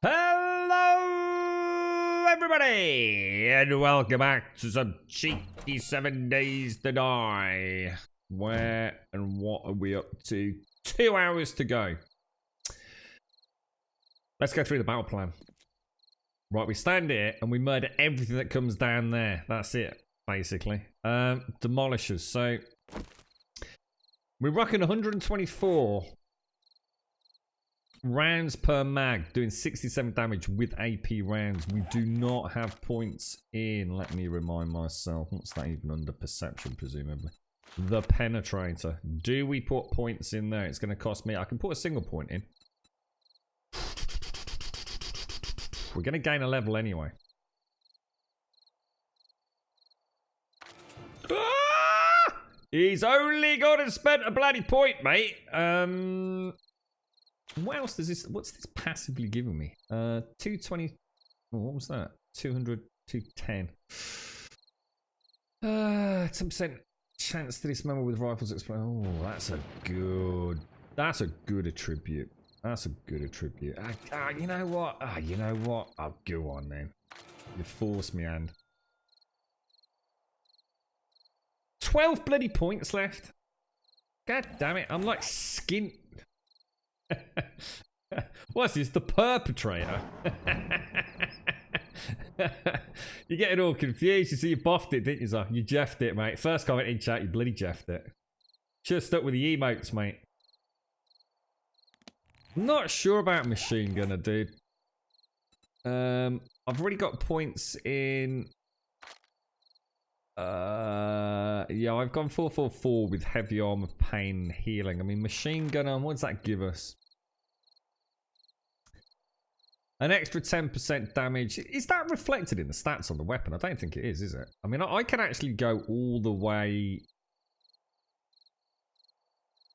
Hello, everybody, and welcome back to some cheeky 7 Days to Die. Where and what are we up to? 2 hours to go. Let's go through the battle plan. Right, we stand here and we murder everything that comes down there. That's it, basically. Demolishers. So we're rocking 124 rounds per mag, doing 67 damage with AP rounds. We do not have points in, let me remind myself, what's that even under? Perception, presumably. The penetrator. Do we put points in there? It's going to cost me. I can put a single point in. We're going to gain a level anyway. Ah! He's only got to spend a bloody point, mate. What else does this? What's this passively giving me? 220. Oh, what was that? 200, 210. 10% chance to dismember with rifles explode. Oh, that's a good. That's a good attribute. That's a good attribute. You know what? You know what? I'll go on then. You force me, and 12 bloody points left. God damn it! I'm like skint. What's this? The perpetrator? You're getting all confused. You see, you buffed it, didn't you, Zah? You jeffed it, mate. First comment in chat, you bloody jeffed it. Should have stuck with the emotes, mate. I'm not sure about machine gunner, dude. I've already got points in. Yeah, I've gone 444 with heavy armor, pain, and healing. I mean, machine gunner, what does that give us? An extra 10% damage. Is that reflected in the stats on the weapon? I don't think it is it? I mean, I can actually go all the way.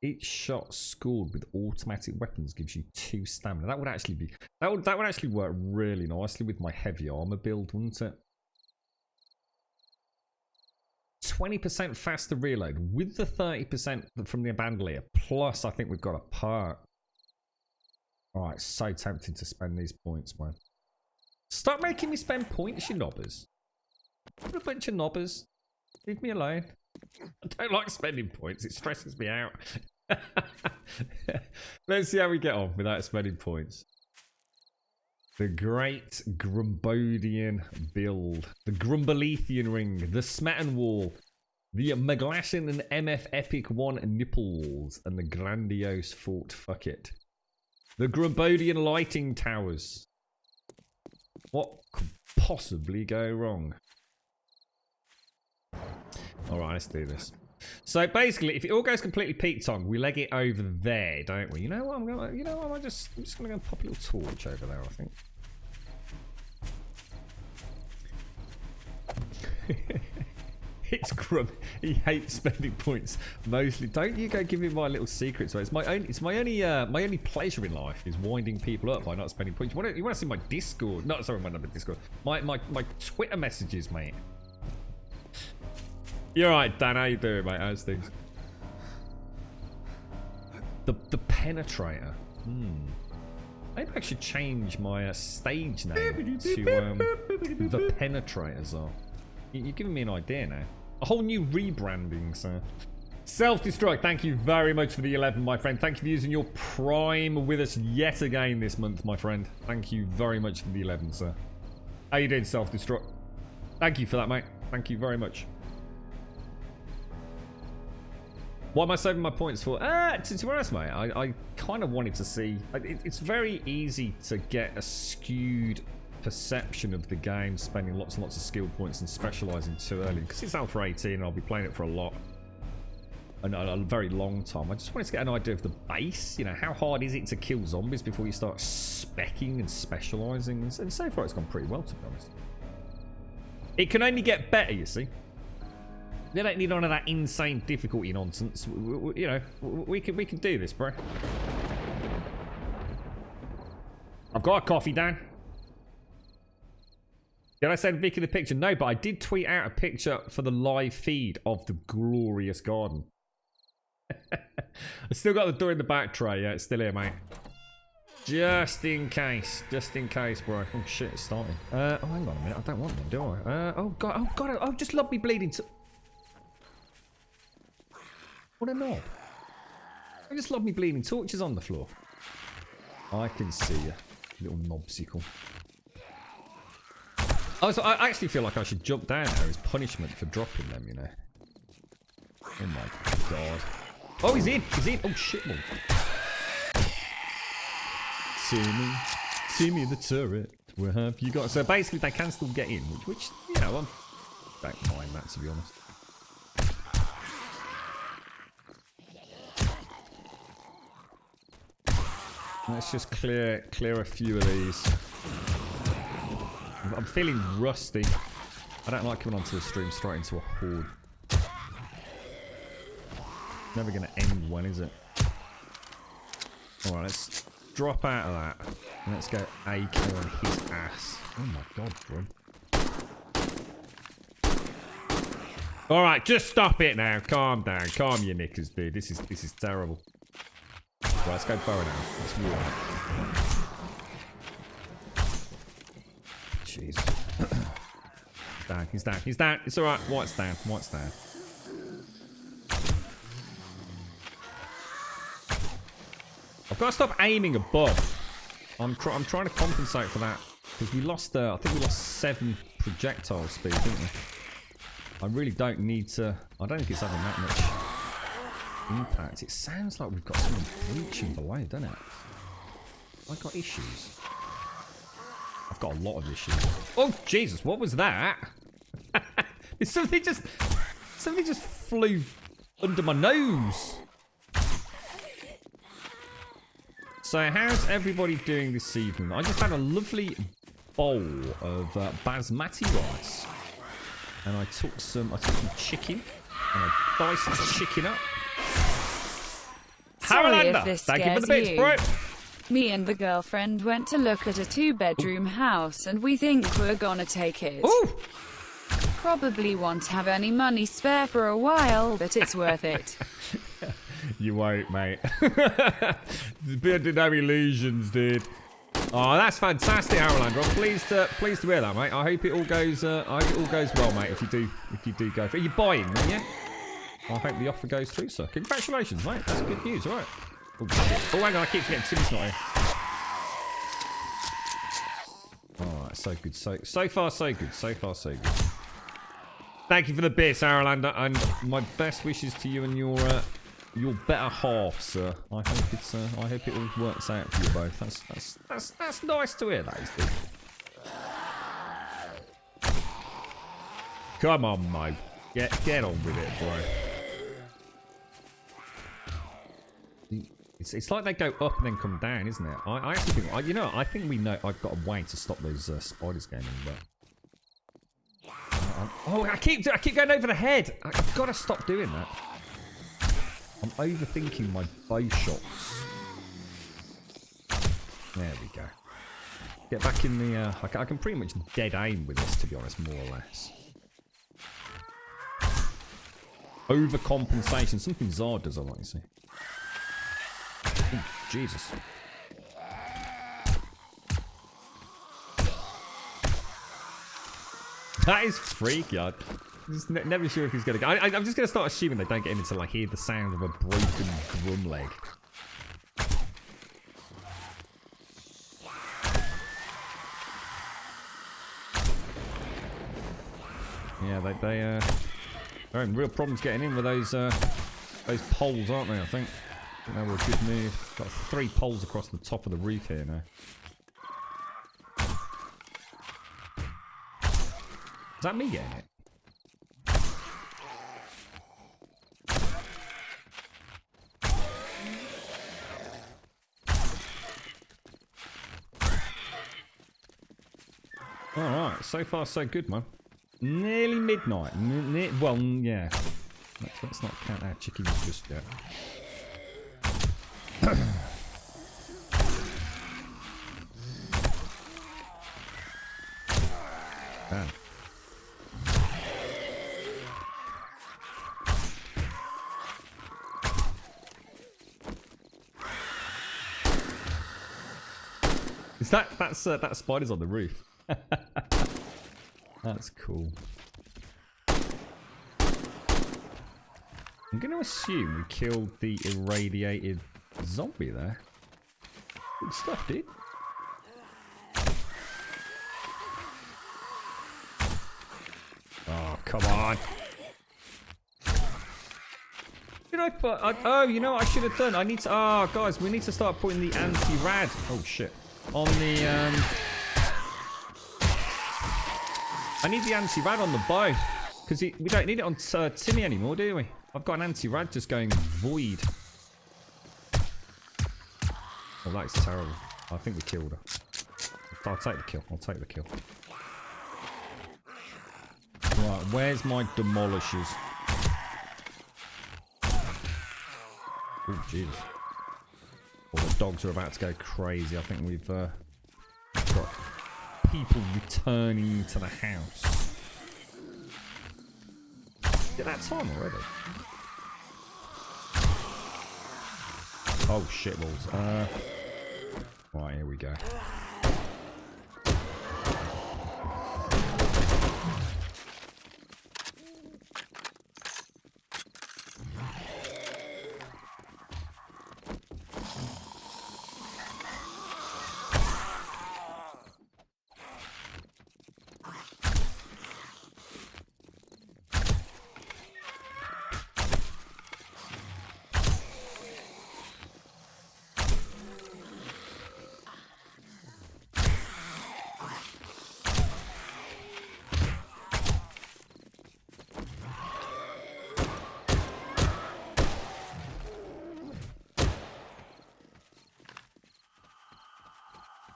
Each shot scored with automatic weapons gives you 2 stamina. That would actually be that would actually work really nicely with my heavy armor build, wouldn't it? 20% faster reload with the 30% from the bandolier. Plus, I think we've got a perk. Alright, so tempting to spend these points, man. Stop making me spend points, you knobbers. What a bunch of knobbers. Leave me alone. I don't like spending points. It stresses me out. Let's see how we get on without spending points. The Great Grumbodian Build. The Grumbalethian Ring. The Smetan Wall. The Maglashan and MF Epic 1 Nipples. And the Grandiose Fort Fuck It. The Grumbodian Lighting Towers. What could possibly go wrong? Alright, let's do this. So basically, if it all goes completely peak tongue, we leg it over there, don't we? You know what? I'm just gonna go and pop a little torch over there, I think. It's Grum. He hates spending points mostly. Don't you go give me my little secrets. It's my only pleasure in life is winding people up by not spending points. You want to see my Discord? No, sorry, my number Discord. My Twitter messages, mate. You're right, Dan. How you doing, mate? How's things? The penetrator. Maybe I should change my stage name to the penetrators. You're giving me an idea now. A whole new rebranding, sir. Self-destruct, thank you very much for the 11, my friend. Thank you for using your Prime with us yet again this month, my friend. Thank you very much for the 11, sir. How you doing, Self-destruct? Thank you for that, mate. Thank you very much. What am I saving my points for? To be honest, mate, I kind of wanted to see. It's very easy to get a skewed perception of the game, spending lots and lots of skill points and specialising too early, because it's Alpha 18 and I'll be playing it for a very long time. I just wanted to get an idea of the base. You know, how hard is it to kill zombies before you start specking and specialising? And so far it's gone pretty well, to be honest. It can only get better, you see. They don't need none of that insane difficulty nonsense. You know, we can do this, bro. I've got a coffee, Dan. Did I send Vicky the picture? No, but I did tweet out a picture for the live feed of the glorious garden. I still got the door in the back tray. Yeah, it's still here, mate. Just in case, bro. Oh shit, it's starting. Oh, hang on a minute. I don't want them, do I? Oh god, oh, just love me bleeding. What a knob. I just love me bleeding torches on the floor. I can see you, little knobsicle. Oh, so I actually feel like I should jump down there as punishment for dropping them, you know. Oh my god. Oh, he's in. Oh shit, man. Timmy the turret. Where have you got? So basically, they can still get in, which you know, I don't mind that, to be honest. Let's just clear a few of these. I'm feeling rusty. I don't like coming onto the stream straight into a horde. Never going to end well, is it? Alright, let's drop out of that. And let's go AK on his ass. Oh my god, bro. Alright, just stop it now. Calm down. Calm your knickers, dude. This is terrible. Right, let's go forward now. Let's move on. Jeez. He's down. It's alright. White's down. I've got to stop aiming above. I'm trying to compensate for that. Because we lost, I think we lost 7 projectile speed, didn't we? I really don't need to... I don't think it's having that much impact. It sounds like we've got someone breaching below, doesn't it? I've got issues. I've got a lot of issues. Oh, Jesus, what was that? something just flew under my nose. So how's everybody doing this evening? I just had a lovely bowl of basmati rice. And I took some chicken. And I diced the chicken up. Haralander, thank you for the bits, bro. Me and the girlfriend went to look at a 2-bedroom house and we think we're gonna take it. Ooh. Probably won't have any money spare for a while, but it's worth it. You won't, mate. Under no illusions, dude. Oh, that's fantastic, Haralander. I'm pleased to hear that, mate. I hope it all goes well, mate. If you do go for it. Are you buying, aren't you? I hope the offer goes through, sir. Congratulations, mate. That's good news, all right. Oh, hang on, I keep forgetting Timmy's not here. Alright, so good. So far, so good. Thank you for the bits, Haralander, and my best wishes to you and your better half, sir. I hope it all works out for you both. That's nice to hear, that is, dude. Come on, mate. Get on with it, bro. It's like they go up and then come down, isn't it? I actually think, I think we know. I've got a way to stop those spiders going in, but oh, I keep going over the head. I've got to stop doing that. I'm overthinking my bow shots. There we go. Get back in the. I can pretty much dead aim with this, to be honest, more or less. Overcompensation. Something Zard does, I like to see. Oh, Jesus. That is freaky. I'm just never sure if he's going to go. I'm just going to start assuming they don't get in until I hear the sound of a broken drum leg. Yeah, they're having real problems getting in with those poles, aren't they, I think? They were a good move. Got 3 poles across the top of the roof here now. Is that me getting it? Alright, so far so good, man. Nearly midnight. Well, yeah. Let's not count our chickens just yet. Damn. Is that spider's on the roof? That's cool. I'm going to assume we killed the irradiated zombie there. Good stuff, dude. Oh, come on. Did I put... oh, you know what I should have done? I need to... oh, guys, we need to start putting the anti-rad... oh, shit. On the... I need the anti-rad on the bow. Because we don't need it on Timmy anymore, do we? I've got an anti-rad just going void. Oh, that's terrible. I think we killed her. I'll take the kill. I'll take the kill. Right, where's my demolishers? Oh, jeez. Well, the dogs are about to go crazy. I think we've got people returning to the house. Get that time already. Oh, shit balls. Right, here we go.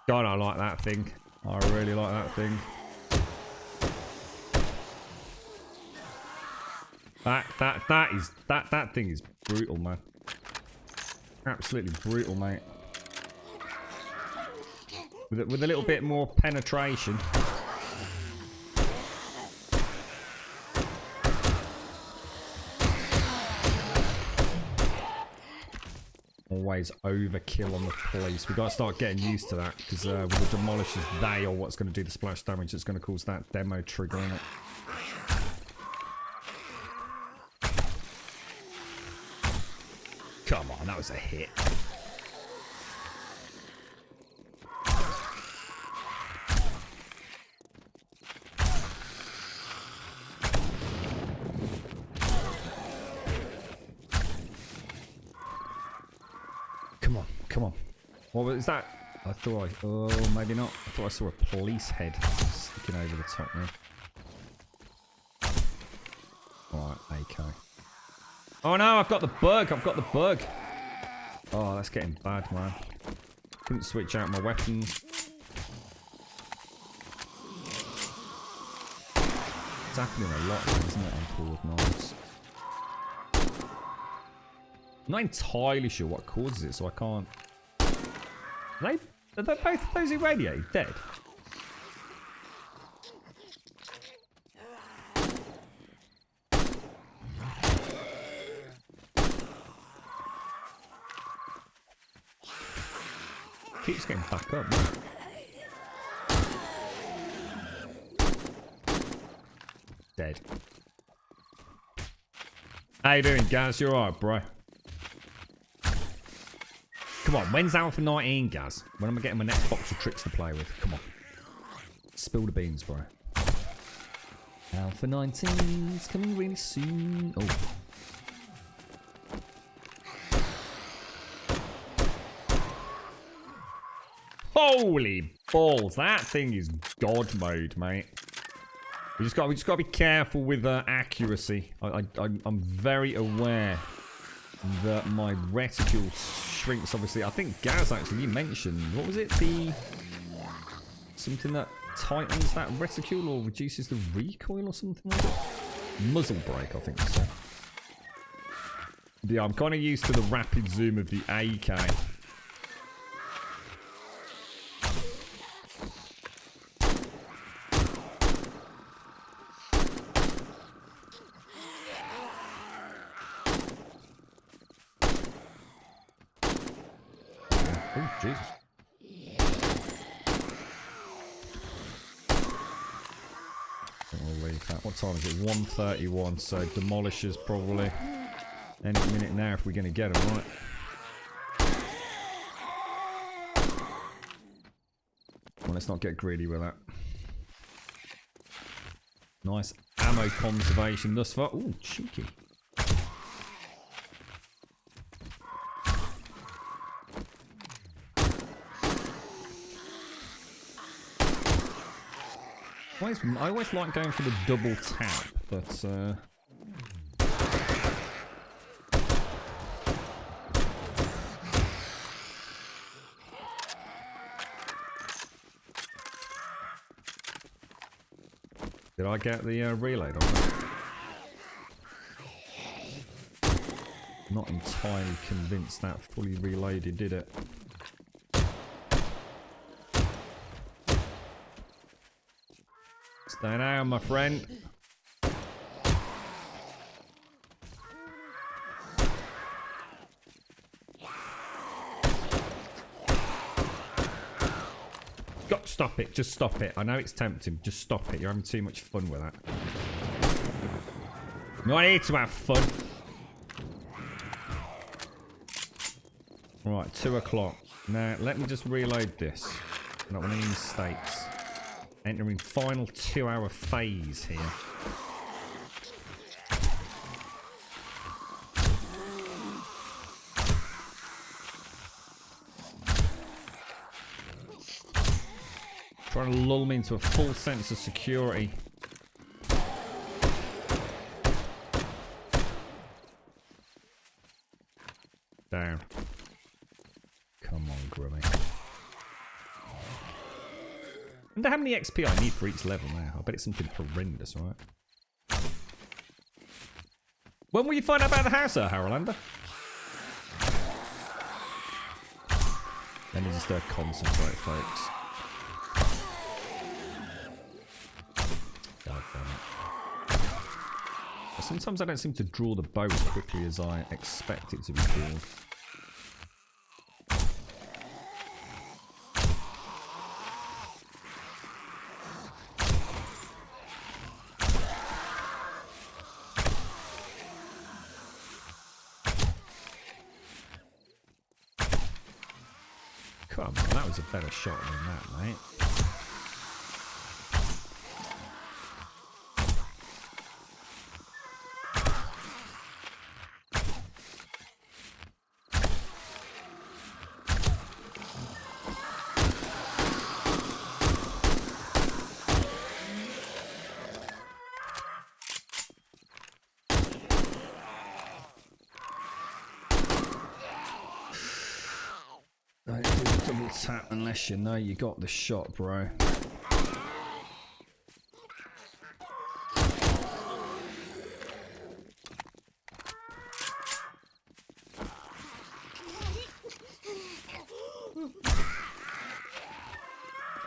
God, I like that thing. I really like that thing. That thing is brutal, man. Absolutely brutal, mate. With a little bit more penetration. Always overkill on the police. We've got to start getting used to that, because with the demolishers, they are what's going to do the splash damage that's going to cause that demo trigger in it. Come on, that was a hit. Come on. What was that? I thought oh, maybe not. I thought I saw a police head sticking over the top there. Alright, AK. Oh no, I've got the bug. Oh, that's getting bad, man. Couldn't switch out my weapons. It's happening a lot, isn't it, on forward knives? I'm not entirely sure what causes it, so I can't... Are they both those irradiated dead? Keeps getting back up, man. Dead. How you doing, Gaz? You alright, bro? Come on, when's Alpha 19, Gaz? When am I getting my next box of tricks to play with? Come on. Spill the beans, bro. Alpha 19 is coming really soon. Oh. Holy balls, that thing is God mode, mate. We just got to be careful with accuracy. I'm very aware that my reticule shrinks, obviously. I think Gaz actually, you mentioned, what was it? Something that tightens that reticule or reduces the recoil or something like that? Muzzle brake, I think so. Yeah, I'm kind of used to the rapid zoom of the AK. Oh, Jesus. fact, what time is it? 1:31. So demolishers probably any minute now if we're going to get them, right? Well, let's not get greedy with that. Nice ammo conservation thus far. Ooh, cheeky. I always like going for the double tap, but did I get the reload on that? Not entirely convinced that fully reloaded, did it? Stay down, my friend. Stop it. Just stop it. I know it's tempting. Just stop it. You're having too much fun with that. I'm not here to have fun. Right, 2 o'clock. Now, let me just reload this. Not any mistakes. Entering final 2-hour phase here. Trying to lull me into a full sense of security. Down. Come on, Grummy. I wonder how many XP I need for each level now. I bet it's something horrendous, right? When will you find out about the house, Harolander? Let me just concentrate, folks. God damn it. Sometimes I don't seem to draw the bow as quickly as I expect it to be drawn. Come on, that was a better shot than that, mate. Don't do the double tap unless you know you got the shot, bro.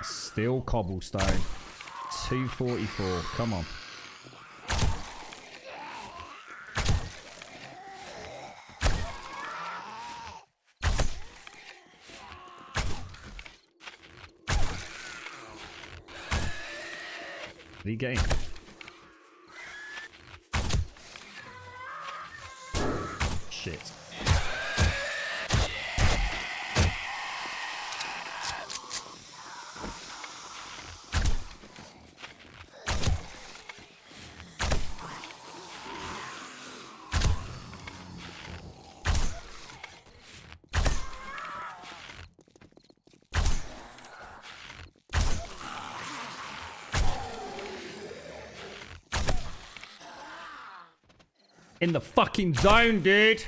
Still cobblestone. 244. Come on. What are you getting? Shit. In the fucking zone, dude.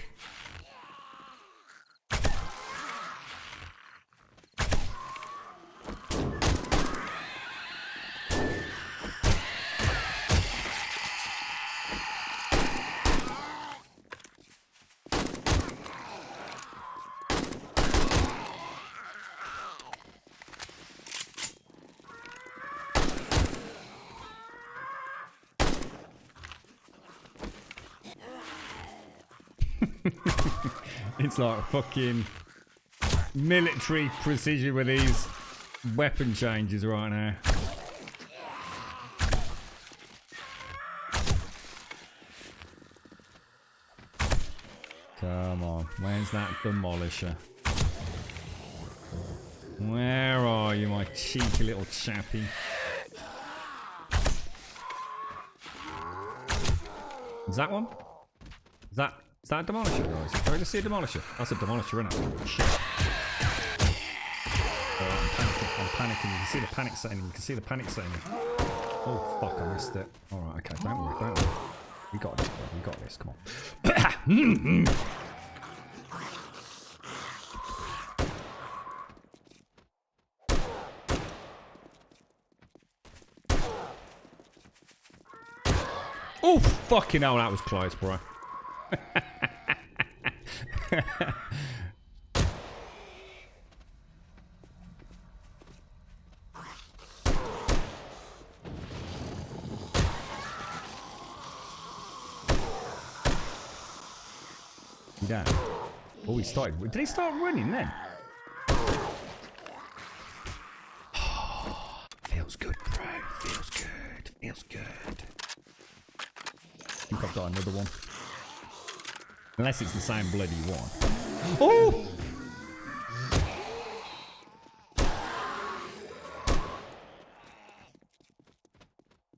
It's like fucking military precision with these weapon changes right now. Come on. Where's that demolisher? Where are you, my cheeky little chappy? Is that one? Is that a demolisher, guys? Can I just see a demolisher? That's a demolisher, isn't it? Shit. Oh, I'm panicking. You can see the panic setting. You can see the panic setting. Oh, fuck, I missed it. Alright, okay, don't worry. We got this, bro. We got this, come on. Oh, fucking hell, that was close, bro. Yeah. Oh, he started. Did he start running then? Feels good, bro. Feels good. Feels good. I think I've got another one. Unless it's the same bloody one. Oh!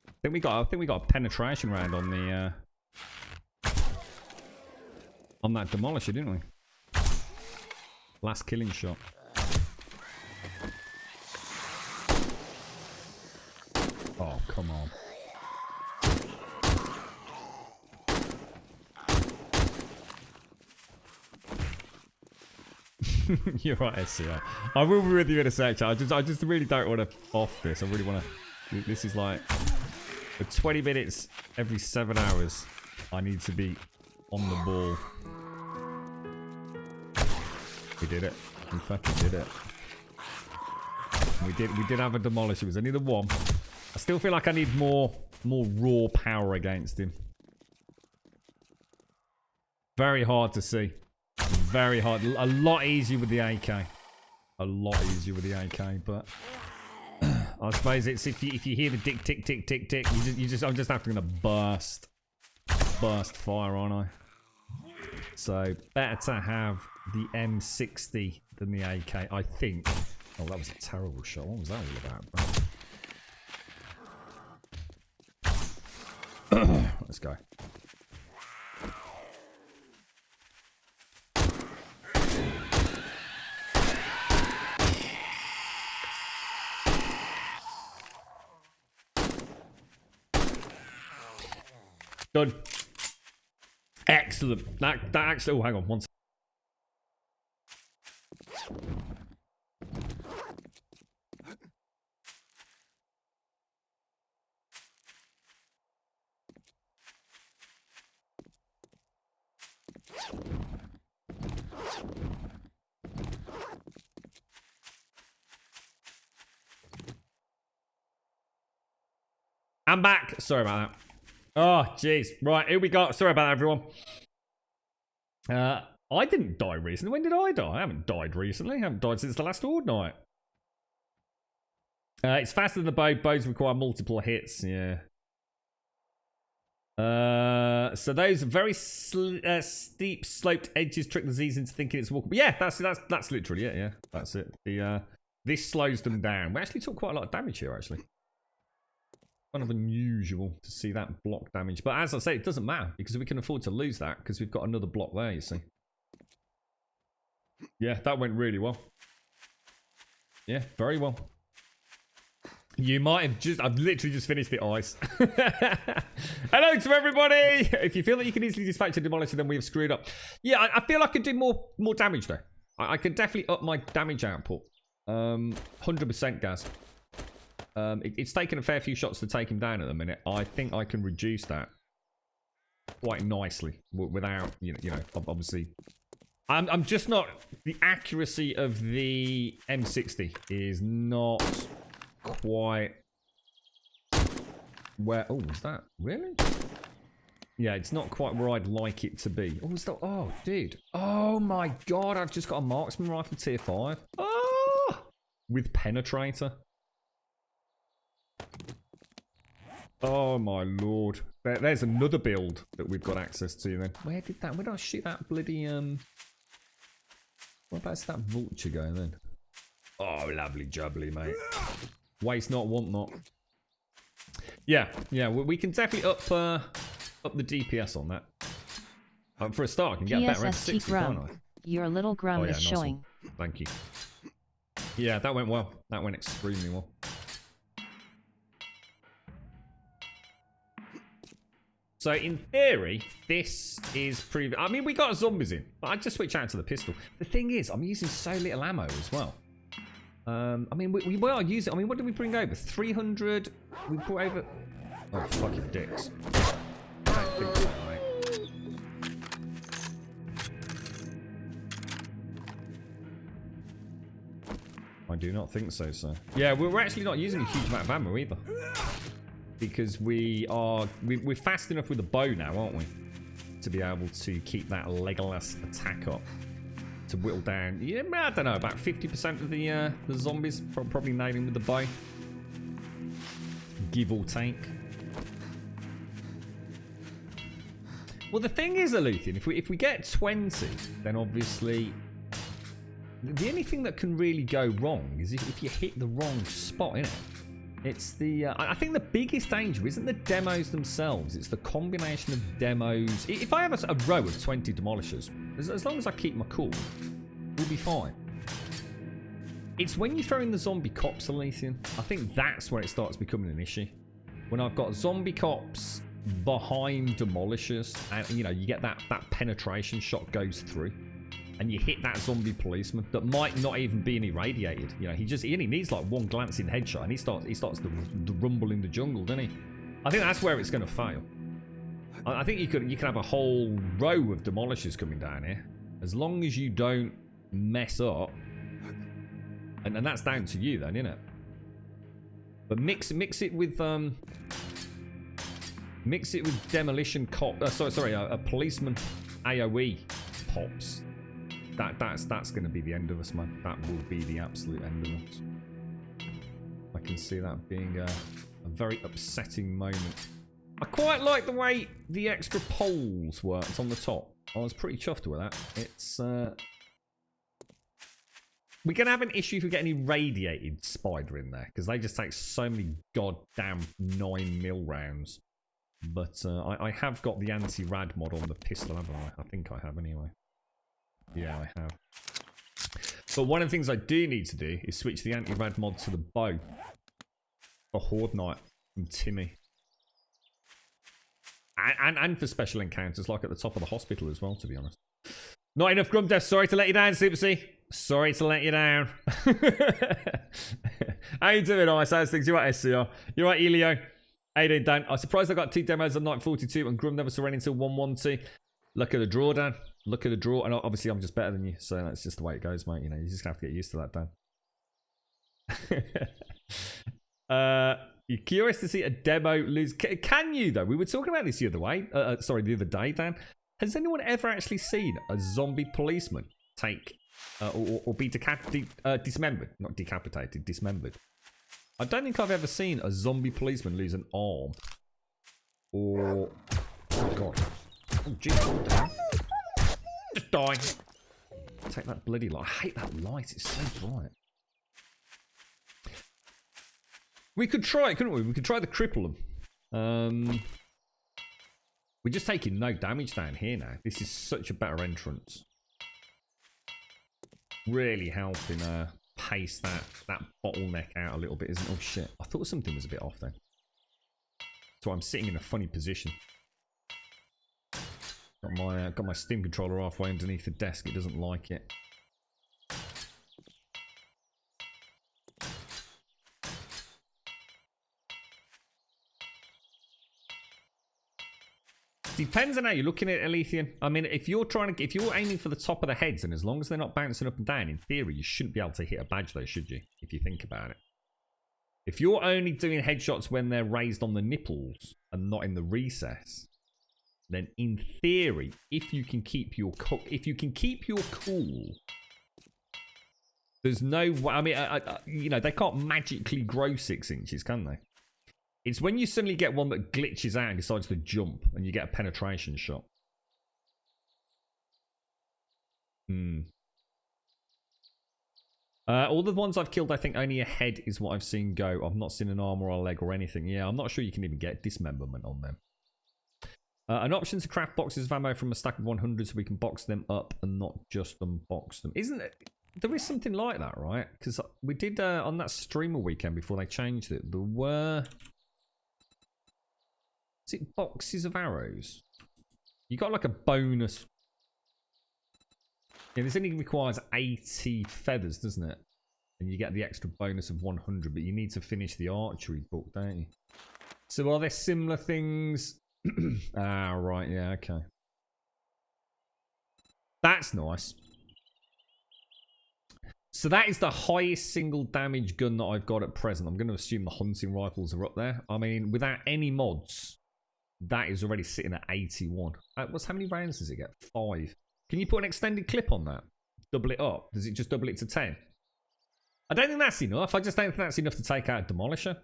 I think we got a penetration round on the on that demolisher, didn't we? Last killing shot. Oh, come on. You're right, SCR. I will be with you in a sec. I just really don't want to off this. I really want to. This is like for 20 minutes every 7 hours. I need to be on the ball. We did it. We fucking did it. We did have a demolisher. It was only the one. I still feel like I need more raw power against him. Very hard to see. Very hard. A lot easier with the AK. A lot easier with the AK, but I suppose it's if you hear the tick tick tick tick tick, I'm just having to burst fire, aren't I? So better to have the M60 than the AK, I think. Oh, that was a terrible shot. What was that all about, bro? Let's go. Done. Excellent. That actually. Oh, hang on. One second. I'm back. Sorry about that. Oh, jeez. Right, here we go. Sorry about that, everyone. I didn't die recently. When did I die? I haven't died recently. I haven't died since the last Horde night. It's faster than the bow. Bows require multiple hits. Yeah. So those very steep sloped edges trick the Z's into thinking it's walkable. Yeah, that's literally it. Yeah, that's it. This slows them down. We actually took quite a lot of damage here, actually. Kind of unusual to see that block damage, but as I say, it doesn't matter because we can afford to lose that because we've got another block there, you see. Yeah, that went really well. Yeah, very well. You might have I've literally just finished the ice. Hello to everybody. If you feel that you can easily dispatch a demolisher, then we have screwed up. Yeah, I feel I could do more damage though. I could definitely up my damage output. 100% Gaz. It's taken a fair few shots to take him down at the minute. I think I can reduce that quite nicely without, you know, obviously. I'm just not. The accuracy of the M60 is not quite where. Oh, was that really? Yeah, it's not quite where I'd like it to be. Oh, is that? Oh, dude. Oh my god! I've just got a marksman rifle tier 5. Oh, with penetrator. Oh my lord. There's another build that we've got access to then. Where did I shoot that bloody what about that vulture go then? Oh, lovely jubbly, mate. Waste not, want not. Yeah, we can definitely up the DPS on that. For a start, I can get a better M60, can't I? Your little grum is showing. One. Thank you. Yeah, that went well. That went extremely well. So in theory, this is pretty... I mean, we got zombies in, but I just switch out to the pistol. The thing is, I'm using so little ammo as well. I mean, we were using... I mean, what did we bring over? 300... We brought over... Oh, fucking dicks. I don't think so, mate. I do not think so, sir. Yeah, we're actually not using a huge amount of ammo either. Because we're fast enough with the bow now, aren't we? To be able to keep that Legolas attack up. To whittle down, yeah, I don't know, about 50% of the zombies. Probably nailing with the bow. Give or take. Well, the thing is, Aluthian, if we get 20, then obviously... The only thing that can really go wrong is if you hit the wrong spot, innit? It's the... I think the biggest danger isn't the demos themselves. It's the combination of demos. If I have a row of 20 demolishers, as long as I keep my cool, we'll be fine. It's when you throw in the zombie cops, Elysian, I think that's where it starts becoming an issue. When I've got zombie cops behind demolishers, and you get that penetration shot goes through, and you hit that zombie policeman that might not even be irradiated. He only needs like one glancing headshot, and he starts to rumble in the jungle, doesn't he? I think that's where it's going to fail. I think you can have a whole row of demolishers coming down here, as long as you don't mess up, and that's down to you then, isn't it? But mix it with demolition cop. Sorry, a policeman AOE pops. That's going to be the end of us, man. That will be the absolute end of us. I can see that being a very upsetting moment. I quite like the way the extra poles worked on the top. I was pretty chuffed with that. It's we're going to have an issue if we get any radiated spider in there, because they just take so many goddamn 9mm rounds. But I have got the anti-rad mod on the pistol, haven't I? I think I have anyway. Yeah, I have. But one of the things I do need to do is switch the anti-rad mod to the bow. For Horde Night from Timmy. And for special encounters, like at the top of the hospital as well, to be honest. Not enough Grum Death. Sorry to let you down, Super C. Sorry to let you down. How you doing, Ice? How's things? You right, SCR? You right, Elio? How you doing, Dan? I'm surprised I got 2 demos on night 42 and Grum never surrendered until 112. Look at the draw, Dan. Look at the draw. And obviously, I'm just better than you. So that's just the way it goes, mate. You just have to get used to that, Dan. You're curious to see a demo lose. Can you, though? We were talking about this the other day, Dan. Has anyone ever actually seen a zombie policeman take or be dismembered? Not decapitated, dismembered. I don't think I've ever seen a zombie policeman lose an arm. Or... Oh, God. Oh, jeez. Just die. Take that bloody light. I hate that light. It's so bright. We could try it, couldn't we? We could try to cripple them. We're just taking no damage down here now. This is such a better entrance. Really helping pace that bottleneck out a little bit, isn't it? Oh, shit. I thought something was a bit off then. So I'm sitting in a funny position. Got my Steam controller halfway underneath the desk. It doesn't like it. Depends on how you're looking at it, Elysian. I mean, if you're aiming for the top of the heads, and as long as they're not bouncing up and down, in theory, you shouldn't be able to hit a badge though, should you? If you think about it. If you're only doing headshots when they're raised on the nipples and not in the recess, then in theory, if you can keep your cool, there's no way. I mean, they can't magically grow 6 inches, can they? It's when you suddenly get one that glitches out and decides to jump and you get a penetration shot. All the ones I've killed, I think only a head is what I've seen go. I've not seen an arm or a leg or anything. Yeah, I'm not sure you can even get dismemberment on them. An option to craft boxes of ammo from a stack of 100 so we can box them up and not just unbox them. Isn't it? There is something like that, right? Because we did on that streamer weekend before they changed it. There were... Is it boxes of arrows? You got like a bonus... Yeah, this only requires 80 feathers, doesn't it? And you get the extra bonus of 100, but you need to finish the archery book, don't you? So are there similar things? Ah, right, yeah, okay. That's nice. So that is the highest single damage gun that I've got at present. I'm going to assume the hunting rifles are up there. I mean, without any mods, that is already sitting at 81. How many rounds does it get? 5. Can you put an extended clip on that? Double it up? Does it just double it to 10? I don't think that's enough. I just don't think that's enough to take out a Demolisher.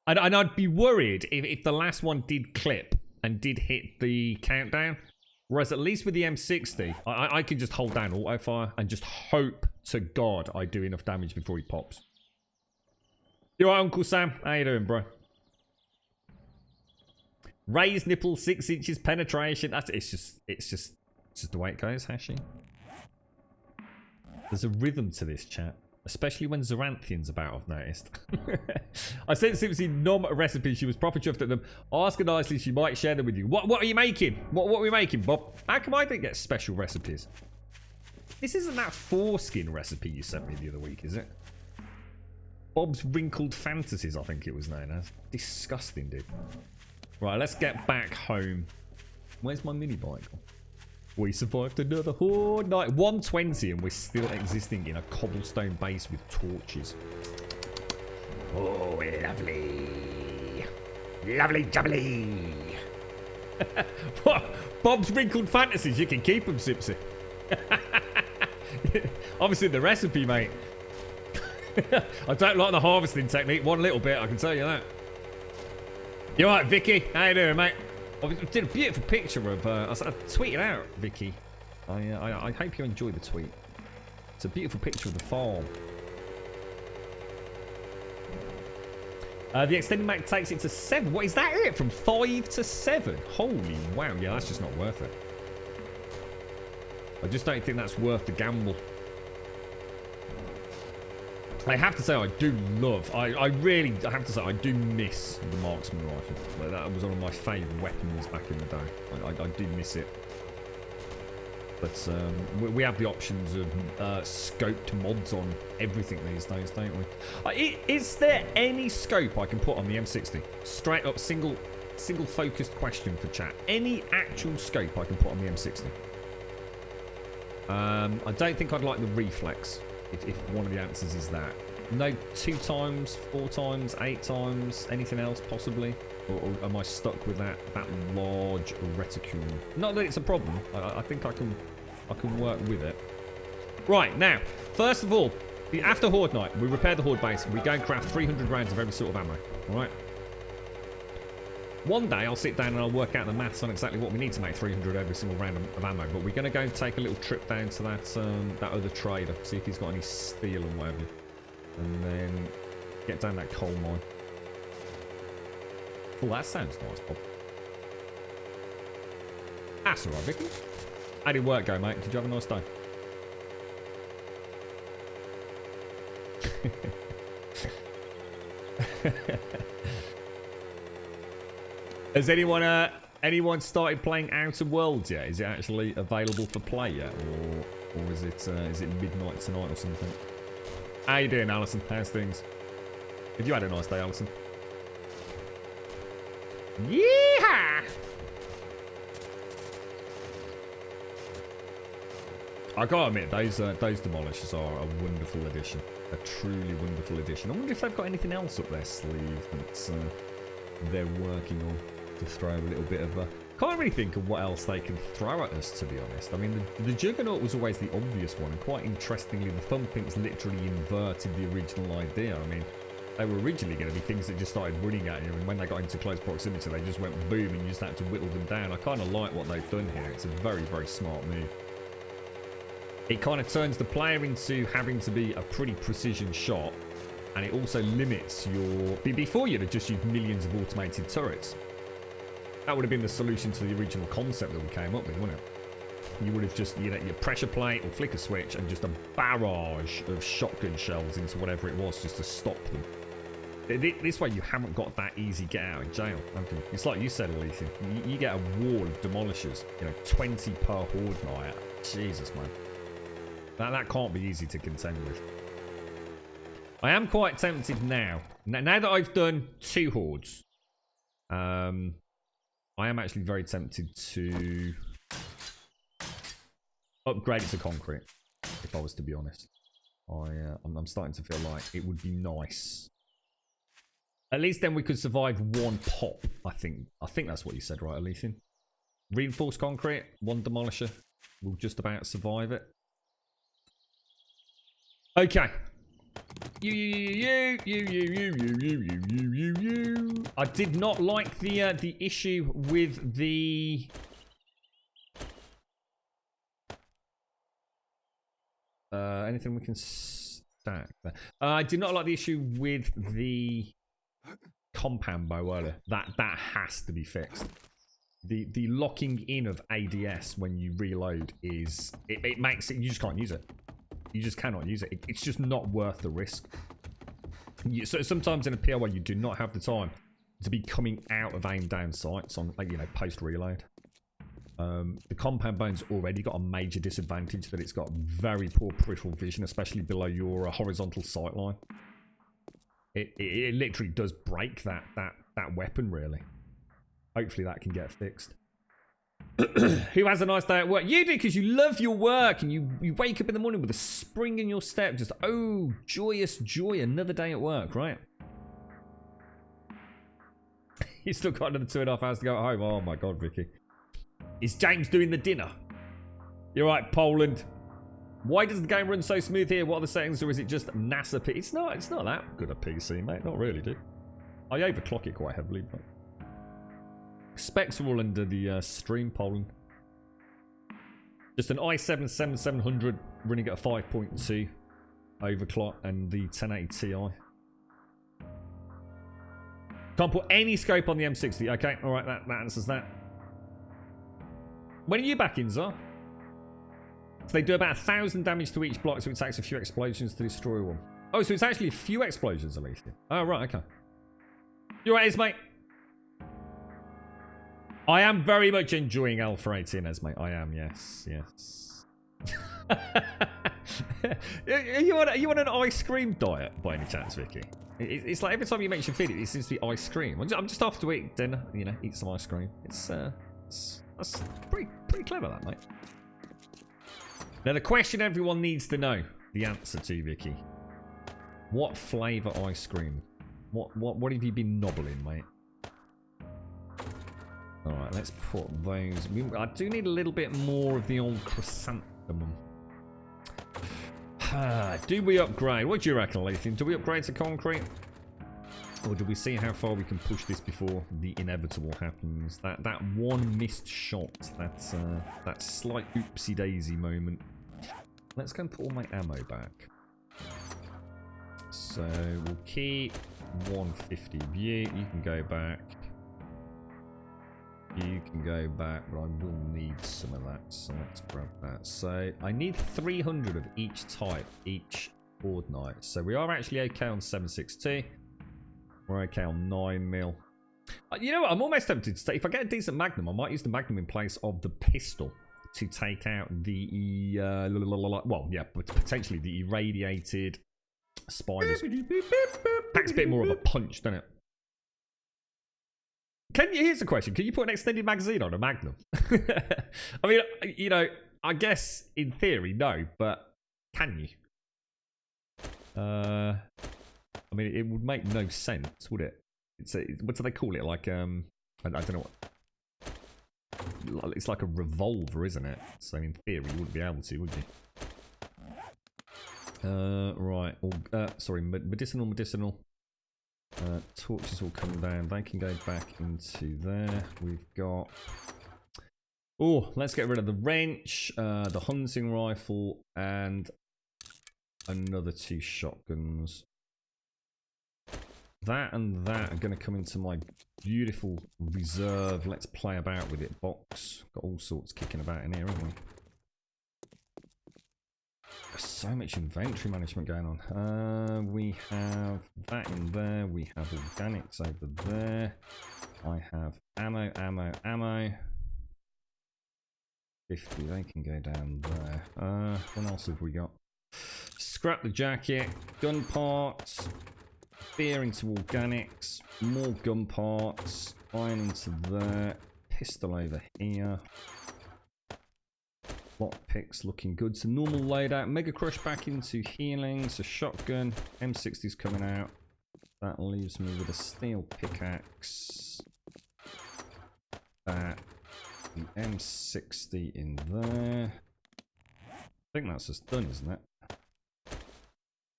And I'd be worried if the last one did clip and did hit the countdown. Whereas at least with the M60, I can just hold down auto fire and just hope to God I do enough damage before he pops. You alright, Uncle Sam? How you doing, bro? Raised nipple, 6 inches penetration. It's just the way it goes, Hashi. There's a rhythm to this chat. Especially when Zaranthian's about, I've noticed. I sent Simpsy nom recipes. She was proper chuffed at them. Ask her nicely, she might share them with you. What are you making? What are we making, Bob? How come I don't get special recipes? This isn't that foreskin recipe you sent me the other week, is it? Bob's Wrinkled Fantasies, I think it was known as. Disgusting, dude. Right, let's get back home. Where's my mini bike? We survived another horde night. 120 and we're still existing in a cobblestone base with torches. Oh, lovely. Lovely jubbly. What? Bob's Wrinkled Fantasies. You can keep them, Sipsy. Obviously the recipe, mate. I don't like the harvesting technique one little bit, I can tell you that. You alright, Vicky? How you doing, mate? I did a beautiful picture of... I tweeted out, Vicky. I hope you enjoy the tweet. It's a beautiful picture of the farm. The extended map takes it to 7. What is that? It from 5 to 7? Holy wow! Yeah, that's just not worth it. I just don't think that's worth the gamble. I have to say, I do love... I have to say, I do miss the marksman rifle. Like, that was one of my favourite weapons back in the day. I do miss it. But we have the options of scoped mods on everything these days, don't we? Is there any scope I can put on the M60? Straight up, single focused question for chat. Any actual scope I can put on the M60? I don't think I'd like the reflex. If one of the answers is that. No 2 times, 4 times, 8 times, anything else possibly? Or am I stuck with that large reticule? Not that it's a problem. I think I can work with it. Right, now, first of all, after Horde Night, we repair the Horde base. We go and craft 300 rounds of every sort of ammo. Alright? One day I'll sit down and I'll work out the maths on exactly what we need to make 300 every single round of ammo. But we're going to go and take a little trip down to that other trader, see if he's got any steel and whatever, and then get down that coal mine. Oh, that sounds nice, Bob. That's alright, Vicky. How did work go, mate? Did you have a nice day? Has anyone started playing Outer Worlds yet? Is it actually available for play yet, or is it midnight tonight or something? How you doing, Alison? How's things? Have you had a nice day, Alison? Yeehaw! I gotta admit, those demolishers are a wonderful addition. A truly wonderful addition. I wonder if they've got anything else up their sleeve that they're working on to throw a little bit of a... Can't really think of what else they can throw at us, to be honest. I mean, the Juggernaut was always the obvious one, and quite interestingly, the Thumpings literally inverted the original idea. I mean, They were originally going to be things that just started running at you, and when they got into close proximity, they just went boom, and you just had to whittle them down. I kind of like what they've done here. It's a very, very smart move. It kind of turns the player into having to be a pretty precision shot, and it also limits your... Before, you'd have just used millions of automated turrets. That would have been the solution to the original concept that we came up with, wouldn't it? You would have just, you know, your pressure plate or flicker switch and just a barrage of shotgun shells into whatever it was just to stop them. This way you haven't got that easy get out of jail. It's like you said, Alethea. You get a wall of demolishers, you know, 20 per horde night. Jesus, man. That can't be easy to contend with. I am quite tempted now. Now that I've done 2 hordes, I am actually very tempted to upgrade it to concrete, if I was to be honest. I'm starting to feel like it would be nice. At least then we could survive 1 pop, I think. I think that's what you said, right, Alethea? Reinforced concrete, 1 demolisher. We'll just about survive it. Okay. You. I did not like the issue with the... anything we can stack there. I did not like the issue with the compound bow earlier. That has to be fixed. The locking in of ADS when you reload is... It makes it... You just can't use it. You just cannot use it. It's just not worth the risk. So sometimes in a POI you do not have the time to be coming out of aim down sights on, like, you know, post reload. The compound bone's already got a major disadvantage that it's got very poor peripheral vision, especially below your horizontal sight line. It literally does break that weapon, really. Hopefully that can get fixed. Who has a nice day at work? You do, because you love your work and you wake up in the morning with a spring in your step. Just, oh, joyous joy, another day at work, right? You still got another 2.5 hours to go home. Oh my God, Vicky. Is James doing the dinner? You're right, Poland. Why does the game run so smooth here? What are the settings, or is it just NASA P? It's not that good a PC, mate. Not really, dude. I overclock it quite heavily, but... Specs are all under the stream, Poland. Just an i7-7700 running at a 5.2 overclock and the 1080 Ti. Can't put any scope on the M60. Okay, alright, that answers that. When are you back in, Zar? So they do about 1,000 damage to each block, so it takes a few explosions to destroy one. Oh, so it's actually a few explosions, at least. Oh, right, okay. You're right, Esmate. I am very much enjoying Alpha 18, Esmate. I am, yes. Are you on an ice cream diet, by any chance, Vicky? It's like every time you mention food, it seems to be ice cream. I'm just off to eat dinner, you know, eat some ice cream. That's pretty clever, that, mate. Now, the question everyone needs to know the answer to, Vicky. What flavour ice cream? What have you been nobbling, mate? Alright, let's put those... I do need a little bit more of the old chrysanthemum. Do we upgrade? What do you reckon, Alethea? Do we upgrade to concrete? Or do we see how far we can push this before the inevitable happens? That one missed shot, that slight oopsie-daisy moment. Let's go and put all my ammo back. So we'll keep 150 view. You can go back. You can go back, but I will need some of that, so let's grab that. So I need 300 of each type, each board night. So we are actually okay on 7.62. We're okay on 9mm. You know what? I'm almost tempted to say, if I get a decent Magnum, I might use the Magnum in place of the pistol to take out the, well, yeah, but potentially the irradiated spiders. Packs a bit more of a punch, doesn't it? Here's the question. Can you put an extended magazine on a Magnum? I mean, you know, I guess in theory, no, but can you? I mean, it would make no sense, would it? What do they call it? Like, I don't know what. It's like a revolver, isn't it? So in theory, you wouldn't be able to, would you? Right. Sorry, medicinal. Torches all coming down. They can go back into there. We've got... Oh, let's get rid of the wrench, the hunting rifle, and another 2 shotguns. That and that are going to come into my beautiful reserve. Let's play about with it box. Got all sorts kicking about in here, haven't we? There's so much inventory management going on. We have that in there. We have organics over there. I have ammo. 50, they can go down there. What else have we got? Scrap the jacket, gun parts, beer into organics, more gun parts, iron into there, pistol over here. Lockpicks looking good. So normal loadout, Mega Crush back into healing, so shotgun, M60's coming out. That leaves me with a steel pickaxe. That. The M60 in there. I think that's just done, isn't it?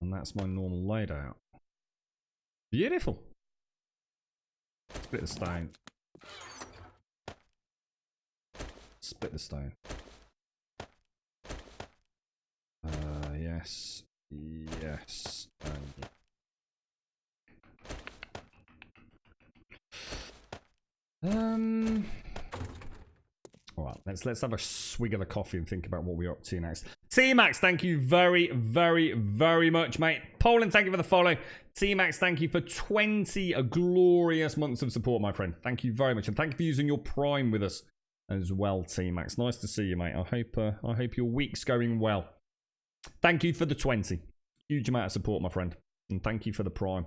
And that's my normal loadout. Beautiful. Split the stone. Split the stone. Yes. Yes. Alright, let's have a swig of the coffee and think about what we're up to next. T-Max, thank you very, very, very much, mate. Poland, thank you for the follow. T-Max, thank you for 20 glorious months of support, my friend. Thank you very much. And thank you for using your Prime with us as well, T-Max. Nice to see you, mate. I hope your week's going well. Thank you for the 20. Huge amount of support, my friend. And thank you for the Prime.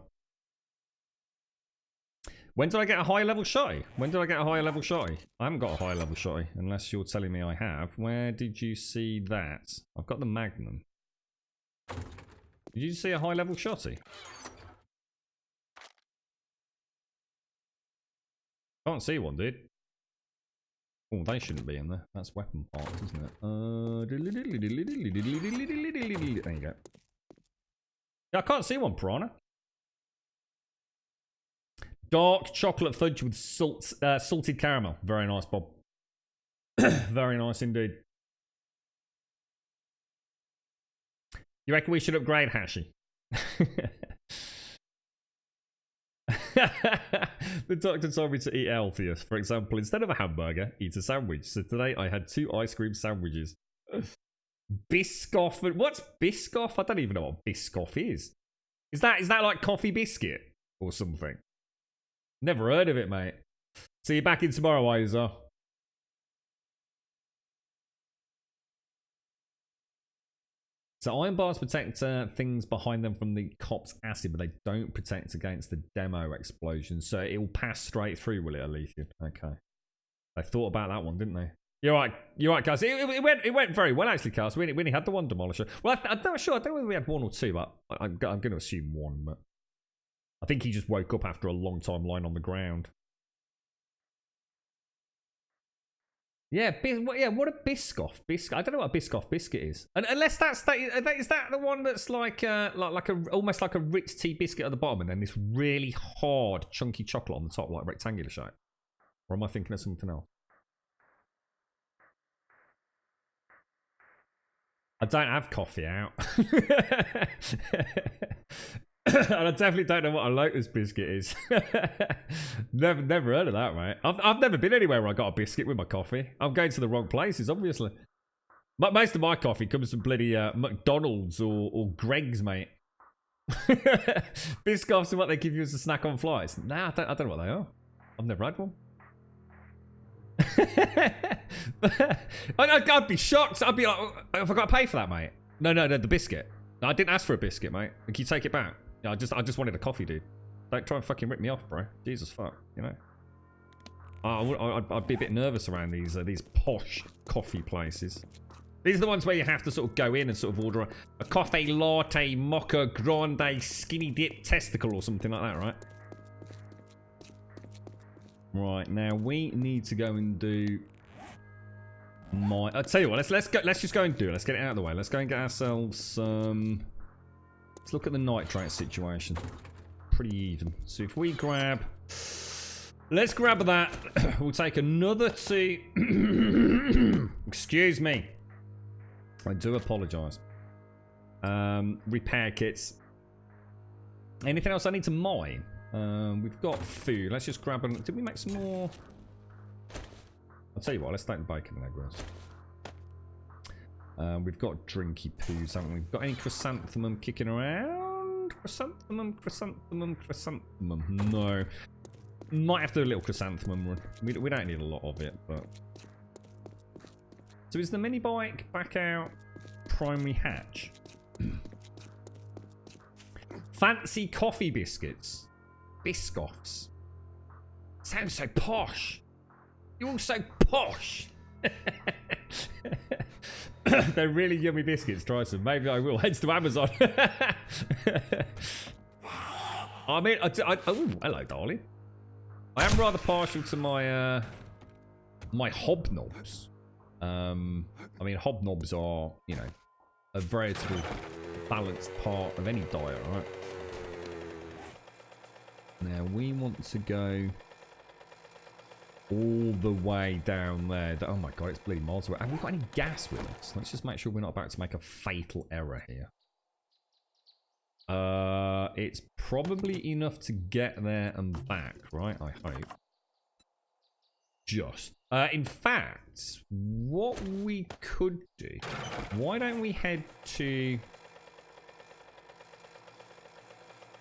When did I get a high level shotty? When did I get a high level shotty? I haven't got a high level shotty, unless you're telling me I have. Where did you see that? I've got the Magnum. Did you see a high level shotty? Can't see one, dude. Oh, they shouldn't be in there. That's weapon parts, isn't it? There you go. Yeah, I can't see one, Piranha. Dark chocolate fudge with salted caramel. Very nice, Bob. Very nice indeed. You reckon we should upgrade Hashi? The doctor told me to eat healthier. For example, instead of a hamburger, eat a sandwich. So today I had 2 ice cream sandwiches. Biscoff. What's Biscoff? I don't even know what Biscoff is. Is that like coffee biscuit or something? Never heard of it, mate. See you back in tomorrow, Isa. So iron bars protect things behind them from the cop's acid, but they don't protect against the demo explosion. So it will pass straight through, will it, Alethea? Okay. They thought about that one, didn't they? You're right, Cars. It went very well, actually, Cars. We only had the one demolisher. Well, I'm not sure. I don't know whether we had 1 or 2, but I'm going to assume 1, but I think he just woke up after a long time lying on the ground. Yeah, what a Biscoff biscuit. I don't know what a Biscoff biscuit is. And unless is that the one that's like almost like a Ritz tea biscuit at the bottom, and then this really hard, chunky chocolate on the top, like rectangular shape? Or am I thinking of something else? I don't have coffee out. And I definitely don't know what a Lotus biscuit is. never heard of that, mate. I've never been anywhere where I got a biscuit with my coffee. I'm going to the wrong places, obviously. But most of my coffee comes from bloody McDonald's or Greg's, mate. Biscoffs are what they give you as a snack on flights. Nah, I don't know what they are. I've never had one. I'd be shocked. I'd be like, have I got to pay for that, mate? No, the biscuit. No, I didn't ask for a biscuit, mate. Can you take it back? Yeah, I just wanted a coffee, dude. Don't try and fucking rip me off, bro. Jesus fuck, you know. I'd be a bit nervous around these posh coffee places. These are the ones where you have to sort of go in and sort of order a coffee latte, mocha, grande, skinny dip, testicle or something like that, right? Right, now we need to go and do I'll tell you what, let's just go and do it. Let's get it out of the way. Let's go and get ourselves some... Let's look at the nitrate situation. pretty even. So if we grab... Let's grab that. We'll take another 2. Excuse me. I do apologise. Repair kits. Anything else I need to mine? We've got food. Let's just grab... Did we make some more? I'll tell you what. Let's take the bacon and egg rolls. We've got drinky poos, haven't we? Got any chrysanthemum kicking around? Chrysanthemum. No. Might have to do a little chrysanthemum run. We don't need a lot of it, but... So is the mini bike back out primary hatch? Fancy coffee biscuits. Biscoffs. Sounds so posh. You're all so posh. They're really yummy biscuits. Try some. Maybe I will. Heads to Amazon. I mean, oh, hello, darling. I am rather partial to my my hobnobs. I mean, hobnobs are, you know, a veritable balanced part of any diet, right? Now we want to go all the way down there. Oh my god, it's bloody miles away. Have we got any gas with us? Let's just make sure we're not about to make a fatal error here. It's probably enough to get there and back, right? I hope. Just. In fact, what we could do, why don't we head to...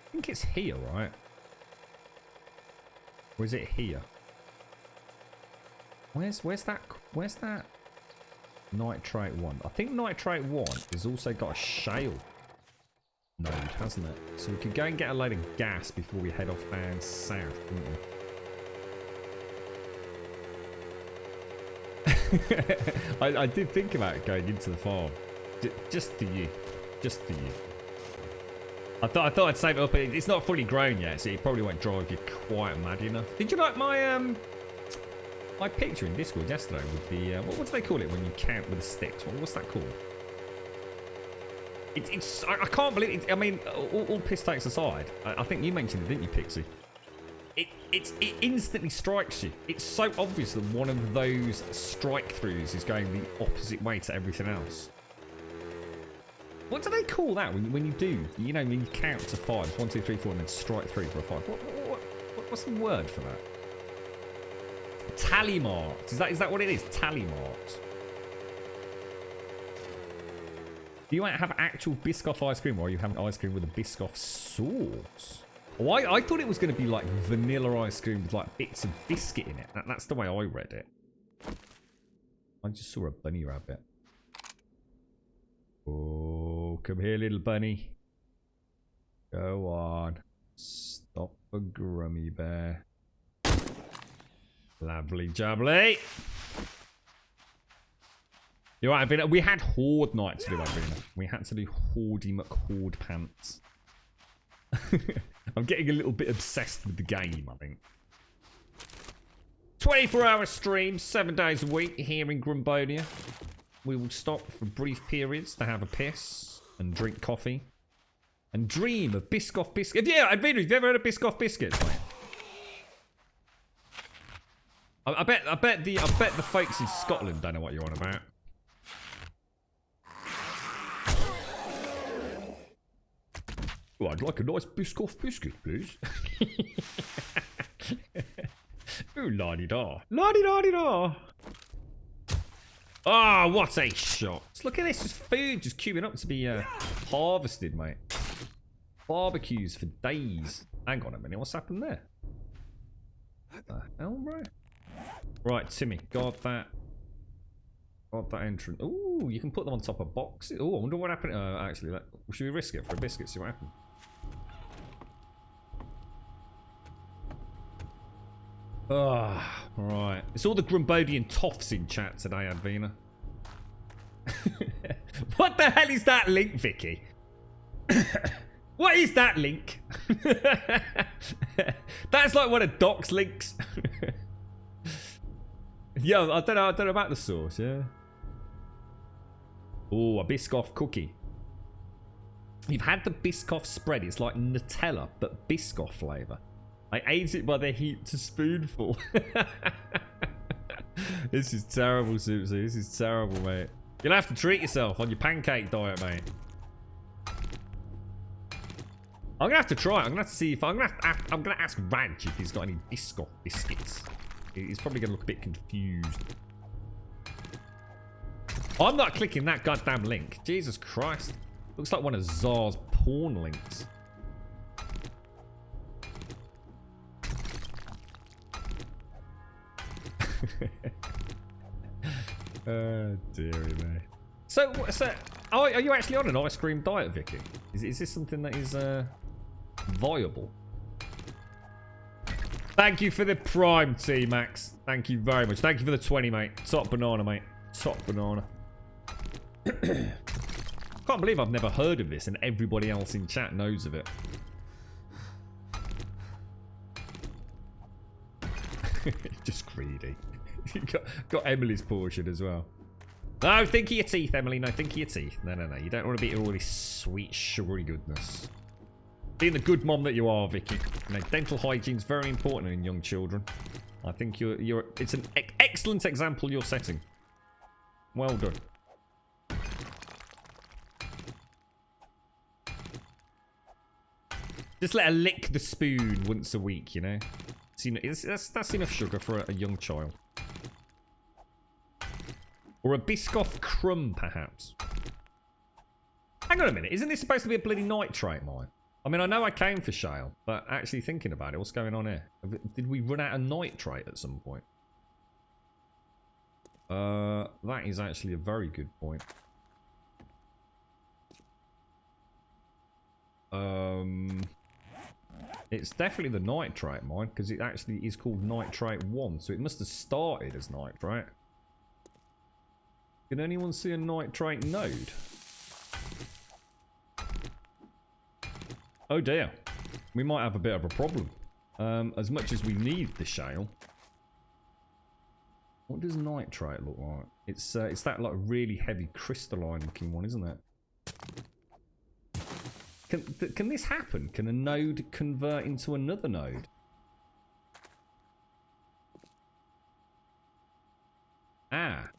I think it's here, right? Or is it here? Where's that nitrate 1? I think nitrate 1 has also got a shale node, hasn't it? So we could go and get a load of gas before we head off down south, couldn't we? I did think about going into the farm. Just for you. Just for you. I thought I'd save it up. It's not fully grown yet, so it probably won't drive you quite mad enough. Did you like my my picture in Discord yesterday with the what do they call it when you count with the sticks? What's that called? It's I can't believe it. I mean, all piss takes aside, I think you mentioned it, didn't you, Pixie? It instantly strikes you. It's so obvious that one of those strike throughs is going the opposite way to everything else. What do they call that when you do? You know, when you count to 5, it's 1, 2, 3, 4, and then strike through for a 5. What's the word for that? Tally marks. Is that what it is? Tally marks. Do you have actual Biscoff ice cream, or are you having ice cream with a Biscoff sauce? Oh, I thought it was going to be like vanilla ice cream with like bits of biscuit in it. That's the way I read it. I just saw a bunny rabbit. Oh, come here, little bunny. Go on. Stop a grummy bear. Lovely jubbly. You're right, Vina. We had Horde night to do that, Vina. We had to do Hordy McHorde pants. I'm getting a little bit obsessed with the game, I think. 24-hour stream, 7 days a week here in Grumbonia. We will stop for brief periods to have a piss and drink coffee and dream of Biscoff biscuits. Yeah, Vina, have you ever heard of Biscoff biscuits, mate? I bet the folks in Scotland don't know what you're on about. Oh, I'd like a nice Biscoff biscuit, please. Ooh, la-di-da. La-di-da-di-da. Ah, oh, what a shot. Look at this, just food just queuing up to be harvested, mate. Barbecues for days. Hang on a minute, what's happened there? What the hell, bro? Right, Timmy, guard that entrance. Ooh, you can put them on top of boxes. Oh, I wonder what happened. Actually, should we risk it for a biscuit? See what happens. Ah, right. It's all the Grumbodian toffs in chat today, Advina. What the hell is that link, Vicky? What is that link? That's like one of Doc's links. Yeah, I don't know about the sauce, yeah. Oh, a Biscoff cookie. You've had the Biscoff spread. It's like Nutella, but Biscoff flavour. I ate it by the heap to spoonful. This is terrible, Soupsy. This is terrible, mate. You'll have to treat yourself on your pancake diet, mate. I'm gonna have to try it. I'm gonna have to see if I'm gonna ask Raj if he's got any Biscoff biscuits. He's probably gonna look a bit confused. I'm not clicking that goddamn link. Jesus Christ. Looks like one of Czar's porn links. Oh, dearie me. So, are you actually on an ice cream diet, Vicky? Is this something that is viable? Thank you for the prime, T-Max. Thank you very much. Thank you for the 20, mate. Top banana, mate. Top banana. Can't believe I've never heard of this and everybody else in chat knows of it. Just greedy. got Emily's portion as well. No, think of your teeth, Emily. No, think of your teeth. No. You don't want to be all this sweet, sugary goodness. Being the good mom that you are, Vicky. You know, dental hygiene's very important in young children. I think it's an excellent example you're setting. Well done. Just let her lick the spoon once a week, you know. That's enough sugar for a young child. Or a Biscoff crumb, perhaps. Hang on a minute. Isn't this supposed to be a bloody nitrate mine? I mean, I know I came for shale, but actually thinking about it, what's going on here? Did we run out of nitrate at some point? That is actually a very good point. It's definitely the nitrate mine, because it actually is called nitrate 1, so it must have started as nitrate. Can anyone see a nitrate node? Oh dear. We might have a bit of a problem. As much as we need the shale. What does nitrate look like? It's that like really heavy crystalline looking one, isn't it? Can this happen? Can a node convert into another node? Ah.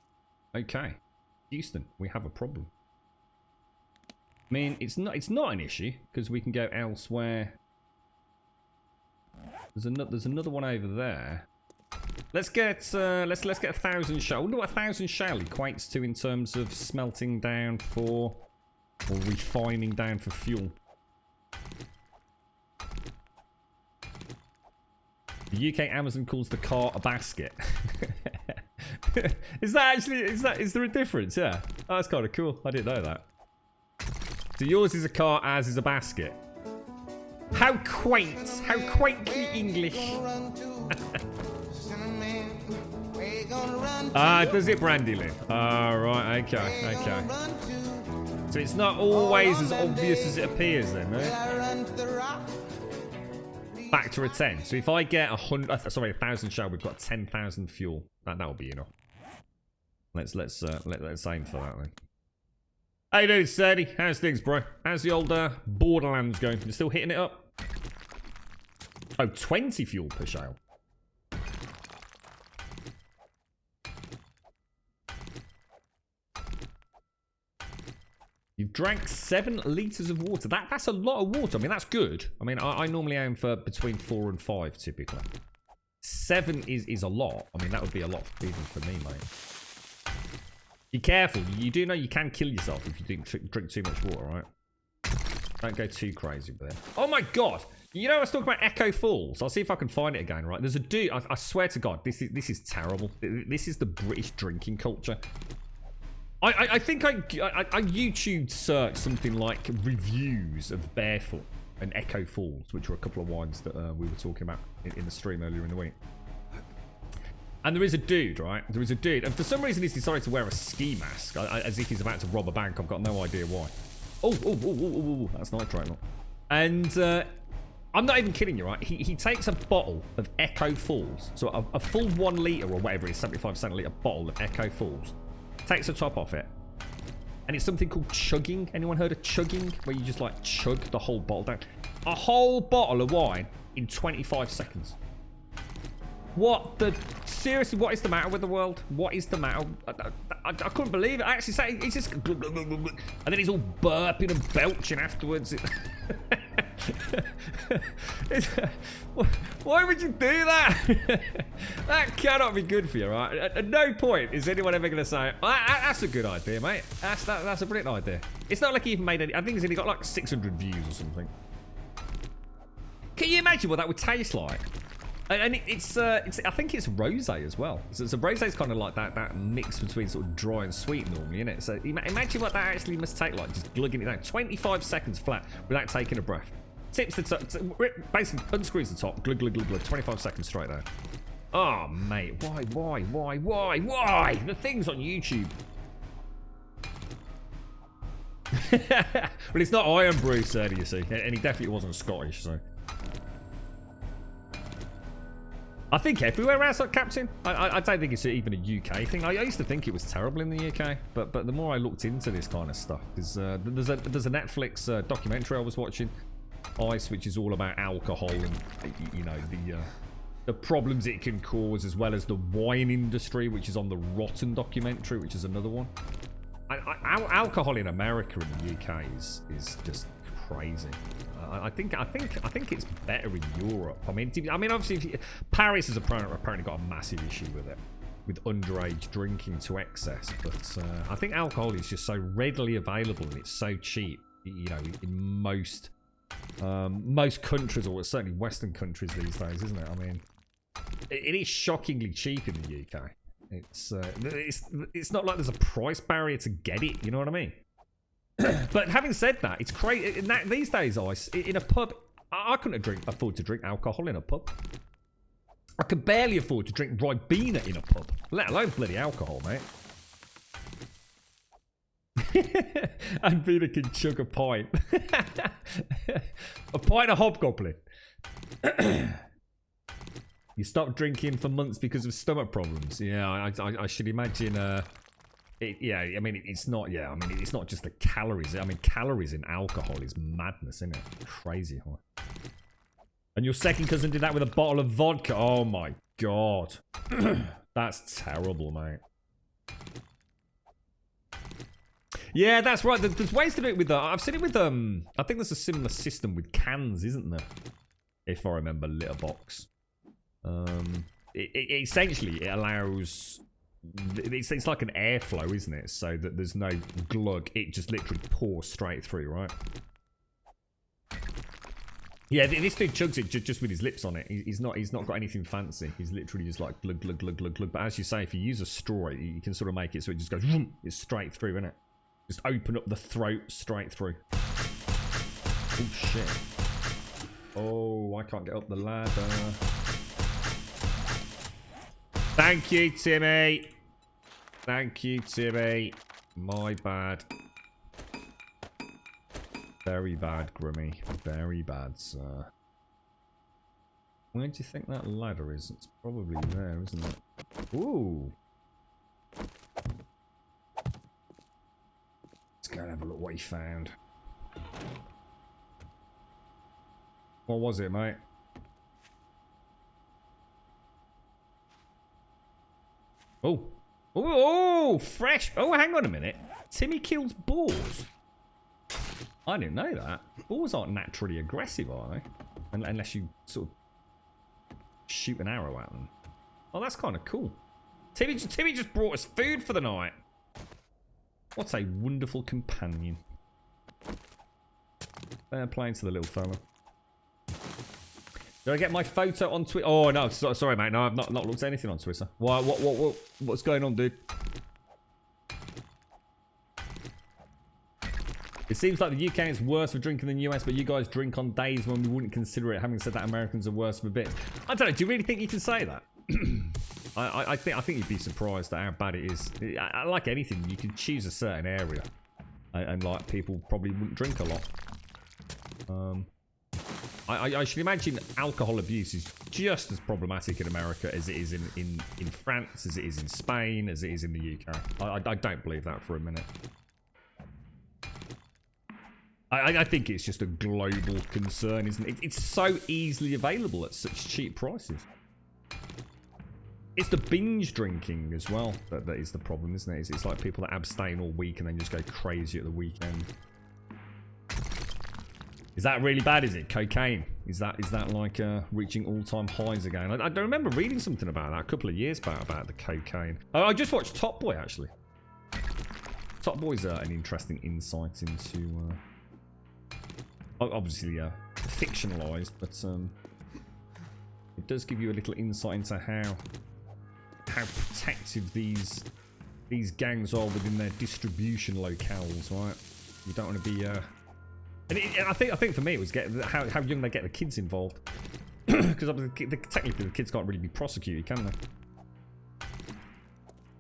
Okay. Houston, we have a problem. I mean, it's not an issue because we can go elsewhere. There's another one over there. Let's get 1,000 shale. I wonder what 1,000 shale equates to in terms of smelting down for or refining down for fuel. The UK Amazon calls the car a basket. Is there a difference? Yeah. Oh, that's kind of cool. I didn't know that. So yours is a car, ours is a basket. How quaint. How quaintly English. Does it, Brandylin? Right, okay. So it's not always as obvious as it appears then, right? Factor of 10. So if I get 1,000 shell, we've got 10,000 fuel. That'll be enough. Let's aim for that then. How you doing, Sadie? How's things, bro? How's the old Borderlands going? You still hitting it up? Oh, 20 fuel per shell. You've drank 7 litres of water. That's a lot of water. I mean, that's good. I mean, I normally aim for between 4 and 5, typically. 7 is a lot. I mean, that would be a lot even for me, mate. Be careful. You do know you can kill yourself if you drink too much water, right? Don't go too crazy with it. Oh, my God. You know, I was talking about Echo Falls. I'll see if I can find it again, right? There's a dude. I swear to God, this is terrible. This is the British drinking culture. I think I YouTube searched something like reviews of Barefoot and Echo Falls, which were a couple of wines that we were talking about in the stream earlier in the week. And there is a dude, right? There is a dude, and for some reason he's decided to wear a ski mask, as if he's about to rob a bank. I've got no idea why. Oh, that's nitrate, look. And I'm not even kidding you, right? He takes a bottle of Echo Falls, so a full 1 litre or whatever it is, 75 centilitre bottle of Echo Falls. Takes the top off it. And it's something called chugging. Anyone heard of chugging? Where you just like chug the whole bottle down. A whole bottle of wine in 25 seconds. What the... Seriously, what is the matter with the world? What is the matter? I couldn't believe it. I actually say it's just... And then he's all burping and belching afterwards. Why would you do that? That cannot be good for you, right? At no point is anyone ever going to say, that's a good idea, mate. That's a brilliant idea. It's not like he even made any... I think he's only got like 600 views or something. Can you imagine what that would taste like? And it's I think it's rosé as well. So rosé is kind of like that mix between sort of dry and sweet normally, isn't it? So imagine what that actually must take like, just glugging it down 25 seconds flat without taking a breath. Tips the top, basically unscrews the top, glug glug glug glug, 25 seconds straight there. Oh mate, why? The thing's on YouTube. Well, it's not Iron Brew, sir, you see, and he definitely wasn't Scottish, so. I think everywhere else, like Captain. I don't think it's even a UK thing. I used to think it was terrible in the UK, but the more I looked into this kind of stuff, there's a Netflix documentary I was watching, Ice, which is all about alcohol and you know the problems it can cause, as well as the wine industry, which is on the Rotten documentary, which is another one. Alcohol in America and the UK is just crazy. I think it's better in Europe. I mean, obviously, Paris has apparently got a massive issue with it, with underage drinking to excess. But I think alcohol is just so readily available and it's so cheap. You know, in most countries, or certainly Western countries these days, isn't it? I mean, it is shockingly cheap in the UK. It's not like there's a price barrier to get it. You know what I mean? But having said that, it's crazy. These days, Ice, in a pub, I couldn't afford to drink alcohol in a pub. I could barely afford to drink Ribena in a pub, let alone bloody alcohol, mate. And Vina can chug a pint. A pint of Hobgoblin. You stopped drinking for months because of stomach problems. Yeah, I should imagine... yeah, I mean, it's not. Yeah, I mean, it's not just the calories. I mean, calories in alcohol is madness, isn't it? Crazy, huh? And your second cousin did that with a bottle of vodka. Oh my god, that's terrible, mate. Yeah, that's right. There's ways to do it with. I've seen it with. I think there's a similar system with cans, isn't there? If I remember, Litterbox. Essentially it allows. It's like an airflow, isn't it? So that there's no glug. It just literally pours straight through, right? Yeah, this dude chugs it just with his lips on it. He's not got anything fancy. He's literally just like glug, glug, glug, glug, glug. But as you say, if you use a straw, you can sort of make it so it just goes, it's straight through, isn't it? Just open up the throat straight through. Oh, shit. Oh, I can't get up the ladder. Thank you, Timmy. Thank you, Timmy. My bad. Very bad, Grimmy. Very bad, sir. Where do you think that ladder is? It's probably there, isn't it? Ooh. Let's go and have a look what he found. What was it, mate? Oh. Oh, fresh. Oh, hang on a minute. Timmy kills boars. I didn't know that. Boars aren't naturally aggressive, are they? Unless you sort of shoot an arrow at them. Oh, that's kind of cool. Timmy just brought us food for the night. What a wonderful companion. Fair play to the little fella. Did I get my photo on Twitter? Oh no, sorry mate. No, I've not looked at anything on Twitter. Why? What's going on, dude? It seems like the UK is worse for drinking than the US, but you guys drink on days when we wouldn't consider it. Having said that, Americans are worse for bits. I don't know. Do you really think you can say that? I think you'd be surprised at how bad it is. Like anything, you can choose a certain area, and like people probably wouldn't drink a lot. I should imagine alcohol abuse is just as problematic in America as it is in France, as it is in Spain, as it is in the UK. I don't believe that for a minute. I think it's just a global concern, isn't it? It's so easily available at such cheap prices. It's the binge drinking as well that is the problem, isn't it? It's like people that abstain all week and then just go crazy at the weekend. Is that really bad, is it? Cocaine? Is that like reaching all-time highs again? I don't remember reading something about that a couple of years back about the cocaine. Oh, I just watched Top Boy, actually. Top Boy's an interesting insight into... obviously fictionalized, but it does give you a little insight into how protective these gangs are within their distribution locales, right? You don't want to be and I think for me it was how young they get the kids involved, because technically the kids can't really be prosecuted, can they?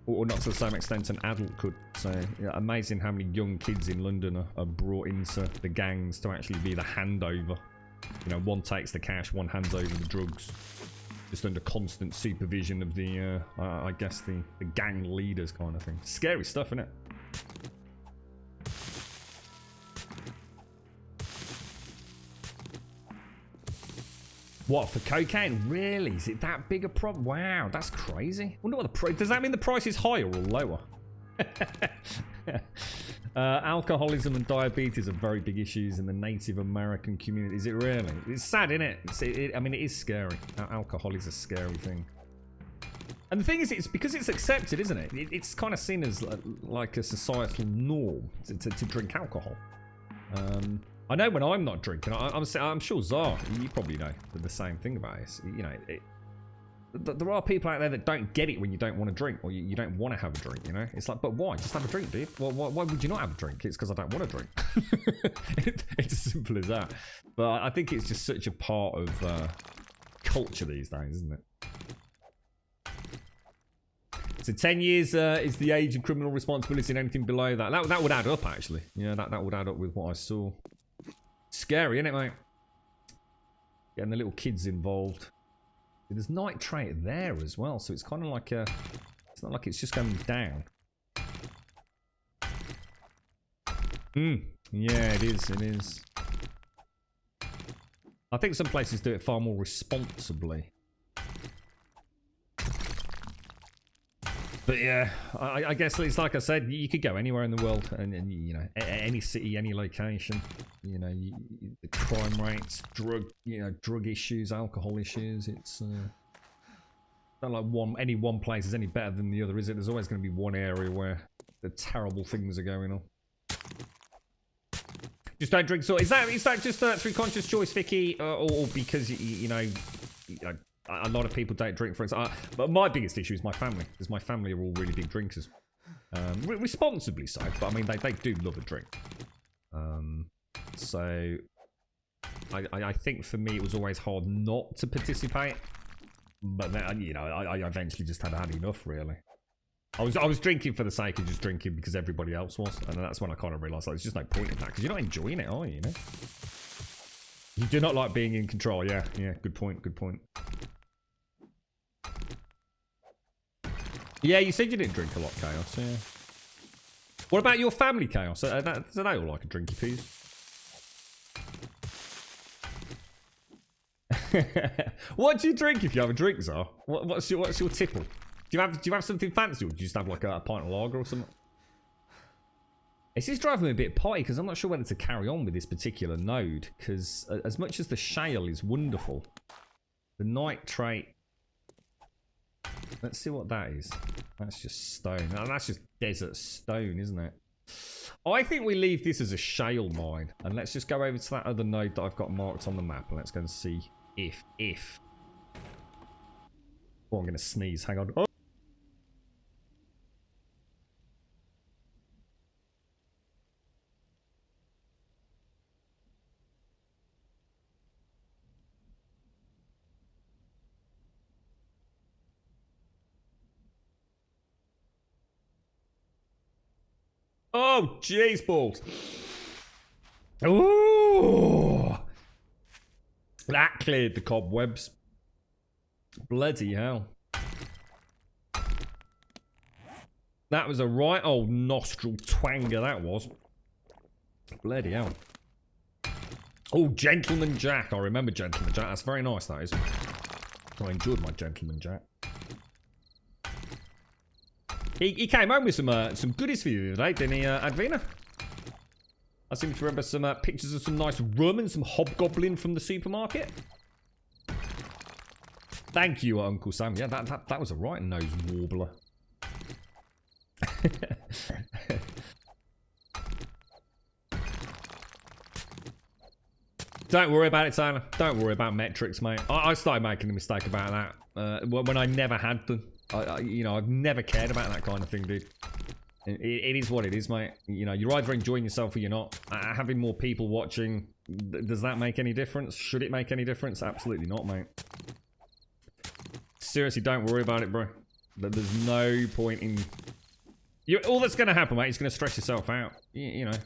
Or not to the same extent an adult could. So yeah, amazing how many young kids in London are brought into the gangs to actually be the handover. You know, one takes the cash, one hands over the drugs, just under constant supervision of the, I guess the gang leaders kind of thing. Scary stuff, isn't it? What, for cocaine? Really? Is it that big a problem? Wow, that's crazy. Wonder what the price... Does that mean the price is higher or lower? Alcoholism and diabetes are very big issues in the Native American community. Is it really? It's sad, isn't it? I mean, it is scary. Alcohol is a scary thing. And the thing is, it's because it's accepted, isn't it? It's kind of seen as like a societal norm to drink alcohol. I know when I'm not drinking, I'm sure Zar, you probably know the same thing about this. You know, there are people out there that don't get it when you don't want to drink, or you don't want to have a drink, you know? It's like, but why? Just have a drink, dude. Well, why would you not have a drink? It's because I don't want to drink. It's as simple as that. But I think it's just such a part of culture these days, isn't it? So 10 years is the age of criminal responsibility, and anything below that. That would add up, actually. Yeah, that would add up with what I saw. Scary, isn't it, mate? Getting the little kids involved. There's nitrate there as well, so it's kind of like a... It's not like it's just going down. Yeah, it is. I think some places do it far more responsibly. But yeah, I guess it's like I said, you could go anywhere in the world, and you know, any city, any location, you know, the crime rates, drug issues, alcohol issues. It's not like any one place is any better than the other, is it? There's always going to be one area where the terrible things are going on. Just don't drink. So is that just through conscious choice, Vicky, or because you know, a lot of people don't drink, for example. But my biggest issue is my family, because my family are all really big drinkers. Responsibly so, but I mean, they do love a drink. So I think for me it was always hard not to participate. But then, you know, I eventually just had enough, really. I was drinking for the sake of just drinking because everybody else was. And that's when I kind of realised, like, there's just no point in that, because you're not enjoying it, are you, you know? You do not like being in control. Yeah, good point. Yeah, you said you didn't drink a lot, Chaos. Yeah. What about your family, Chaos? Do they all like a drinky peas? What do you drink if you have a drink, Zar? What's your tipple? Do you have something fancy, or do you just have like a pint of lager or something? This is driving me a bit potty, because I'm not sure whether to carry on with this particular node, because as much as the shale is wonderful, the nitrate... Let's see what that is. That's just stone. Oh, that's just desert stone, isn't it? I think we leave this as a shale mine, and let's just go over to that other node that I've got marked on the map, and let's go and see if... Oh, I'm going to sneeze. Hang on. Oh. Oh, jeez balls. Ooh. That cleared the cobwebs. Bloody hell. That was a right old nostril twanger, that was. Bloody hell. Oh, Gentleman Jack. I remember Gentleman Jack. That's very nice, that is. I enjoyed my Gentleman Jack. He came home with some goodies for you today, didn't he, Advina? I seem to remember some pictures of some nice rum and some hobgoblin from the supermarket. Thank you, Uncle Sam. Yeah, that was a right nose warbler. Don't worry about it, Tyler. Don't worry about metrics, mate. I started making a mistake about that when I never had them. You know, I've never cared about that kind of thing, dude. It is what it is, mate. You know, you're either enjoying yourself or you're not. Having more people watching, does that make any difference? Should it make any difference? Absolutely not, mate. Seriously, don't worry about it, bro. There's no point in... all that's going to happen, mate, is going to stress yourself out. You know.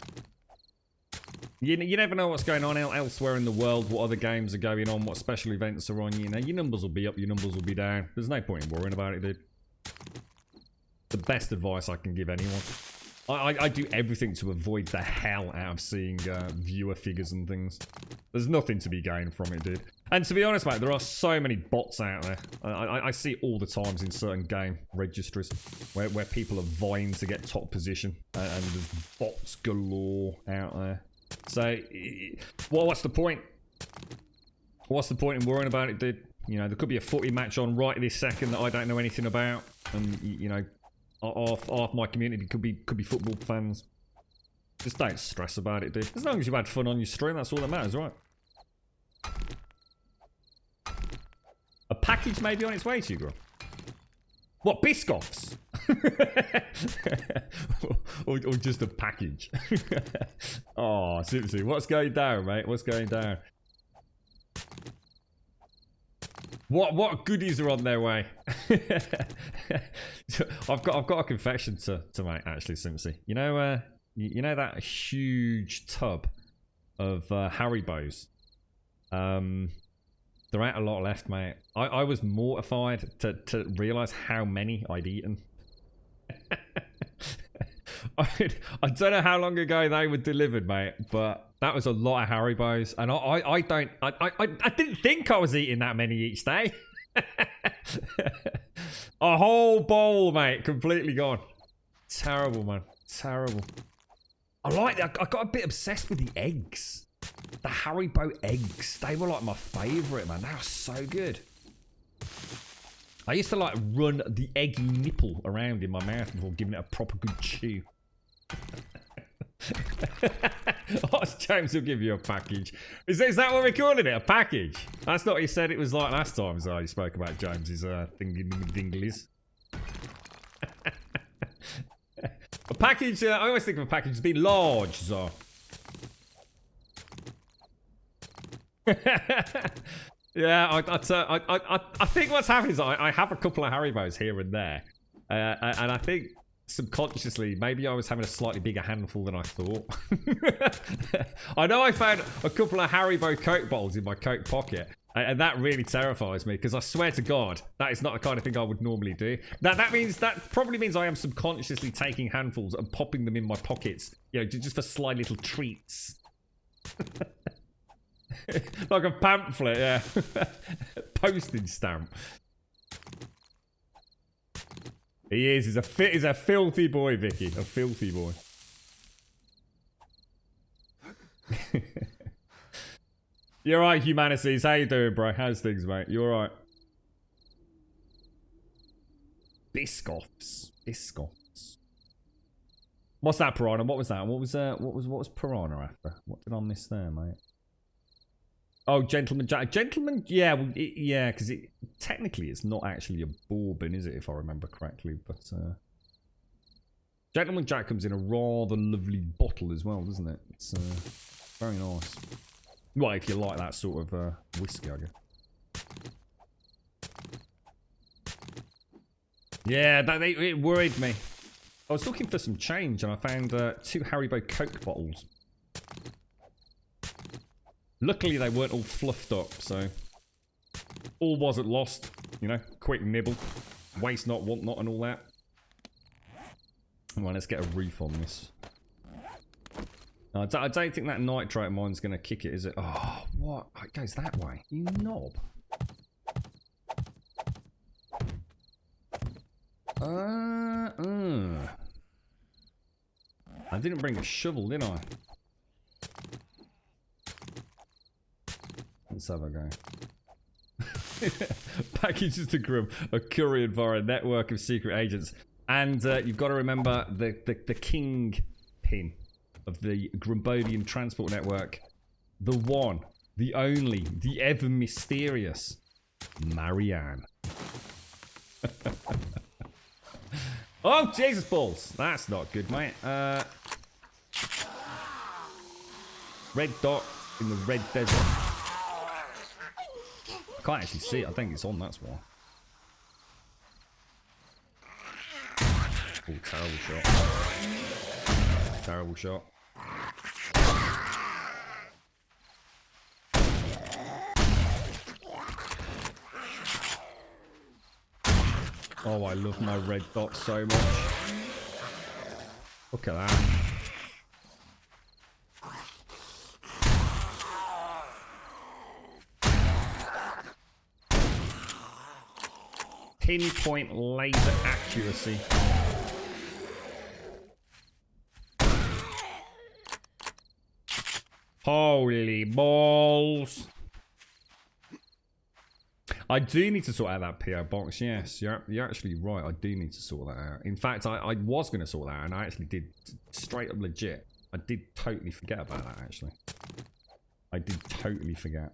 You never know what's going on elsewhere in the world, what other games are going on, what special events are on. You know, your numbers will be up, your numbers will be down. There's no point in worrying about it, dude. The best advice I can give anyone. I do everything to avoid the hell out of seeing viewer figures and things. There's nothing to be gained from it, dude. And to be honest, mate, there are so many bots out there. I see it all the times in certain game registries where people are vying to get top position. And there's bots galore out there. So, what's the point? What's the point in worrying about it, dude? You know, there could be a footy match on right this second that I don't know anything about. And, you know, half my community could be football fans. Just don't stress about it, dude. As long as you've had fun on your stream, that's all that matters, right? A package may be on its way to you, girl. What, Biscoffs? or just a package? Oh, seriously, what's going down, mate? What's going down? What goodies are on their way? I've got a confession to make, actually, Simpsy. You know that huge tub of Haribos. There ain't a lot left, mate. I was mortified to realise how many I'd eaten. I don't know how long ago they were delivered, mate, but that was a lot of Haribos, and I didn't think I was eating that many each day. A whole bowl, mate, completely gone. Terrible, man. Terrible. I got a bit obsessed with the eggs. The Haribo eggs. They were like my favourite, man. They were so good. I used to like run the eggy nipple around in my mouth before giving it a proper good chew. James will give you a package. Is that what we're calling it? A package? That's not what you said it was like last time, so you spoke about James's dinglies. A package, I always think of a package as being large, so. Yeah, I think what's happening is I have a couple of Haribos here and there, and I think subconsciously maybe I was having a slightly bigger handful than I thought. I know I found a couple of Haribo Coke bottles in my coat pocket, and that really terrifies me because I swear to God that is not the kind of thing I would normally do. That probably means I am subconsciously taking handfuls and popping them in my pockets, you know, just for sly little treats. Like a pamphlet, yeah. Postage stamp. He is. He's a filthy boy, Vicky. A filthy boy. You're right, Humanities. How you doing, bro? How's things, mate? You alright? Biscoffs. Biscoffs. What's that, Piranha? What was that? What was Piranha after? What did I miss there, mate? Oh, Gentleman Jack. Gentleman, yeah, well, yeah, because technically it's not actually a bourbon, is it, if I remember correctly? But Gentleman Jack comes in a rather lovely bottle as well, doesn't it? It's very nice. Well, if you like that sort of whiskey, I guess. Yeah, it worried me. I was looking for some change and I found 2 Haribo Coke bottles. Luckily, they weren't all fluffed up, so all wasn't lost. You know, quick nibble, waste not, want not, and all that. Well, let's get a reef on this. I don't think that nitrate mine's going to kick it, is it? Oh, what? It goes that way. You knob. I didn't bring a shovel, did I? Let's have a go. Packages to Grum are couriered via a network of secret agents. And you've got to remember the king pin of the Grumbodian transport network. The one, the only, the ever mysterious Marianne. Oh, Jesus balls. That's not good, mate. Red dot in the red desert. I can't actually see it. I think it's on, that's why. Oh, terrible shot. Terrible shot. Oh, I love my red dot so much. Look at that. Pinpoint laser accuracy. Holy balls. I do need to sort out that PO box. Yes, you're actually right. I do need to sort that out. In fact, I was going to sort that out, and I actually did, straight up legit. I did totally forget about that, actually. I did totally forget.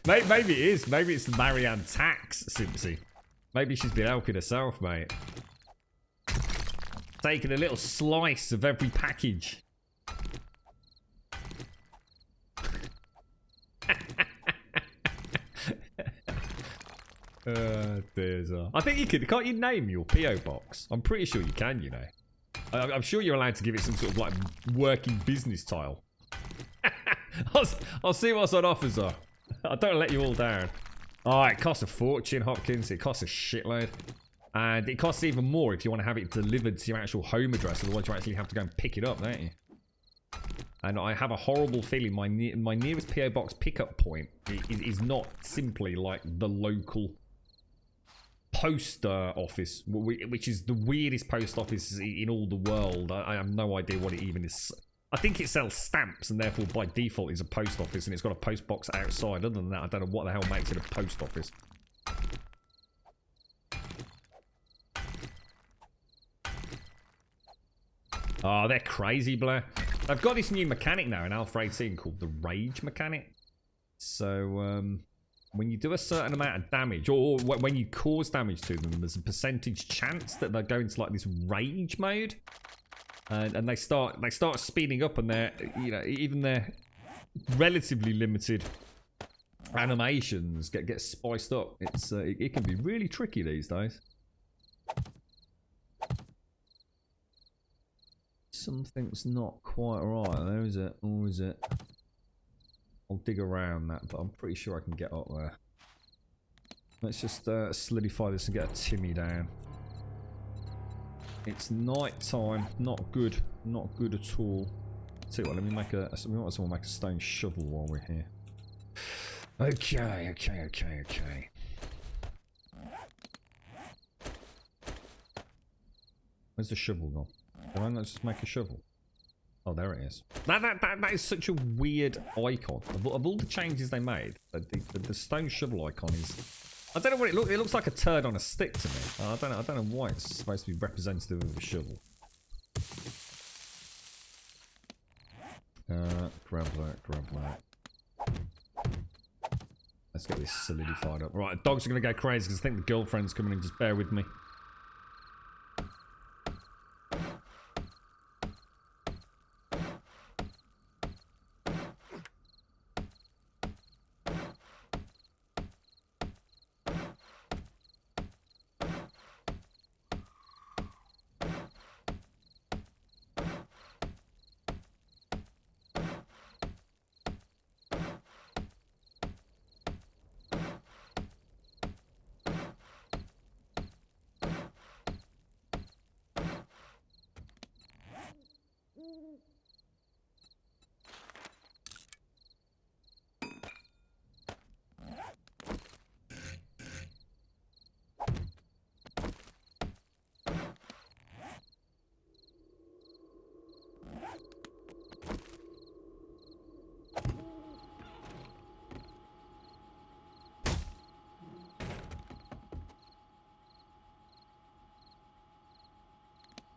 Maybe it is. Maybe it's the Marianne tax, Simpsy. Maybe she's been helping herself, mate. Taking a little slice of every package. I think you could. Can't you name your PO box? I'm pretty sure you can. You know, I'm sure you're allowed to give it some sort of like working business tile. I'll see what's on offers are. I don't let you all down. Oh, it costs a fortune, Hopkins. It costs a shitload, and it costs even more if you want to have it delivered to your actual home address. Otherwise, you actually have to go and pick it up, don't you? And I have a horrible feeling my nearest PO box pickup point is not simply like the local post office, which is the weirdest post office in all the world. I have no idea what it even is. I think it sells stamps and therefore by default is a post office, and it's got a post box outside. Other than that, I don't know what the hell makes it a post office. Oh, they're crazy, Blair. I've got this new mechanic now in Alpha 18 called the Rage Mechanic. So, when you do a certain amount of damage, or when you cause damage to them, there's a percentage chance that they'll go into like this rage mode, and they start speeding up, and they're, you know, even their relatively limited animations get spiced up. It's it can be really tricky these days. Something's not quite right there, is it? Or is it? I'll dig around that, but I'm pretty sure I can get up there. Let's just solidify this and get a Timmy down. It's night time. Not good. Not good at all. Tell you what, let me make a. We might as well make a stone shovel while we're here. Okay. Where's the shovel gone? Why not just make a shovel? Oh, there it is. That is such a weird icon. Of all the changes they made, the stone shovel icon is. I don't know what it looks. It looks like a turd on a stick to me. I don't know why it's supposed to be representative of a shovel. Grab that. Let's get this solidified up. Right, dogs are gonna go crazy because I think the girlfriend's coming in. Just bear with me.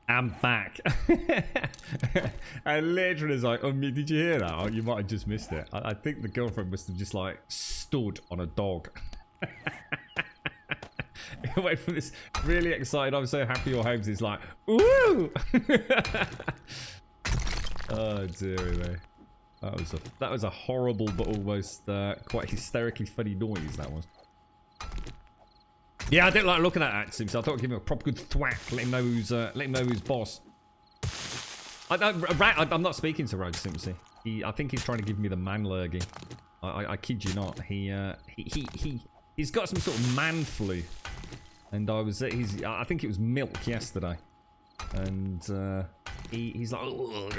I'm back. And literally is like, did you hear that? Oh, you might have just missed it. I think the girlfriend must have just like stood on a dog. It went from this really excited, I'm so happy you're home, is like, ooh! Oh dearie me. That was a horrible but almost quite hysterically funny noise, that was. Yeah, I didn't like looking at him, so I thought I'd give him a proper good thwack, let him know who's boss. I'm not speaking to Road Simpson. I think he's trying to give me the man lurgy. I kid you not. He's got some sort of man flu, and I think it was milk yesterday, and he's like all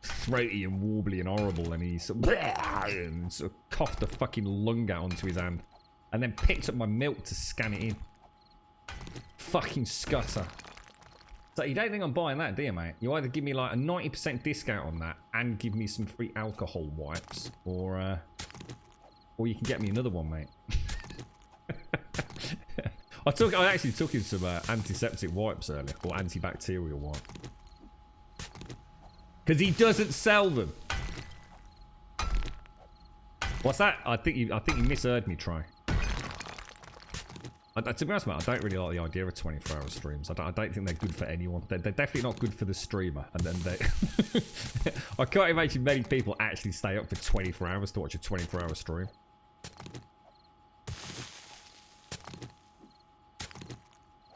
throaty and warbly and horrible, and he sort of coughed the fucking lung out onto his hand. And then picked up my milk to scan it in. Fucking scutter. So you don't think I'm buying that, do you, mate? You either give me like a 90% discount on that and give me some free alcohol wipes, or you can get me another one, mate. I actually took him some antiseptic wipes earlier, or antibacterial wipe. Because he doesn't sell them. What's that? I think you misheard me, Try. To be honest, mate, I don't really like the idea of 24-hour streams. I don't think they're good for anyone. They're definitely not good for the streamer. And then I can't imagine many people actually stay up for 24 hours to watch a 24-hour stream.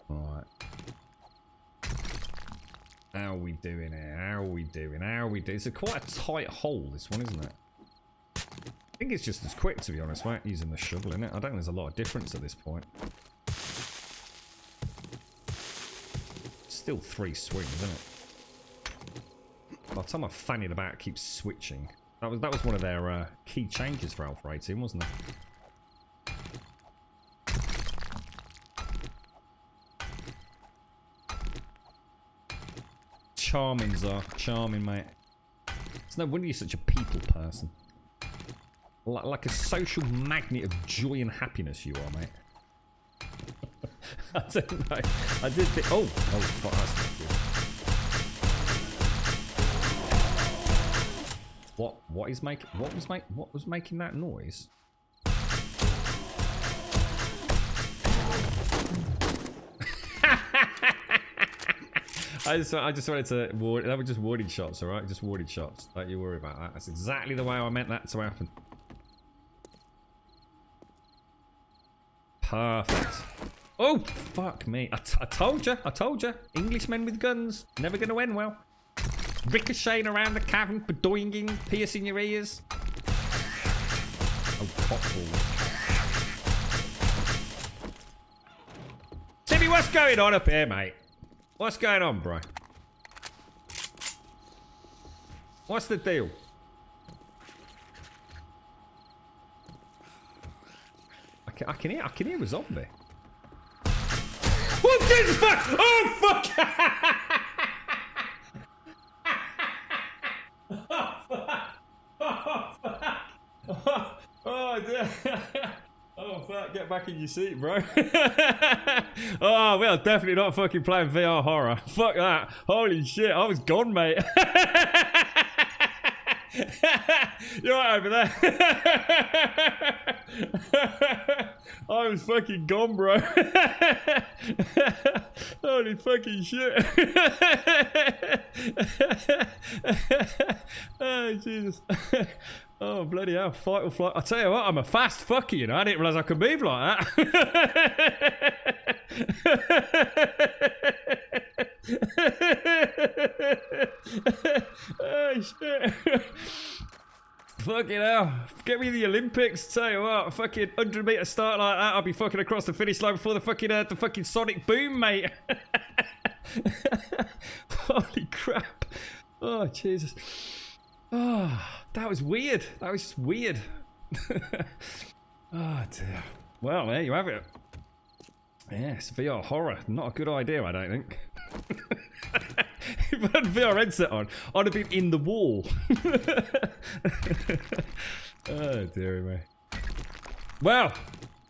Alright. How are we doing here? How are we doing? It's quite a tight hole, this one, isn't it? I think it's just as quick, to be honest, mate, using the shovel in it. I don't think there's a lot of difference at this point. Still 3 swings, isn't it? By the time I fannied about, keeps switching. That was one of their key changes for Alpha 18, wasn't it? Charming, Zar. Charming, mate. It's no wonder you're such a people person. Like a social magnet of joy and happiness you are, mate. I don't know. I did think... Oh, fuck, that's not good. What was making that noise? I just wanted to warn... That was just warding shots, alright? Just warding shots. Don't you worry about that. That's exactly the way I meant that to happen. Perfect. Oh, fuck me. I told you. Englishmen with guns. Never going to end well. Ricocheting around the cavern, bedoinging, piercing your ears. Oh, cockballs. Timmy, what's going on up here, mate? What's going on, bro? What's the deal? I can hear a zombie. Oh, Jesus, fuck! Oh, fuck! Oh, dear. Oh, fuck. Get back in your seat, bro. Oh, we are definitely not fucking playing VR horror. Fuck that. Holy shit. I was gone, mate. You're right over there. I was fucking gone, bro. Holy fucking shit. Oh, Jesus. Oh, bloody hell. Fight or flight. I tell you what, I'm a fast fucker, you know. I didn't realise I could move like that. Oh, shit. Fucking hell. Get me the Olympics. Tell you what, fucking 100-metre start like that, I'll be fucking across the finish line before the fucking sonic boom, mate. Holy crap. Oh, Jesus. Oh, that was weird. That was just weird. Oh, dear. Well, there you have it. Yes, VR horror. Not a good idea, I don't think. If I had a VR headset on, I'd have been in the wall. Oh, dearie me. Well,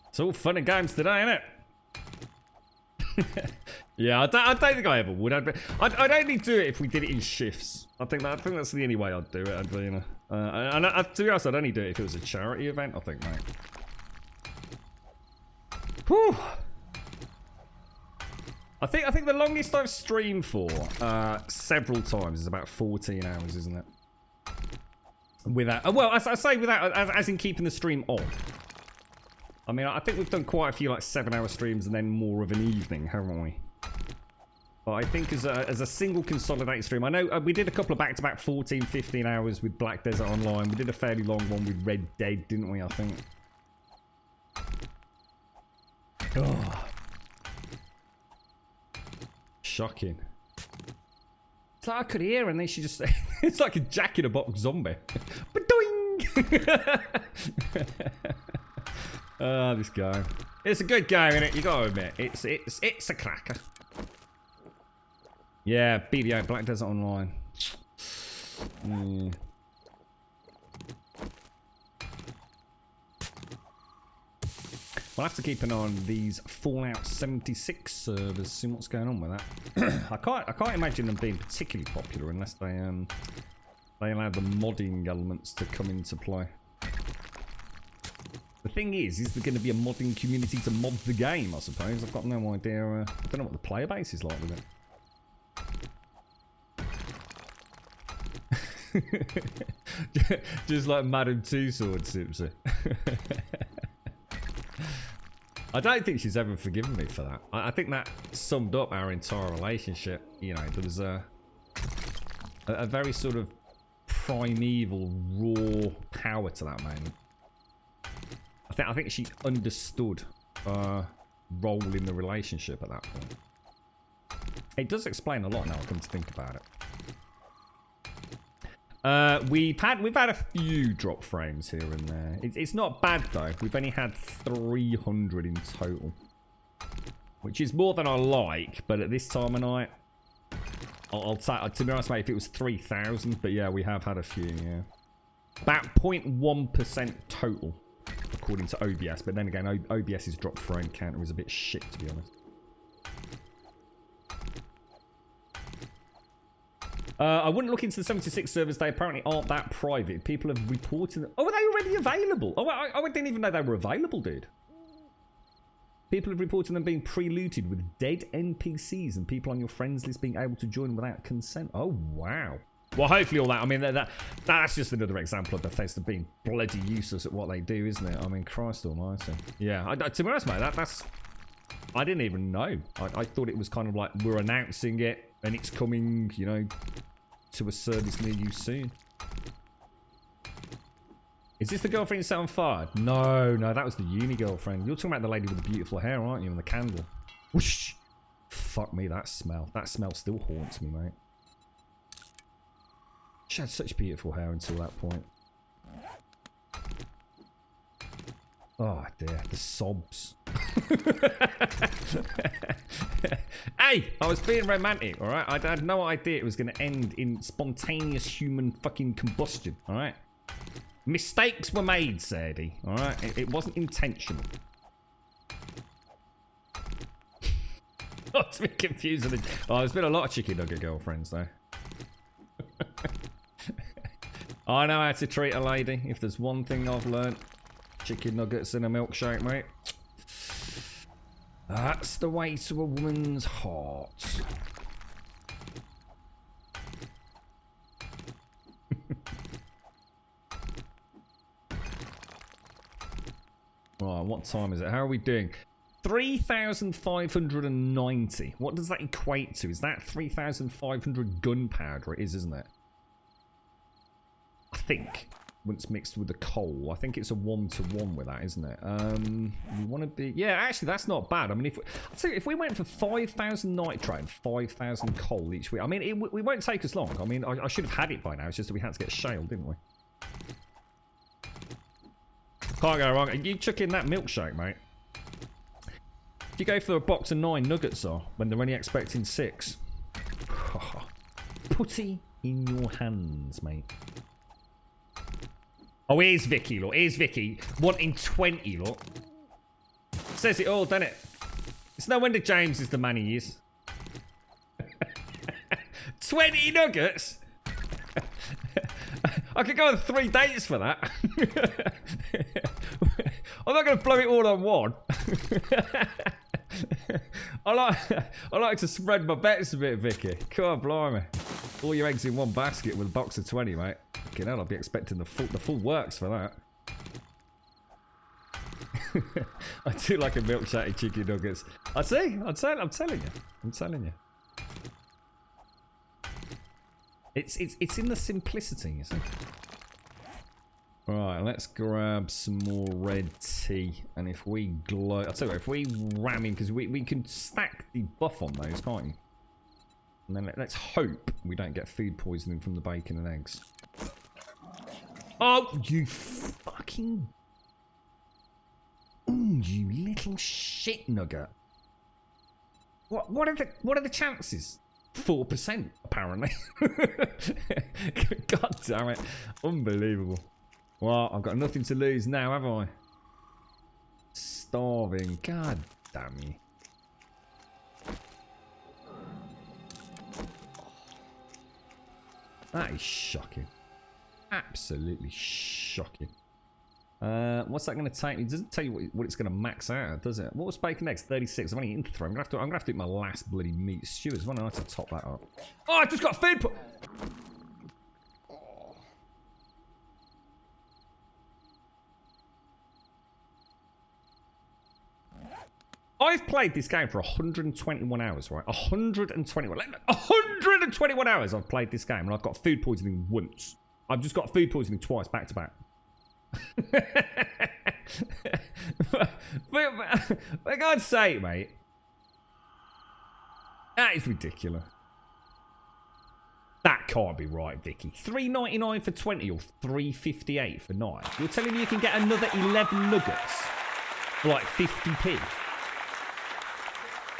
it's all fun and games today, isn't it? Yeah, I don't think I ever would. I'd only do it if we did it in shifts. I think that's the only way I'd do it. To be honest, I'd only do it if it was a charity event. I think, mate. Whew. I think the longest I've streamed for several times is about 14 hours, isn't it? Without, well, I say without, as in keeping the stream on. I mean, I think we've done quite a few like 7-hour streams and then more of an evening, haven't we? But I think as a single consolidated stream, I know we did a couple of back-to-back 14, 15 hours with Black Desert Online. We did a fairly long one with Red Dead, didn't we, I think? Oh. Shocking. It's like I could hear, and then she just... it's like a Jack-in-a-Box zombie. Ba-doing! Oh, this game. It's a good game, isn't it? You gotta admit. It's a cracker. Yeah, BDO, Black Desert Online. We'll have to keep an eye on these Fallout 76 servers, see what's going on with that. I can't imagine them being particularly popular unless they allow the modding elements to come into play. The thing is there going to be a modding community to mod the game, I suppose? I've got no idea. I don't know what the player base is like with it. Just like Madam Two Sword Sipsy. I don't think she's ever forgiven me for that. I think that summed up our entire relationship. You know, there was a very sort of primeval, raw power to that moment. I think she understood role in the relationship at that point. It does explain a lot now I come to think about it. We've had a few drop frames here and there. It's not bad though. We've only had 300 in total, which is more than I like. But at this time of night, I'll take. To be honest, mate, if it was 3,000, but yeah, we have had a few. Yeah, about 0.1% total, according to OBS. But then again, OBS's drop frame counter is a bit shit, to be honest. I wouldn't look into the 76 servers. They apparently aren't that private. People have reported them. Oh, are they already available? Oh, I didn't even know they were available, dude. People have reported them being pre-looted with dead NPCs and people on your friends list being able to join without consent. Oh, wow. Well, hopefully all that. I mean, that's just another example of Bethesda being bloody useless at what they do, isn't it? I mean, Christ almighty. Yeah, to be honest, mate, that's... I didn't even know. I thought it was kind of like, we're announcing it and it's coming, you know, to a service near you soon. Is this the girlfriend you set on fire? No, that was the uni girlfriend. You're talking about the lady with the beautiful hair, aren't you? And the candle. Whoosh! Fuck me, that smell. That smell still haunts me, mate. She had such beautiful hair until that point. Oh dear, the sobs. Hey, I was being romantic, alright? I had no idea it was going to end in spontaneous human fucking combustion, alright? Mistakes were made, Sadie, alright? It wasn't intentional. Not to be confused with it. Oh, there's been a lot of chicken nugget girlfriends, though. I know how to treat a lady. If there's one thing I've learnt, chicken nuggets in a milkshake, mate. That's the way to a woman's heart. Right, what time is it? How are we doing? 3,590. What does that equate to? Is that 3,500 gunpowder? It is, isn't it? I think. Once mixed with the coal. I think it's a 1-to-1 with that, isn't it? We want to be... Yeah, actually, that's not bad. I mean, if we went for 5,000 nitrate and 5,000 coal each week, I mean, it won't take us long. I mean, I should have had it by now. It's just that we had to get shale, didn't we? Can't go wrong. You chuck in that milkshake, mate. You go for a box of 9 nuggets, when they're only expecting 6. Putty in your hands, mate. Oh, here's Vicky, look. Here's Vicky wanting 20, look. Says it all, doesn't it? It's no wonder James is the man he is. 20 nuggets? I could go on 3 dates for that. I'm not going to blow it all on one. I like to spread my bets a bit, Vicky. Come on, blimey. All your eggs in one basket with a box of 20, mate. Okay, now I'll be expecting the full works for that. I do like a milkshake chicken nuggets. I'm telling you. It's in the simplicity, you see. Right, let's grab some more red tea, and if we glow, I'll tell you what, if we ram in, because we can stack the buff on those, can't you? And then let's hope we don't get food poisoning from the bacon and eggs. Oh, you fucking... Ooh, you little shit nugget. What are the chances? 4%, apparently. God damn it. Unbelievable. Well, I've got nothing to lose now, have I? Starving. God damn you. That is shocking. Absolutely shocking. What's that going to take me? It doesn't tell you what it's going to max out at, does it? What was bacon eggs? 36. I've only eaten 3. I'm gonna have to eat my last bloody meat stew as well. I have to top that up. Oh, I just got food. I've played this game for 121 hours, right? 121 hours I've played this game, and I've got food poisoning once. I've just got food poisoning twice, back to back. For God's sake, mate. That is ridiculous. That can't be right, Vicky. $3.99 for 20 or $3.58 for 9. You're telling me you can get another 11 nuggets for like 50p?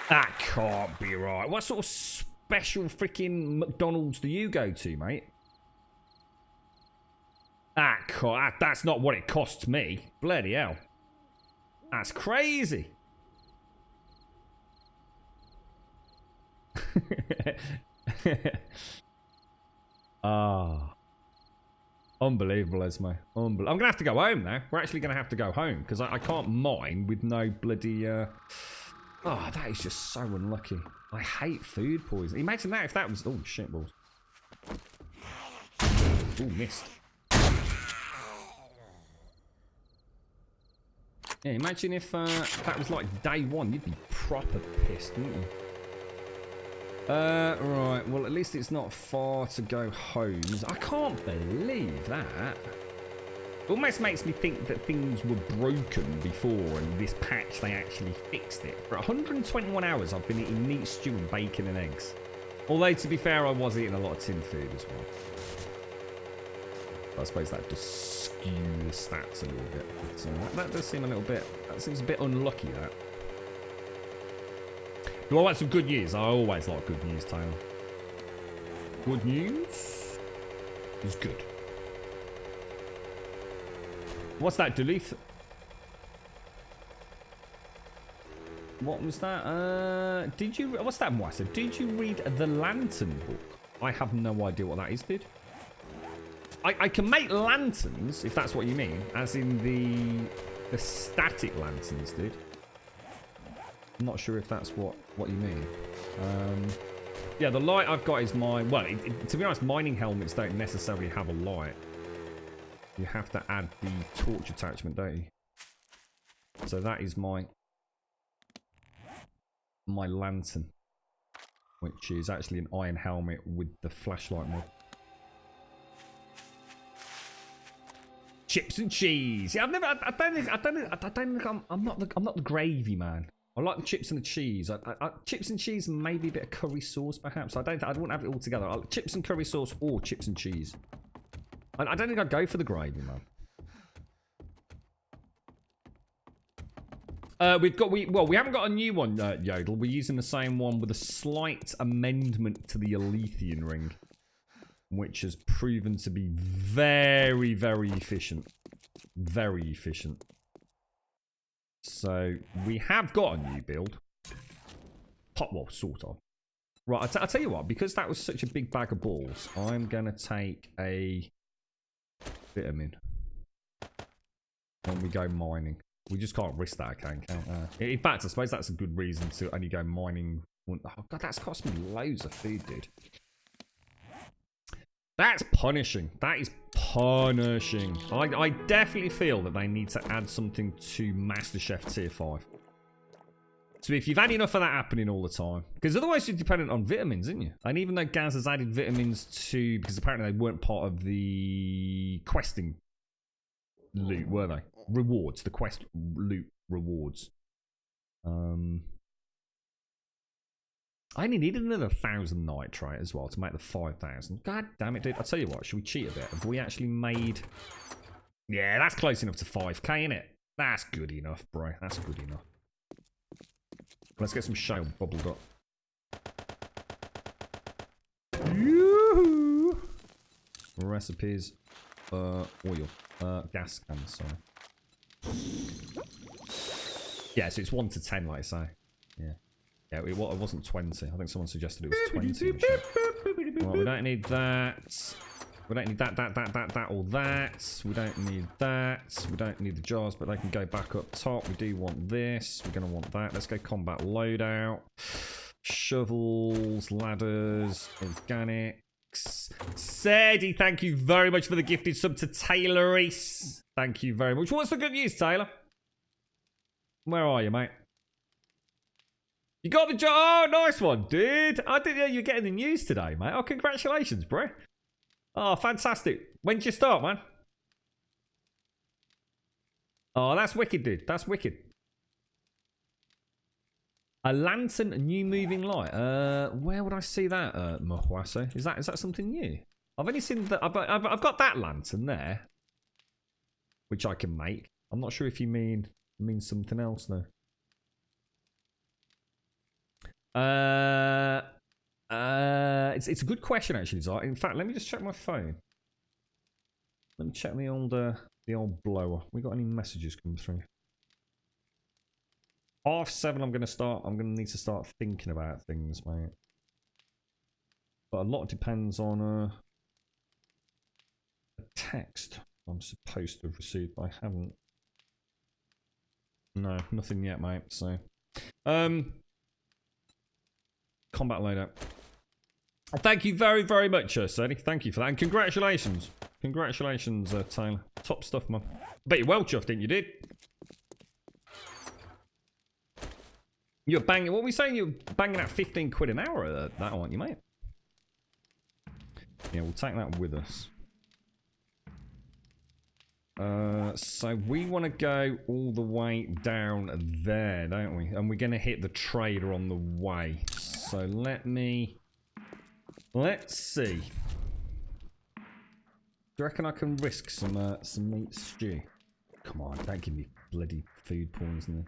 That can't be right. What sort of special freaking McDonald's do you go to, mate? That's not what it costs me. Bloody hell. That's crazy. Unbelievable, Esme. I'm going to have to go home now. We're actually going to have to go home because I can't mine with no bloody... Oh, that is just so unlucky. I hate food poisoning. Imagine that if that was... Oh, shit balls. Oh, missed. Yeah, imagine if that was like day 1. You'd be proper pissed, wouldn't you? Right. Well, at least it's not far to go home. I can't believe that. It almost makes me think that things were broken before and this patch they actually fixed it. For 121 hours I've been eating meat stew and bacon and eggs. Although, to be fair, I was eating a lot of tin food as well. I suppose that does skew the stats a little bit. But, that does seem a little bit... That seems a bit unlucky, that. Do I want some good news? I always like good news, Taylor. Good news is good. What's that, Duluth? What was that? Did you... What's that, Moisa? Did you read The Lantern book? I have no idea what that is, dude. I can make lanterns, if that's what you mean. As in the static lanterns, dude. I'm not sure if that's what you mean. Yeah, the light I've got is my... Well, to be honest, mining helmets don't necessarily have a light. You have to add the torch attachment, don't you? So that is my lantern. Which is actually an iron helmet with the flashlight mod. Chips and cheese. Yeah, I don't think I'm not the gravy man. I like the chips and the cheese. Chips and cheese and maybe a bit of curry sauce, perhaps. I wouldn't have it all together. Chips and curry sauce or chips and cheese. I don't think I'd go for the gravy, man. We haven't got a new one, Yodel. We're using the same one with a slight amendment to the Alethian ring, which has proven to be very, very efficient. Very efficient. So, we have got a new build. Well, sort of. Right, I'll tell you what, because that was such a big bag of balls, I'm going to take a vitamin when we go mining. We just can't risk that, can't in fact, I suppose that's a good reason to only go mining. Oh, God, that's cost me loads of food, dude. That's punishing. That is punishing. I definitely feel that they need to add something to MasterChef Tier 5. So if you've had enough of that happening all the time, because otherwise you're dependent on vitamins, isn't you? And even though Gaz has added vitamins to, because apparently they weren't part of the questing loot, were they? Rewards, the quest loot rewards. I only needed another 1,000 nitrate as well to make the 5,000. God damn it, dude. I'll tell you what, should we cheat a bit? Have we actually made... Yeah, that's close enough to 5k, innit? That's good enough, bro. That's good enough. Let's get some shale bubbled up. Yoo-hoo! Recipes. Oil. Gas cans, sorry. Yeah, so it's 1 to 10, like I say. Yeah. Yeah, it wasn't 20. I think someone suggested it was 20. Right, we don't need that. We don't need that, or that. We don't need that. We don't need the jars, but they can go back up top. We do want this. We're going to want that. Let's go combat loadout. Shovels, ladders, organics. Sadie, thank you very much for the gifted sub to Taylor Reese. Thank you very much. What's the good news, Taylor? Where are you, mate? You got the jar. Oh, nice one, dude. I didn't know you were getting the news today, mate. Oh, congratulations, bro. Oh, fantastic. When did you start, man? Oh, that's wicked, dude. That's wicked. A lantern, a new moving light. Where would I see that, Mohwase? Is that something new? I've only seen that. I've got that lantern there, which I can make. I'm not sure if you mean something else though. It's a good question actually, Zai. In fact, let me just check my phone. Let me check the old blower. We got any messages coming through? 7:30. I'm gonna need to start thinking about things, mate. But a lot depends on a text I'm supposed to have received, but I haven't. No, nothing yet, mate. So, combat loadout. Thank you very, very much, Sadie. Thank you for that. And congratulations. Congratulations, Taylor. Top stuff, man. Bet you're well chuffed, didn't you, dude? You're banging... What were we saying? You're banging out 15 quid an hour at that, aren't you, mate? Yeah, we'll take that with us. So we want to go all the way down there, don't we? And we're going to hit the trader on the way. So let's see. Do you reckon I can risk some meat stew? Come on, don't give me bloody food poisoning.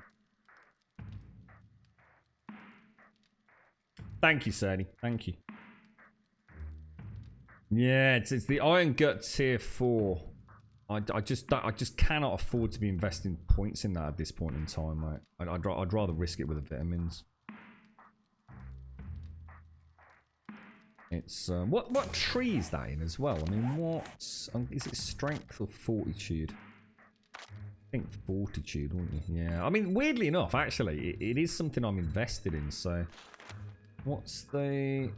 Thank you, Sadie. Thank you. Yeah, it's the Iron Gut Tier 4. I just cannot afford to be investing points in that at this point in time, mate. I'd rather risk it with the vitamins. It's what tree is that in as well? I mean, what is it? Strength or fortitude? I think fortitude, wouldn't you? Yeah. I mean, weirdly enough, actually, it is something I'm invested in. So, what's the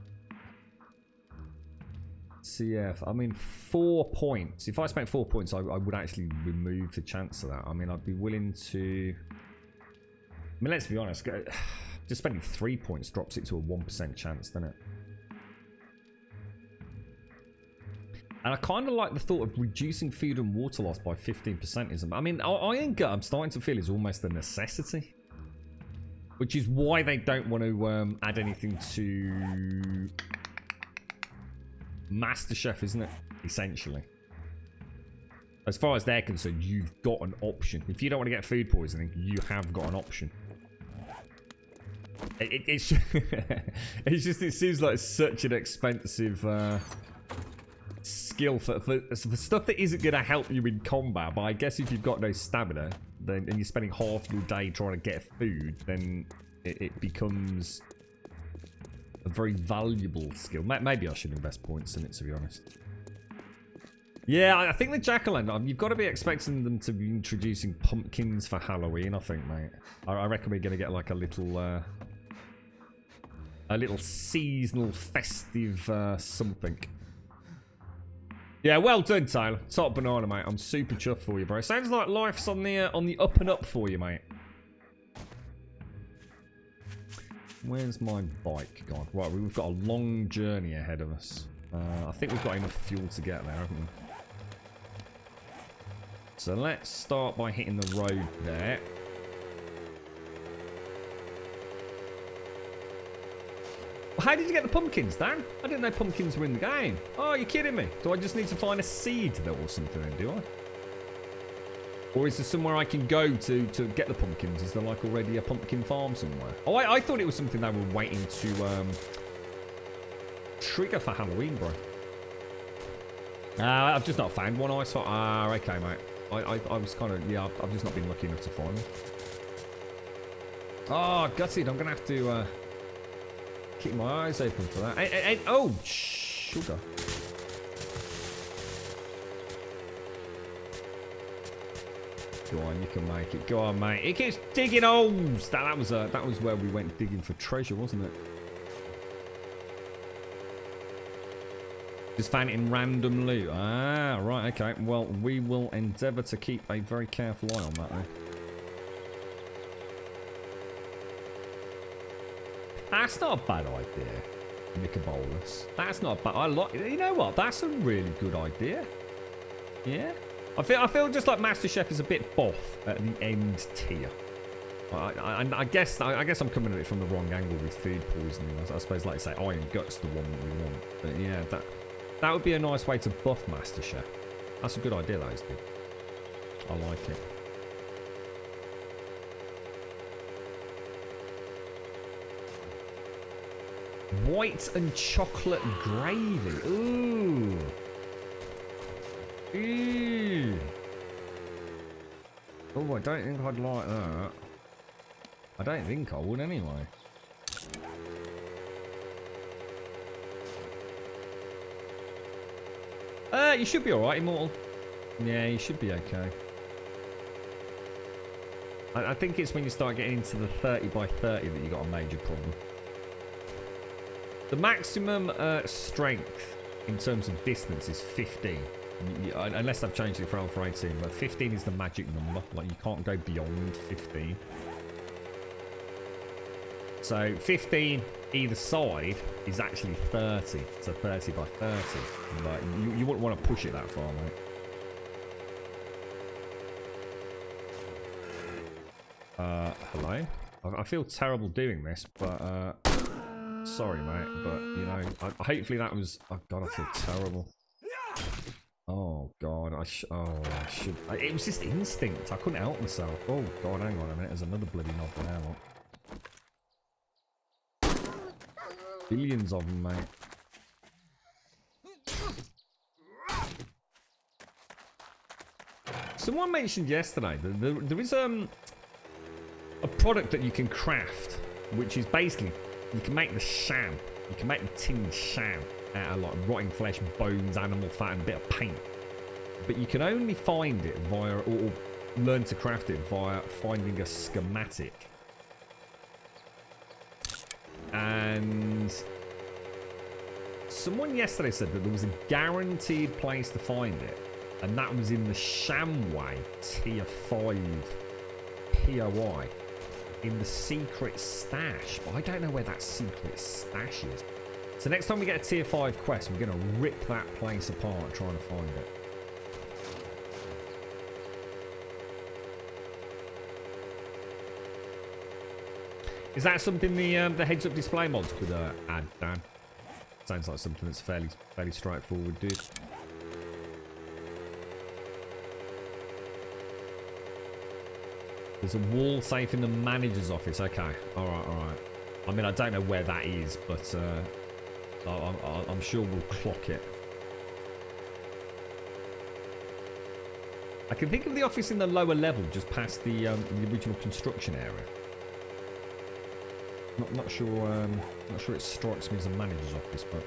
CF? I mean, 4 points. If I spent 4 points, I would actually remove the chance of that. I mean, I'd be willing to. I mean, let's be honest. Just spending 3 points drops it to a 1% chance, doesn't it? And I kind of like the thought of reducing food and water loss by 15%. I mean, Iron Gut, I'm starting to feel is almost a necessity. Which is why they don't want to add anything to MasterChef, isn't it? Essentially. As far as they're concerned, you've got an option. If you don't want to get food poisoning, you have got an option. It's just, it seems like such an expensive skill for stuff that isn't going to help you in combat. But I guess if you've got no stamina, then and you're spending half your day trying to get food, then it becomes a very valuable skill. Maybe I should invest points in it, to be honest. Yeah, I think the jack-o'-lantern, you've got to be expecting them to be introducing pumpkins for Halloween, I think, mate. I reckon we're going to get like a little seasonal, festive something. Yeah, well done, Taylor. Top banana, mate. I'm super chuffed for you, bro. Sounds like life's on the up and up for you, mate. Where's my bike gone? Right, we've got a long journey ahead of us. I think we've got enough fuel to get there, haven't we? So let's start by hitting the road there. How did you get the pumpkins, Dan? I didn't know pumpkins were in the game. Oh, you're kidding me. Do I just need to find a seed though or something then, do I? Or is there somewhere I can go to get the pumpkins? Is there like already a pumpkin farm somewhere? Oh, I thought it was something they were waiting to trigger for Halloween, bro. I've just not found one. I thought, okay, mate. I was kind of, yeah, I've just not been lucky enough to find them. Oh, gutted. I'm going to have to keep my eyes open for that. Oh, sugar. Go on, you can make it. Go on, mate. It keeps digging holes. That was where we went digging for treasure, wasn't it? Just found it in random loot. Ah, right, okay. Well, we will endeavour to keep a very careful eye on that, though. That's not a bad idea, Nicobolus. That's not a bad... I like... You know what? That's a really good idea. Yeah? I feel just like MasterChef is a bit boff at the end tier. I guess I'm coming at it from the wrong angle with food poisoning. I suppose, like I say, Iron Gut's the one that we want. But yeah, that would be a nice way to buff MasterChef. That's a good idea, that is, dude. I like it. White and chocolate gravy. Ooh. Ooh. Oh, I don't think I'd like that. I don't think I would anyway. You should be alright, Immortal. Yeah, you should be okay. I think it's when you start getting into the 30 by 30 that you got a major problem. The maximum strength in terms of distance is 15. Unless I've changed it for Alpha 18, but 15 is the magic number. Like, you can't go beyond 15. So 15 either side is actually 30. So 30 by 30. But you wouldn't want to push it that far, mate. Hello? I feel terrible doing this, but sorry, mate. But you know, hopefully that was... Oh god, I feel terrible. Oh god, I should... It was just instinct. I couldn't help myself. Oh god, hang on a minute. There's another bloody knob there. Look. Billions of them, mate. Someone mentioned yesterday that there is a product that you can craft, which is basically you can make the sham. You can make the tinned sham out of like rotting flesh, bones, animal fat, and a bit of paint. But you can only find it via, or learn to craft it via finding a schematic. And someone yesterday said that there was a guaranteed place to find it, and that was in the Shamway Tier 5 POI in the secret stash. But I don't know where that secret stash is. So next time we get a Tier 5 quest, we're going to rip that place apart trying to find it. Is that something the heads-up display mods could add, Dan? Sounds like something that's fairly straightforward, dude. There's a wall safe in the manager's office. Okay, all right. I mean, I don't know where that is, but I'm sure we'll clock it. I can think of the office in the lower level, just past the original construction area. Not sure. Not sure it strikes me as a manager's office, but.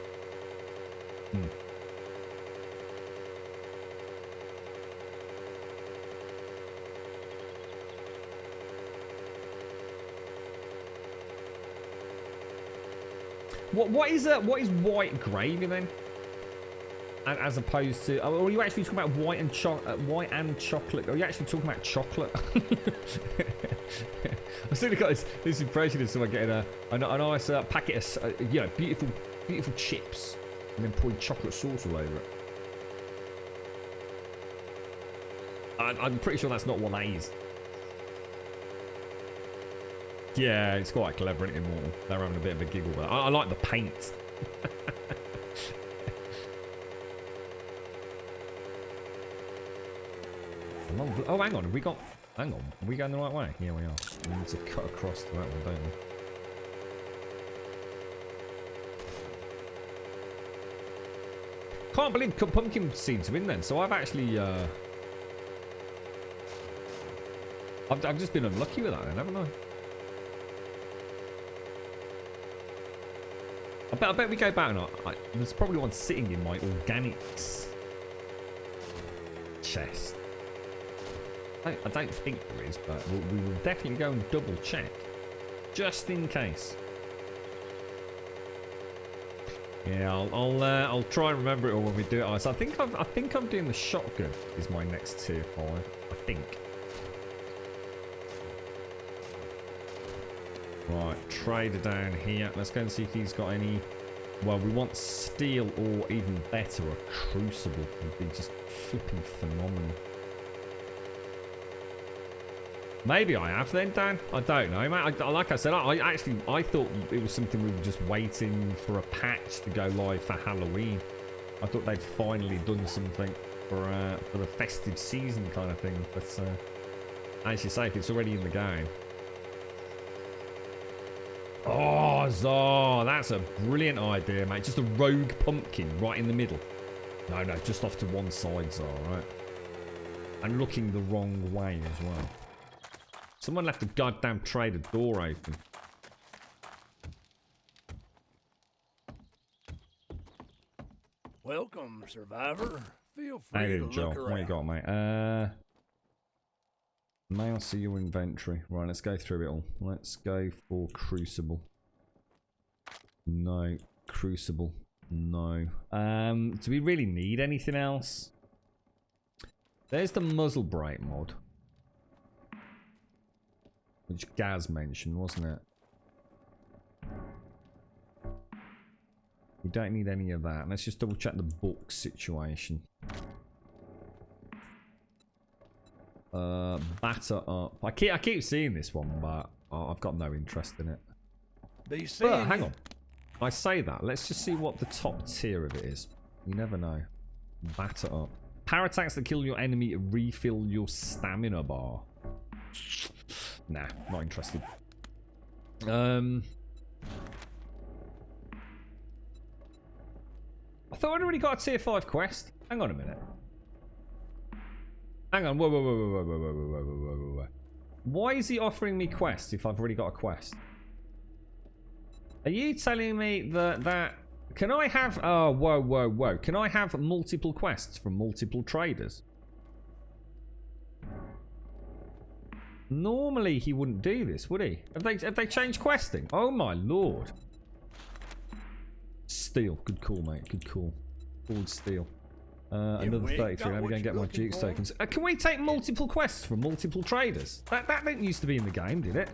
What is white gravy then? As opposed to, oh, are you actually talking about white and chocolate? Are you actually talking about chocolate? I've sort of got this impression of someone getting a nice packet of beautiful chips and then pouring chocolate sauce all over it. I'm pretty sure that's not what that is. Yeah, it's quite clever, isn't it, Immortal? They're having a bit of a giggle, but I like the paint. Oh, hang on. Hang on. Are we going the right way? Yeah, we are. We need to cut across to that one, don't we? Can't believe pumpkin seeds are in then. So I've actually, I've just been unlucky with that then, haven't I? I bet we go back and there's probably one sitting in my organics chest. I don't think there is, but we will definitely go and double check, just in case. Yeah, I'll try and remember it all when we do it. So I think I'm doing the shotgun is my next tier 5. I think. Right, trader down here. Let's go and see if he's got any. Well, we want steel or even better, a crucible. Would be just flipping phenomenal. Maybe I have then, Dan. I don't know, mate. Like I said, I thought it was something we were just waiting for a patch to go live for Halloween. I thought they'd finally done something for the festive season kind of thing. But as you say, if it's already in the game. Oh, that's a brilliant idea, mate. Just a rogue pumpkin right in the middle. No, just off to one side, Zar, right? And looking the wrong way as well. Someone left the goddamn trader door open. Welcome, survivor. Feel free Hey, to look Joel. around. What you got, mate? May I see your inventory? Right, let's go through it all. Let's go for Crucible. No. Crucible. No. Do we really need anything else? There's the muzzle brake mod. Which Gaz mentioned, wasn't it? We don't need any of that. Let's just double check the book situation. Batter up. I keep seeing this one, but I've got no interest in it. But hang on. I say that. Let's just see what the top tier of it is. You never know. Batter up. Power attacks that kill your enemy refill your stamina bar. Nah, not interested. I thought I'd already got a tier 5 quest. Hang on a minute. Hang on. Whoa. Why is he offering me quests if I've already got a quest? Are you telling me that can I have whoa. Can I have multiple quests from multiple traders? Normally he wouldn't do this, would he? Have they changed questing? Oh my lord. Steel. Good call, mate. Good call. Forward steel. Another 33. Let me go and get my Dukes tokens. Can we take multiple quests from multiple traders? That didn't used to be in the game, did it?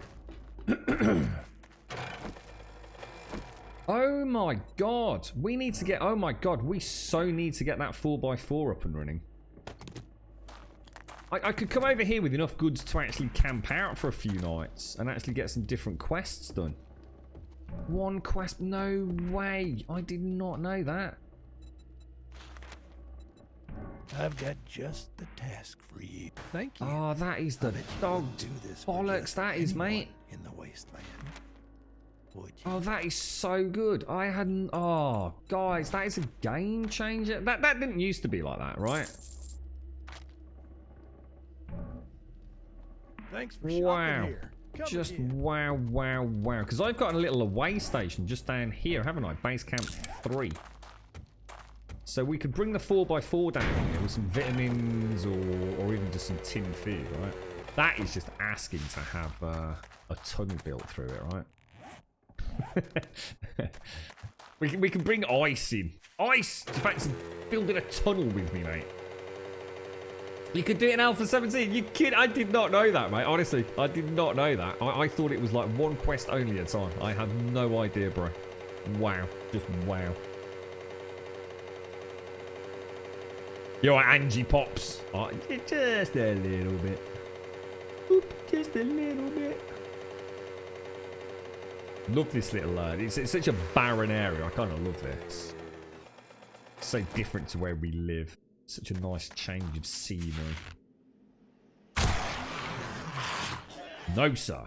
Oh my god. We need to get... Oh my god. We so need to get that 4x4 up and running. I could come over here with enough goods to actually camp out for a few nights and actually get some different quests done. One quest? No way. I did not know that. I've got just the task for you. Thank you. Oh, that is the dog bollocks. That is, mate. In the wasteland. Would you? Oh, that is so good. I hadn't... Oh, guys, that is a game changer. That didn't used to be like that, right? Thanks for shopping here. Just wow, wow, wow. Because I've got a little away station just down here, haven't I? Base Camp 3. So we could bring the 4x4 down here with some vitamins or even just some tin food, right? That is just asking to have a tunnel built through it, right? we can bring ice in. Ice! In fact, building a tunnel with me, mate. You could do it in Alpha 17. You kid? I did not know that, mate. Honestly, I did not know that. I thought it was like one quest only at a time. I had no idea, bro. Wow. Just wow. You're right, Angie Pops. Oh, just a little bit. Oop, just a little bit. Love this little it's such a barren area. I kind of love this. So different to where we live. Such a nice change of scenery. No, sir.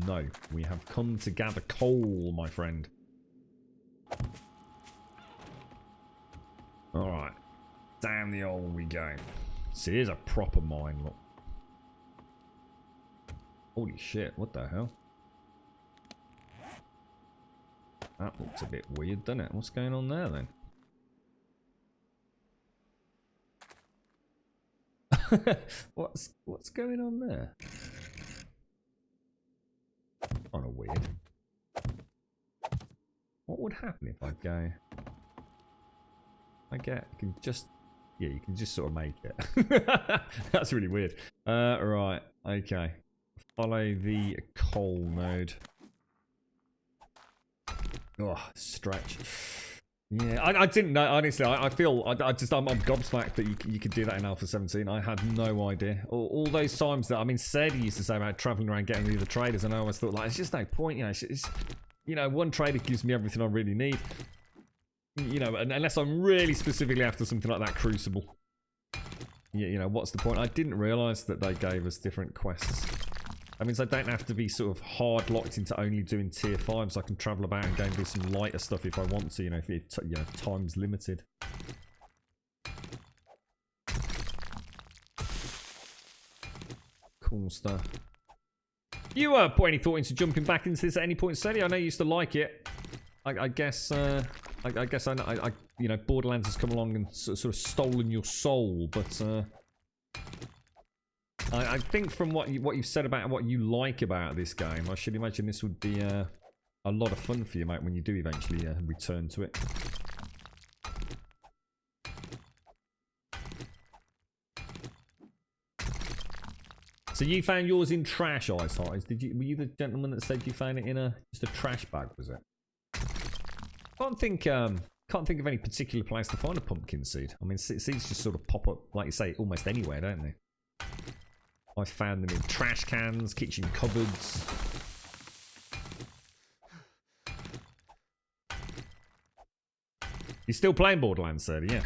No. We have come to gather coal, my friend. Alright. Down the hole we go. See, here's a proper mine, look. Holy shit, what the hell? That looks a bit weird, doesn't it? What's going on there, then? What's going on there? Kind of weird. What would happen if I go? I can just, yeah, you can just sort of make it. That's really weird. Right, okay. Follow the coal node. Oh, stretch. Yeah, I didn't know, honestly. I feel, I'm gobsmacked that you could do that in Alpha 17. I had no idea. All those times that, I mean, Sadie used to say about traveling around getting rid of the traders, and I always thought, like, it's just no point, you know. It's, you know, one trader gives me everything I really need. You know, unless I'm really specifically after something like that Crucible. Yeah, you know, what's the point? I didn't realise that they gave us different quests. That means I don't have to be sort of hard locked into only doing tier 5s. I can travel about and go and do some lighter stuff if I want to, you know, if you know, time's limited. Cool stuff. You put any thought into jumping back into this at any point, Sadie? I know you used to like it. I guess I guess I you know, Borderlands has come along and sort of stolen your soul, but I think from what you've said about what you like about this game, I should imagine this would be a lot of fun for you, mate, when you do eventually return to it. So you found yours in trash, Ice Hearts. Were you the gentleman that said you found it in just a trash bag? Was it? Can't think of any particular place to find a pumpkin seed. I mean, seeds just sort of pop up, like you say, almost anywhere, don't they? I found them in trash cans, kitchen cupboards. You still playing Borderlands, sir? Yeah.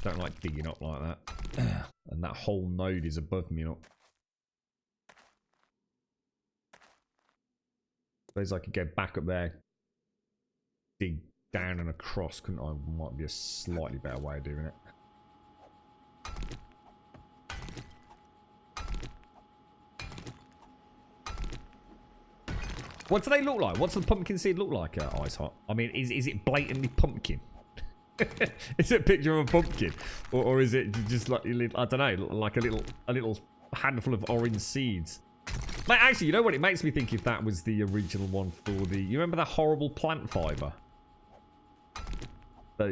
Don't like digging up like that. And that whole node is above me, not. Suppose I could go back up there, dig down and across, couldn't I? Might be a slightly better way of doing it. What do they look like? What's the pumpkin seed look like, Ice Hot? I mean, is it blatantly pumpkin? Is it a picture of a pumpkin, or is it just like, I don't know, like a little handful of orange seeds? Mate, actually, you know what? It makes me think if that was the original one for the. You remember that horrible plant fiber?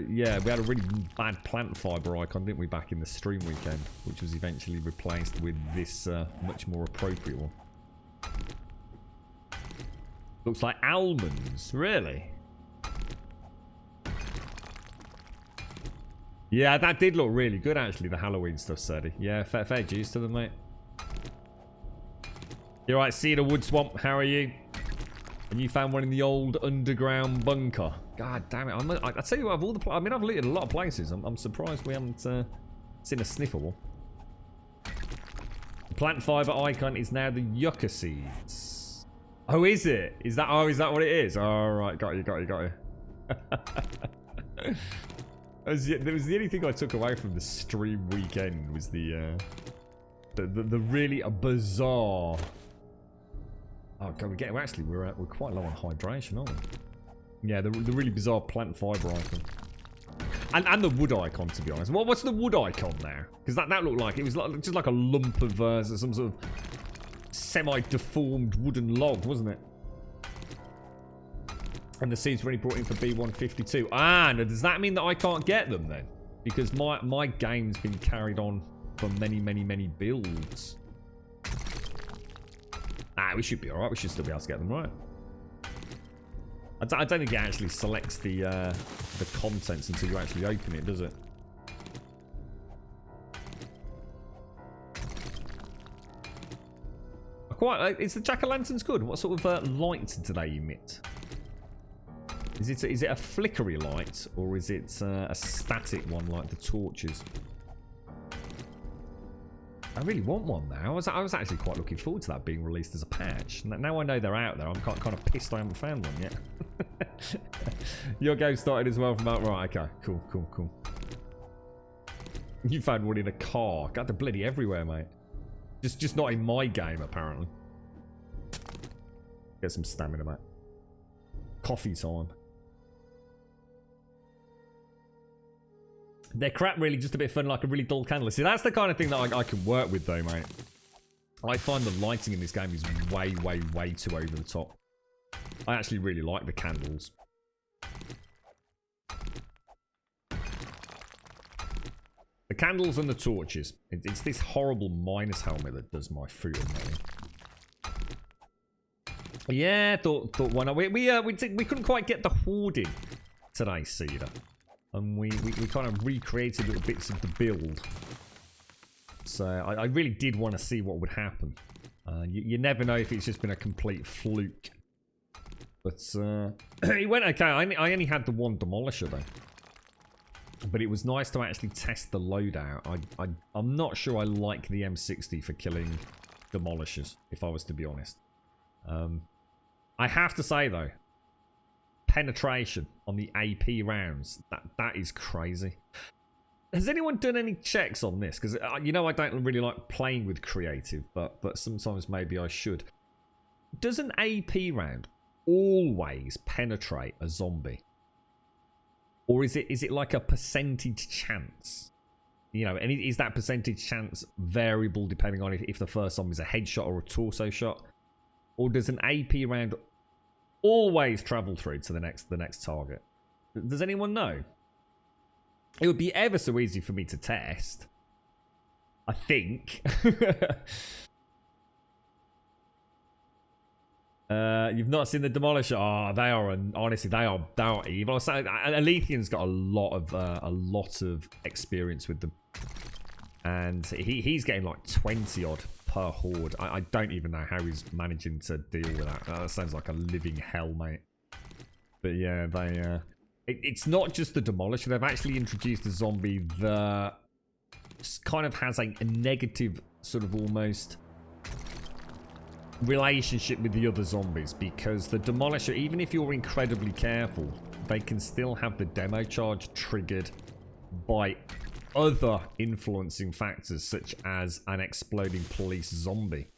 Yeah, we had a really bad plant fiber icon, didn't we, back in the stream weekend, which was eventually replaced with this much more appropriate one. Looks like almonds, really. Yeah, that did look really good, actually, the Halloween stuff, Sadie. Yeah, fair dues to them, mate. You're right, Cedar Wood Swamp, how are you? And you found one in the old underground bunker. God damn it. I tell you what, of all the I mean, I've looted a lot of places. I'm surprised we haven't seen a sniffer one. The plant fiber icon is now the yucca seeds. Oh, is it? Is that what it is? All right, got you. That was the only thing I took away from the stream weekend was the really bizarre. Oh god, we're quite low on hydration, aren't we? Yeah, the really bizarre plant fiber icon. And the wood icon, to be honest. What's the wood icon there? Because that looked like it was just like a lump of some sort of semi-deformed wooden log, wasn't it? And the seeds were only brought in for B152. Ah, now does that mean that I can't get them then? Because my game's been carried on for many builds. Ah, we should be alright. We should still be able to get them right. I don't think it actually selects the contents until you actually open it, does it? Is the jack-o'-lanterns good? What sort of light do they emit? Is it a flickery light, or is it a static one like the torches? I really want one now. I was actually quite looking forward to that being released as a patch. Now I know they're out there, I'm kind of pissed I haven't found one yet. Your game started as well from out. Right, okay. Cool. You found one in a car. God, they're bloody everywhere, mate. Just not in my game, apparently. Get some stamina, mate. Coffee time. They're crap, really, just a bit of fun, like a really dull candle. See, that's the kind of thing that I can work with, though, mate. I find the lighting in this game is way too over the top. I actually really like the candles. The candles and the torches. It's this horrible minus helmet that does my food and money. Yeah, thought why not? We couldn't quite get the hoarding today, Cedar. And we kind of recreated little bits of the build. So I really did want to see what would happen. You never know if it's just been a complete fluke. But it went okay. I only had the one demolisher though. But it was nice to actually test the loadout. I'm not sure I like the M60 for killing demolishers, if I was to be honest. I have to say though, penetration on the AP rounds, that is crazy. Has anyone done any checks on this? Because you know I don't really like playing with creative, but sometimes maybe I should. Does an AP round always penetrate a zombie? Or is it like a percentage chance? You know, and is that percentage chance variable depending on if the first zombie is a headshot or a torso shot? Or does an AP round always travel through to the next target? Does anyone know? It would be ever so easy for me to test, I think. You've not seen the Demolisher? Oh, they are honestly they are evil. So, Alethian's got a lot of experience with them, and he's getting like 20 odd per horde. I don't even know how he's managing to deal with that. That sounds like a living hell, mate. But yeah, they it's not just the Demolisher. They've actually introduced a zombie that kind of has a negative sort of almost relationship with the other zombies, because the Demolisher, even if you're incredibly careful, they can still have the demo charge triggered by other influencing factors such as an exploding police zombie.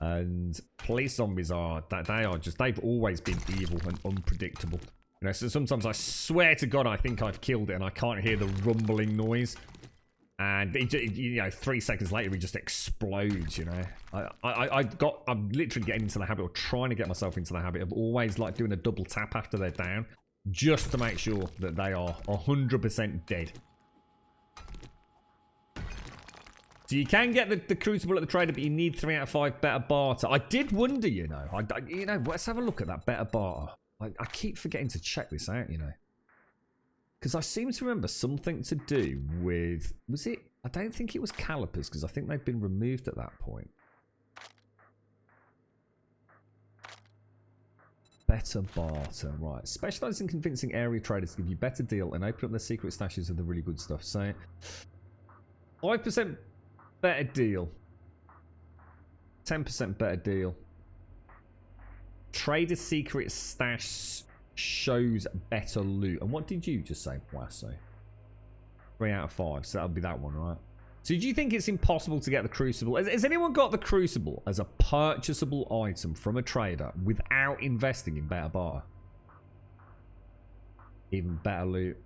And police zombies they've always been evil and unpredictable. You know, so sometimes I swear to God I think I've killed it and I can't hear the rumbling noise. And you know, 3 seconds later, he just explodes. You know, I'm literally getting into the habit, or trying to get myself into the habit of always like doing a double tap after they're down, just to make sure that they are 100% dead. So you can get the Crucible at the trader, but you need 3 out of 5 better barter. I did wonder, you know, let's have a look at that better barter. I keep forgetting to check this out, you know. Because I seem to remember something to do with... Was it... I don't think it was calipers, because I think they've been removed at that point. Better barter. Right. Specialise in convincing area traders to give you better deal and open up their secret stashes of the really good stuff. So, 5% better deal. 10% better deal. Trader secret stash... shows better loot. And what did you just say, Wasso? 3 out of 5. So that'll be that one, right? So do you think it's impossible to get the Crucible? Has anyone got the Crucible as a purchasable item from a trader without investing in better barter? Even better loot.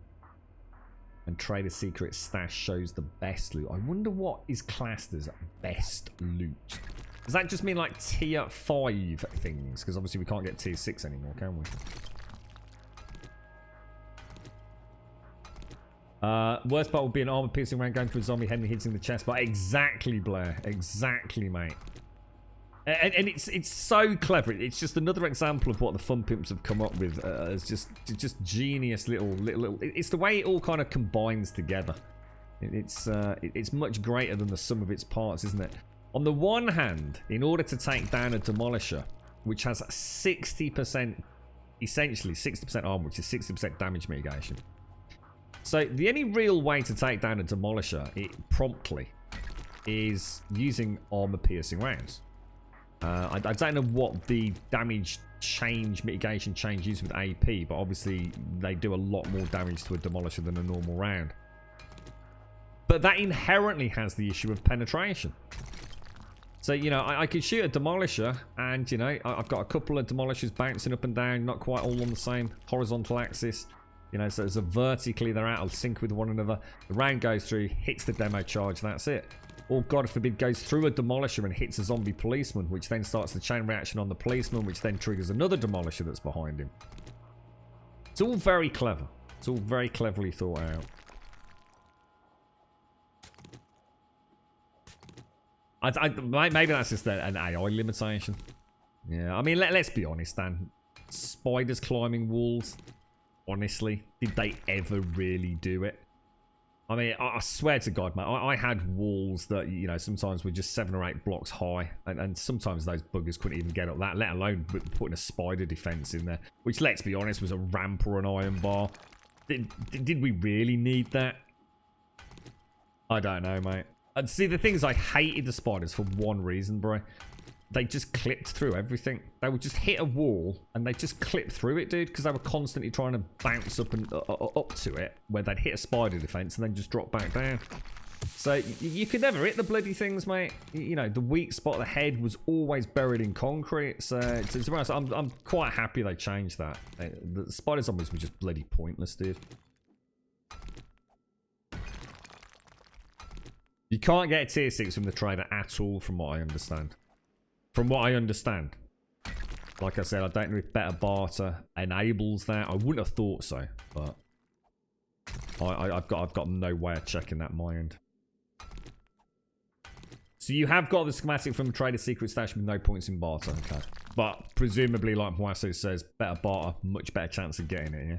And Trader Secret Stash shows the best loot. I wonder what is classed as best loot. Does that just mean like tier 5 things? Because obviously we can't get tier 6 anymore, can we? Worst part would be an armor piercing round going through a zombie head and hitting the chest. But exactly, Blair. Exactly, mate. And it's so clever. It's just another example of what the Fun Pimps have come up with. It's just genius little. It's the way it all kind of combines together. It's much greater than the sum of its parts, isn't it? On the one hand, in order to take down a Demolisher, which has 60%, essentially 60% armor, which is 60% damage mitigation. So the only real way to take down a Demolisher promptly is using armor-piercing rounds. I don't know what the damage mitigation change is with AP, but obviously they do a lot more damage to a Demolisher than a normal round. But that inherently has the issue of penetration. So, you know, I could shoot a Demolisher, and, you know, I've got a couple of Demolishers bouncing up and down, not quite all on the same horizontal axis. You know, so vertically they're out of sync with one another. The round goes through, hits the demo charge, that's it. Or, God forbid, goes through a Demolisher and hits a zombie policeman, which then starts the chain reaction on the policeman, which then triggers another Demolisher that's behind him. It's all very clever. It's all very cleverly thought out. Maybe that's just an AI limitation. Yeah, I mean, let's be honest, Dan. Spiders climbing walls, honestly, did they ever really do it? I mean, I swear to God, mate, I had walls that, you know, sometimes were just 7 or 8 blocks high, and sometimes those buggers couldn't even get up that, let alone putting a spider defense in there, which, let's be honest, was a ramp or an iron bar. Did we really need that? I don't know, mate. And see, the thing is, I hated the spiders for one reason, bro. They just clipped through everything. They would just hit a wall, and they just clip through it, dude, because they were constantly trying to bounce up and up to it, where they'd hit a spider defense and then just drop back down. So you could never hit the bloody things, mate. You know, the weak spot of the head was always buried in concrete. So I'm quite happy they changed that. The spider zombies were just bloody pointless, dude. You can't get a tier 6 from the trader at all, from what I understand. From what I understand. Like I said, I don't know if better barter enables that. I wouldn't have thought so, but I've got no way of checking that my end. So you have got the schematic from Trader Secret Stash with no points in barter, okay. But presumably, like Moasso says, better barter, much better chance of getting it, yeah?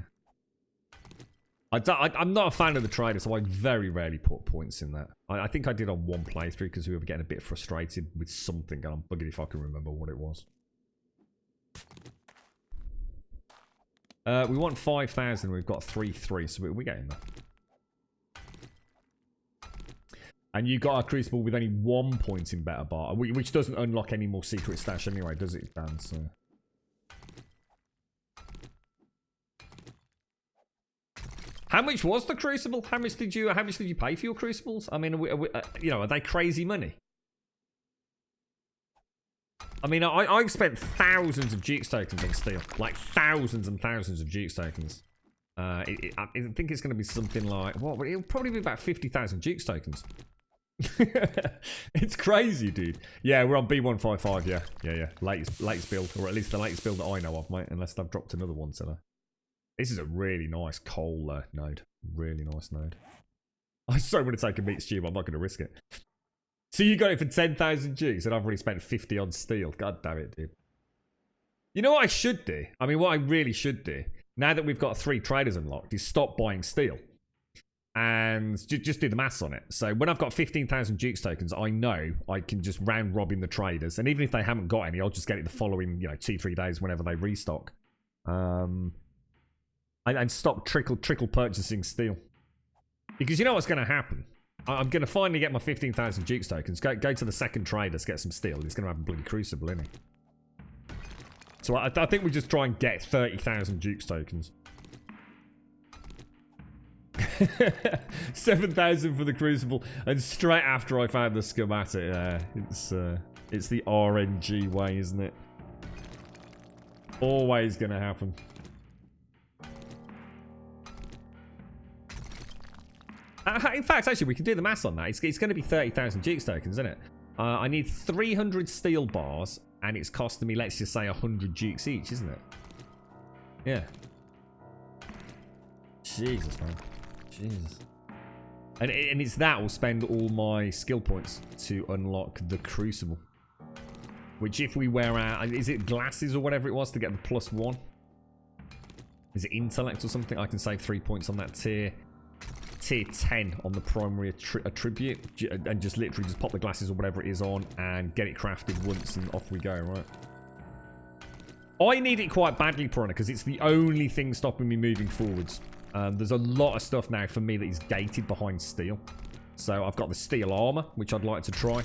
I'm not a fan of the trader, so I very rarely put points in that. I think I did on one playthrough because we were getting a bit frustrated with something, and I'm bugging if I can remember what it was. We want 5,000, we've got 3,300, so we're getting there. And you got a Crucible with only 1 point in better barter, which doesn't unlock any more Secret Stash anyway, does it, Dan? So... How much was the Crucible? How much did you pay for your Crucibles? I mean, you know, are they crazy money? I mean, I've spent thousands of Jukes tokens on steel, like thousands and thousands of Jukes tokens. I think it's going to be something like what? It'll probably be about 50,000 Jukes tokens. It's crazy, dude. Yeah, we're on B155. Yeah. Latest build, or at least the latest build that I know of, mate. Unless they've dropped another one today. This is a really nice coal node. Really nice node. I so want to take a meat stew, but I'm not going to risk it. So you got it for 10,000 Gs, and I've already spent 50 on steel. God damn it, dude. You know what I should do? I mean, what I really should do, now that we've got 3 traders unlocked, is stop buying steel. And just do the maths on it. So when I've got 15,000 Jukes tokens, I know I can just round robin the traders. And even if they haven't got any, I'll just get it the following, 2-3 days whenever they restock. And stop trickle purchasing steel. Because you know what's going to happen? I'm going to finally get my 15,000 Jukes tokens, go to the second traders, get some steel. He's going to have a bloody Crucible, isn't he? So I think we just try and get 30,000 Jukes tokens. 7,000 for the Crucible, and straight after I found the schematic. Yeah, it's the RNG way, isn't it? Always gonna happen. In fact, actually, we can do the maths on that. It's going to be 30,000 Jukes tokens, isn't it? I need 300 steel bars, and it's costing me, let's just say, 100 Jukes each, isn't it? Yeah. Jesus, man. Jesus. And it's that will spend all my skill points to unlock the Crucible. Which, if we wear out... Is it glasses or whatever it was to get the +1? Is it intellect or something? I can save 3 points on that tier 10 on the primary attribute. And just literally just pop the glasses or whatever it is on and get it crafted once and off we go, right? I need it quite badly, Piranha, because it's the only thing stopping me moving forwards. There's a lot of stuff now for me that is gated behind steel. So I've got the steel armor, which I'd like to try.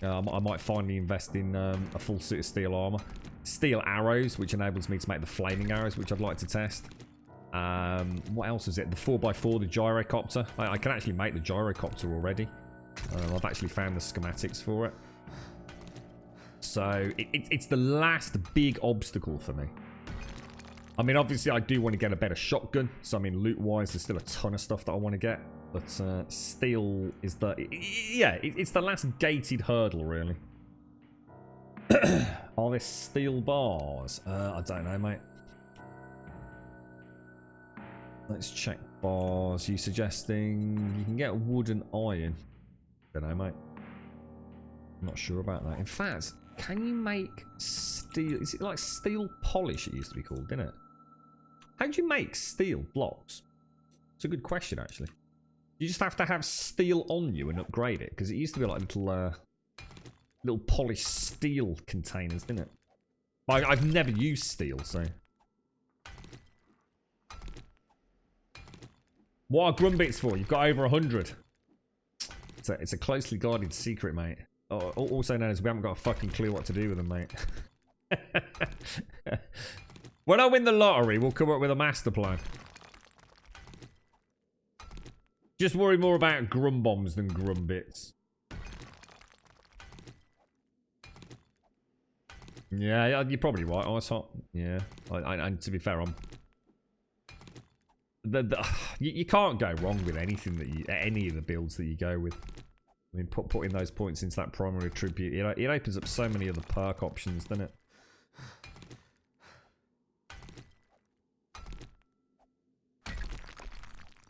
I might finally invest in a full suit of steel armor. Steel arrows, which enables me to make the flaming arrows, which I'd like to test. What else is it? The 4x4, the gyrocopter. I can actually make the gyrocopter already. I've actually found the schematics for it. So it's the last big obstacle for me. I mean, obviously, I do want to get a better shotgun. So, I mean, loot-wise, there's still a ton of stuff that I want to get. But steel is the... Yeah, it's the last gated hurdle, really. Are there steel bars? I don't know, mate. Let's check bars. You suggesting you can get wood and iron? Don't know, mate. I'm not sure about that. In fact, can you make steel? Is it like steel polish it used to be called, didn't it? How do you make steel blocks? It's a good question, actually. You just have to have steel on you and upgrade it, because it used to be like little polished steel containers, didn't it? I've never used steel, so... What are Grumbits for? You've got over 100. It's a closely guarded secret, mate. Also known as we haven't got a fucking clue what to do with them, mate. When I win the lottery, we'll come up with a master plan. Just worry more about Grumbombs than Grumbits. Yeah, you're probably right. Ice hot. Yeah, and to be fair, you can't go wrong with anything that any of the builds that you go with. I mean, putting those points into that primary attribute, it opens up so many other perk options, doesn't it?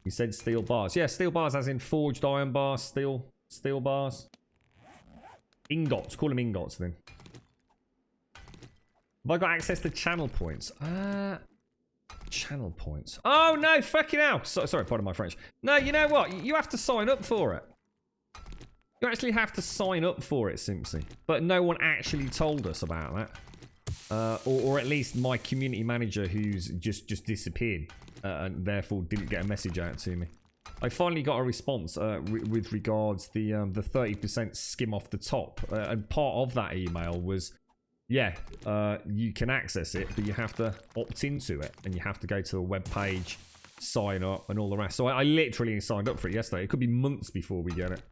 You said steel bars. Yeah, steel bars as in forged iron bars, steel bars. Ingots, call them ingots then. Have I got access to channel points? Channel points. Oh no, fucking hell. Sorry, pardon my French. No, you know what? You have to sign up for it. You actually have to sign up for it, Simpsy. But no one actually told us about that. Or at least my community manager who's just disappeared. And therefore didn't get a message out to me. I finally got a response with regards the 30% skim off the top. And part of that email was, yeah, you can access it, but you have to opt into it. And you have to go to the web page, sign up, and all the rest. So I literally signed up for it yesterday. It could be months before we get it.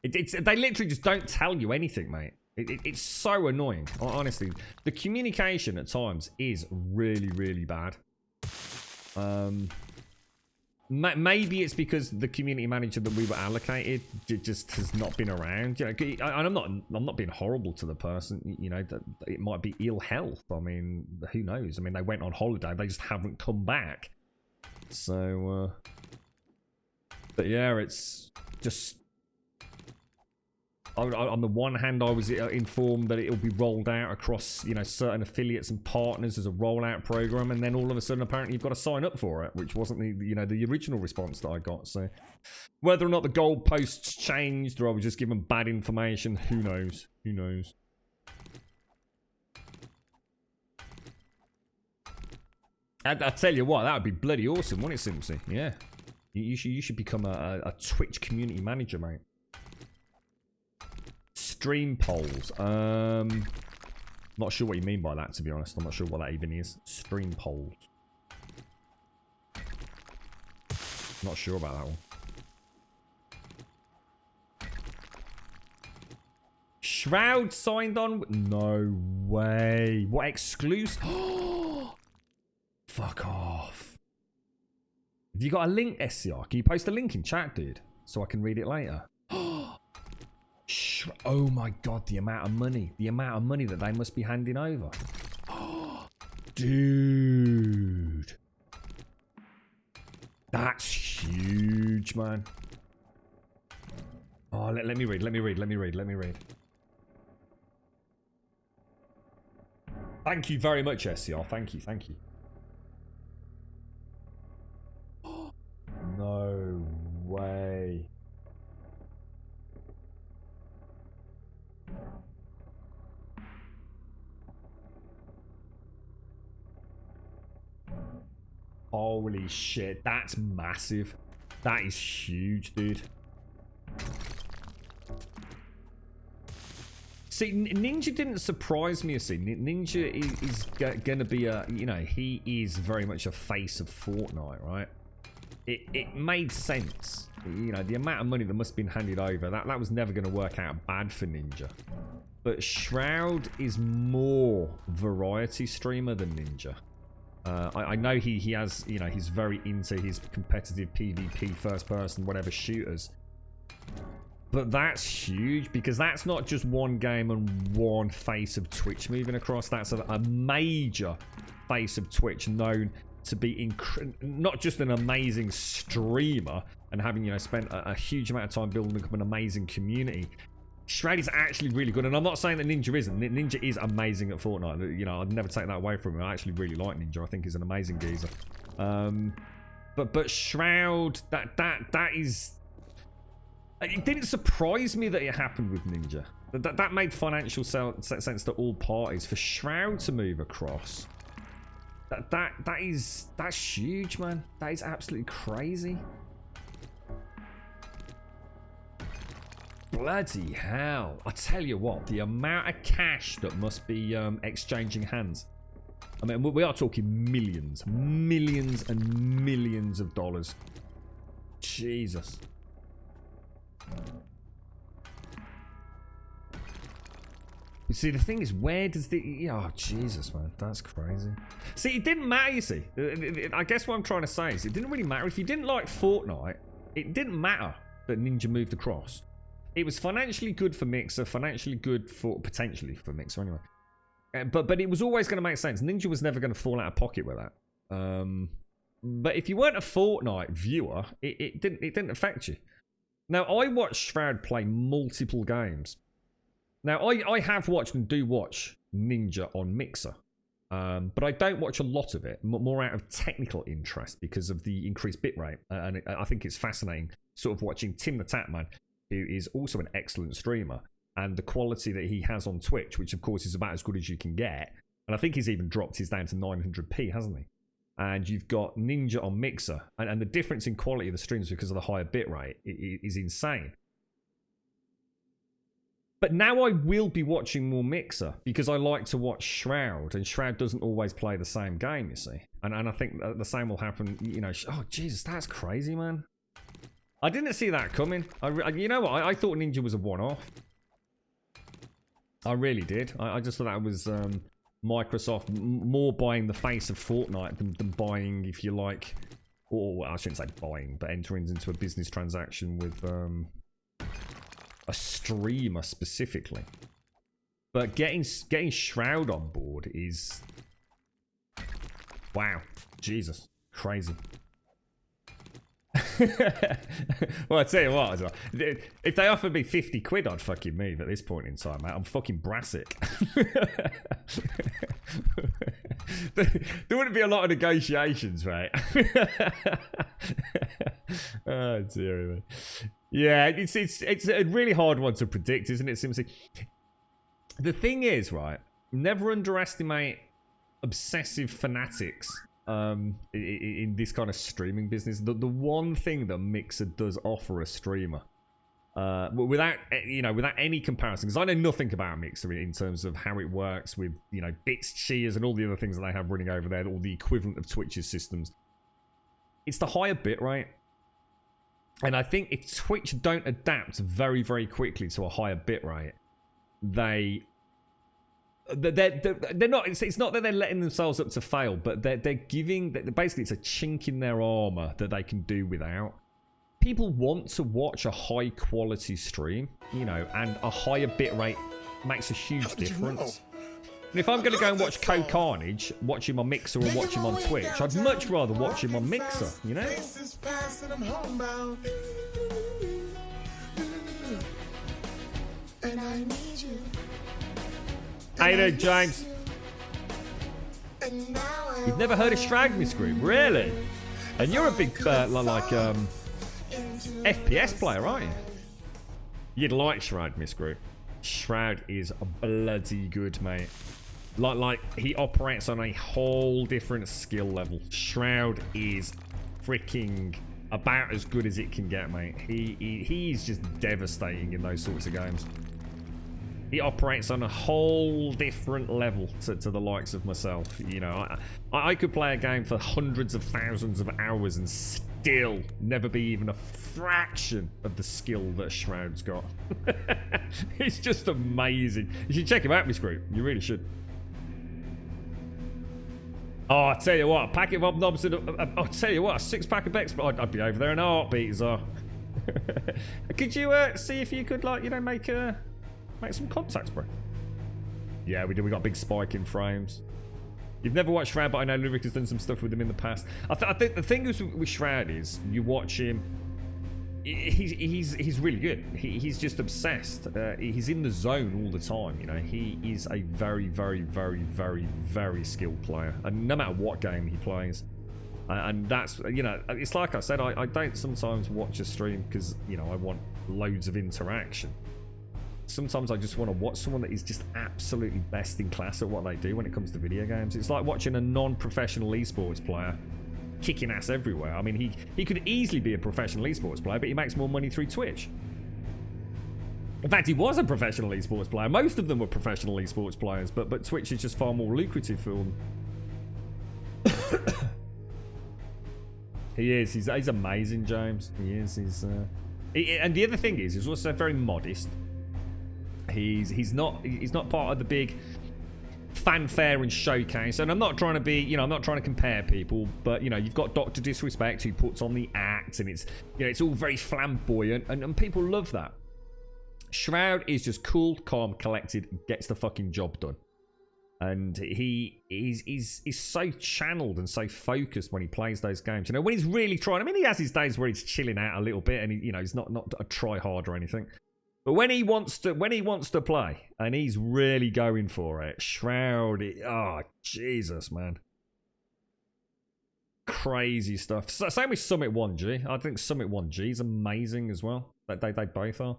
They literally just don't tell you anything, mate. It's so annoying. Honestly, the communication at times is really, really bad. Maybe it's because the community manager that we were allocated just has not been around. You know, and I'm not being horrible to the person. You know, that it might be ill health. I mean, who knows? I mean, they went on holiday. They just haven't come back. So, but yeah, it's just. On the one hand, I was informed that it'll be rolled out across, you know, certain affiliates and partners as a rollout program, and then all of a sudden, apparently, you've got to sign up for it, which wasn't the original response that I got. So, whether or not the goalposts changed, or I was just given bad information, who knows? Who knows? I tell you what, that would be bloody awesome, wouldn't it, Simpsy? Yeah, you should become a Twitch community manager, mate. Stream polls. Not sure what you mean by that, to be honest. I'm not sure what that even is. Stream polls. Not sure about that one. Shroud signed on? No way. What exclusive? Fuck off. Have you got a link, SCR? Can you post a link in chat, dude? So I can read it later. Oh my god, the amount of money. The amount of money that they must be handing over. Dude. That's huge, man. Oh, let me read. Thank you very much, SCR. Thank you. No way. Holy shit, that's massive. That is huge, dude. See, Ninja didn't surprise me. See, Ninja is gonna be a, you know, he is very much a face of Fortnite, right? It made sense. You know, the amount of money that must have been handed over, that was never going to work out bad for Ninja. But Shroud is more variety streamer than Ninja. I know he has, you know, he's very into his competitive PvP, first person, whatever shooters. But that's huge because that's not just one game and one face of Twitch moving across. That's a major face of Twitch known to be not just an amazing streamer and having, you know, spent a huge amount of time building up an amazing community. Shroud is actually really good, and I'm not saying that Ninja isn't. Ninja is amazing at Fortnite. You know, I'd never take that away from him. I actually really like Ninja. I think he's an amazing geezer. But Shroud, that is. It didn't surprise me that it happened with Ninja. That made financial sense to all parties. For Shroud to move across, that's huge, man. That is absolutely crazy. Bloody hell. I tell you what, the amount of cash that must be exchanging hands. I mean, we are talking millions and millions of dollars. Jesus. You see, the thing is, where does the... Oh, Jesus, man. That's crazy. See, it didn't matter, you see. I guess what I'm trying to say is it didn't really matter. If you didn't like Fortnite, it didn't matter that Ninja moved across. It was financially good for Mixer, financially good for... Potentially for Mixer, anyway. But it was always going to make sense. Ninja was never going to fall out of pocket with that. But if you weren't a Fortnite viewer, it didn't affect you. Now, I watched Shroud play multiple games. Now, I have watched and do watch Ninja on Mixer. But I don't watch a lot of it, more out of technical interest because of the increased bitrate. And I think it's fascinating sort of watching Tim the Tatman, who is also an excellent streamer, and the quality that he has on Twitch, which of course is about as good as you can get. And I think he's even dropped his down to 900p, hasn't he? And you've got Ninja on Mixer, and the difference in quality of the streams because of the higher bitrate is insane. But now I will be watching more Mixer because I like to watch Shroud, and Shroud doesn't always play the same game, you see. And I think the same will happen, you know. Oh, Jesus, that's crazy, man. I didn't see that coming. You know what? I thought Ninja was a one-off. I really did. I just thought that was Microsoft more buying the face of Fortnite than buying, if you like, or I shouldn't say buying, but entering into a business transaction with a streamer specifically. But getting Shroud on board is, wow, Jesus, crazy. Well, I tell you what, if they offered me 50 quid, I'd fucking move at this point in time, mate. I'm fucking Brassic. There wouldn't be a lot of negotiations, right? Oh dear me. Yeah, it's a really hard one to predict, isn't it, Simpson? The thing is, right, never underestimate obsessive fanatics in this kind of streaming business. The one thing that Mixer does offer a streamer, without any comparison, because I know nothing about Mixer in terms of how it works with, you know, bits, cheers, and all the other things that they have running over there, all the equivalent of Twitch's systems. It's the higher bitrate. And I think if Twitch don't adapt very, very quickly to a higher bitrate, they're not. It's not that they're letting themselves up to fail, but they're giving. Basically, it's a chink in their armor that they can do without. People want to watch a high quality stream, you know, and a higher bitrate makes a huge difference. And if I'm going to go and watch Code Carnage, watch him on Mixer or watch him on Twitch, I'd much rather watch him on Mixer, you know? Hey there, James. You've never heard of Shroud Miss Group? Really? And you're a big, FPS player, aren't you? You'd like Shroud Miss Group. Shroud is bloody good, mate. Like he operates on a whole different skill level. Shroud is freaking about as good as it can get, mate. He's just devastating in those sorts of games. He operates on a whole different level to the likes of myself. You know, I could play a game for hundreds of thousands of hours and still never be even a fraction of the skill that Shroud's got. It's just amazing. You should check him out, Miss Group. You really should. Oh, I tell you what, a packet of obnobs and I'll tell you what, a 6-pack of Bex, I'd be over there in a heartbeat, Zar. Could you see if you could, like, you know, make some contacts, bro? Yeah, we do. We got a big spike in frames. You've never watched Shroud, but I know Lyric has done some stuff with him in the past. I think the thing is with Shroud is you watch him. He's really good. He's just obsessed. He's in the zone all the time. You know, he is a very, very, very, very, very skilled player, and no matter what game he plays. And that's, you know, it's like I said, I don't sometimes watch a stream because, you know, I want loads of interaction. Sometimes I just want to watch someone that is just absolutely best in class at what they do when it comes to video games. It's like watching a non-professional esports player kicking ass everywhere. I mean, he could easily be a professional esports player, but he makes more money through Twitch. In fact, he was a professional esports player. Most of them were professional esports players, but Twitch is just far more lucrative for them. He is. He's amazing, James. He is. And the other thing is, he's also very modest. He's not part of the big fanfare and showcase. And I'm not trying to be, you know, I'm not trying to compare people, but, you know, you've got Dr. Disrespect who puts on the act, and it's, you know, it's all very flamboyant, and people love that. Shroud is just cool, calm, collected, gets the fucking job done. And he's so channeled and so focused when he plays those games. You know, when he's really trying, I mean, he has his days where he's chilling out a little bit, and he, you know, he's not a try hard or anything. But when he wants to play, and he's really going for it, Shroud, oh Jesus, man, crazy stuff. Same with Summit 1G. I think Summit 1G is amazing as well. They both are.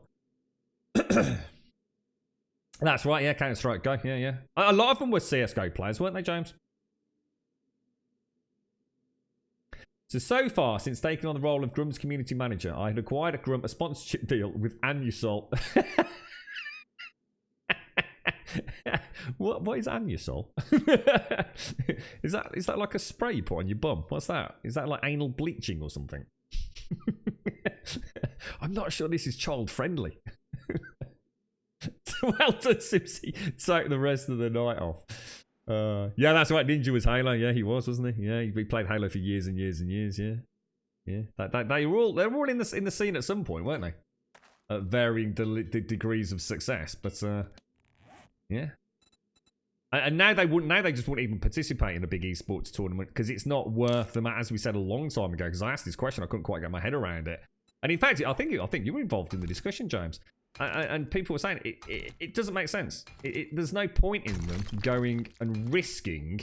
That's right, yeah, Counter-Strike Go, yeah. A lot of them were CSGO players, weren't they, James? So far, since taking on the role of Grum's community manager, I had acquired at Grum a sponsorship deal with Anusol. What is Anusol? Is that like a spray you put on your bum? What's that? Is that like anal bleaching or something? I'm not sure this is child friendly. Well done, Simpsy. Take the rest of the night off. Yeah, that's right. Ninja was Halo. Yeah, he was, wasn't he? Yeah, he played Halo for years and years and years. Yeah. They were all in the scene at some point, weren't they? At varying degrees of success, but yeah. And now they wouldn't. Now they just wouldn't even participate in a big esports tournament because it's not worth them. As we said a long time ago, because I asked this question, I couldn't quite get my head around it. And in fact, I think you were involved in the discussion, James. And people were saying it doesn't make sense. There's no point in them going and risking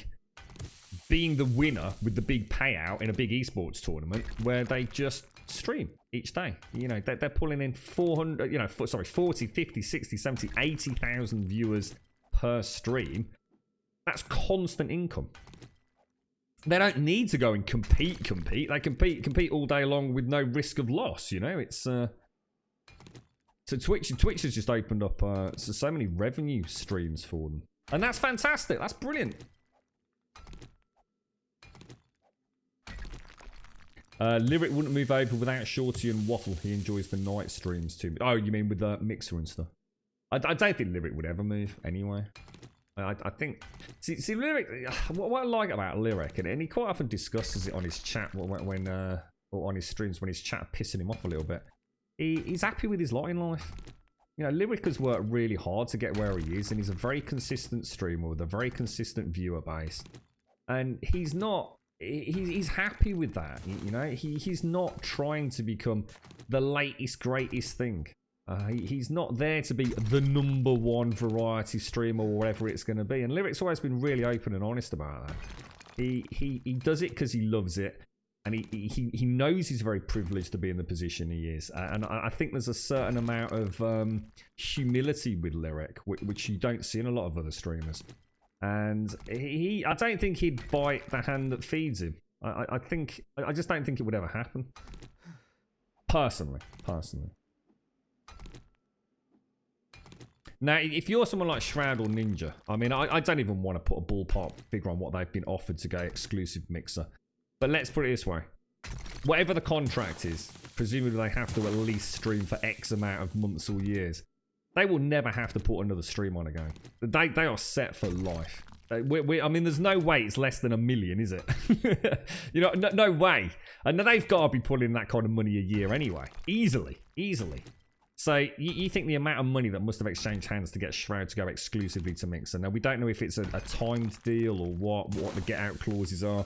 being the winner with the big payout in a big esports tournament where they just stream each day. You know, they're pulling in 40, 50, 60, 70, 80,000 viewers per stream. That's constant income. They don't need to go and compete. They compete all day long with no risk of loss. You know, it's so Twitch has just opened up so many revenue streams for them, and that's fantastic. That's brilliant. Lyric wouldn't move over without Shorty and Waffle. He enjoys the night streams too. Oh, you mean with the Mixer and stuff? I don't think Lyric would ever move anyway. I think... See Lyric... What I like about Lyric, and he quite often discusses it on his chat when or on his streams when his chat pissing him off a little bit. He's happy with his lot in life. You know, Lyric has worked really hard to get where he is, and he's a very consistent streamer with a very consistent viewer base. And he's not... He's happy with that, you know. He's not trying to become the latest, greatest thing. He's not there to be the #1 variety streamer or whatever it's going to be. And Lyric's always been really open and honest about that. He does it because he loves it, and he knows he's very privileged to be in the position he is. And I think there's a certain amount of humility with Lyric, which you don't see in a lot of other streamers. And I don't think he'd bite the hand that feeds him. I just don't think it would ever happen. Personally. Now, if you're someone like Shroud or Ninja, I mean, I don't even want to put a ballpark figure on what they've been offered to go exclusive Mixer. But let's put it this way. Whatever the contract is, presumably they have to at least stream for X amount of months or years. They will never have to put another stream on again. They are set for life. I mean, there's no way it's less than 1 million, is it? You know, no way. And they've got to be pulling that kind of money a year anyway. Easily. So you think the amount of money that must have exchanged hands to get Shroud to go exclusively to Mixer. Now, we don't know if it's a timed deal or what the get-out clauses are.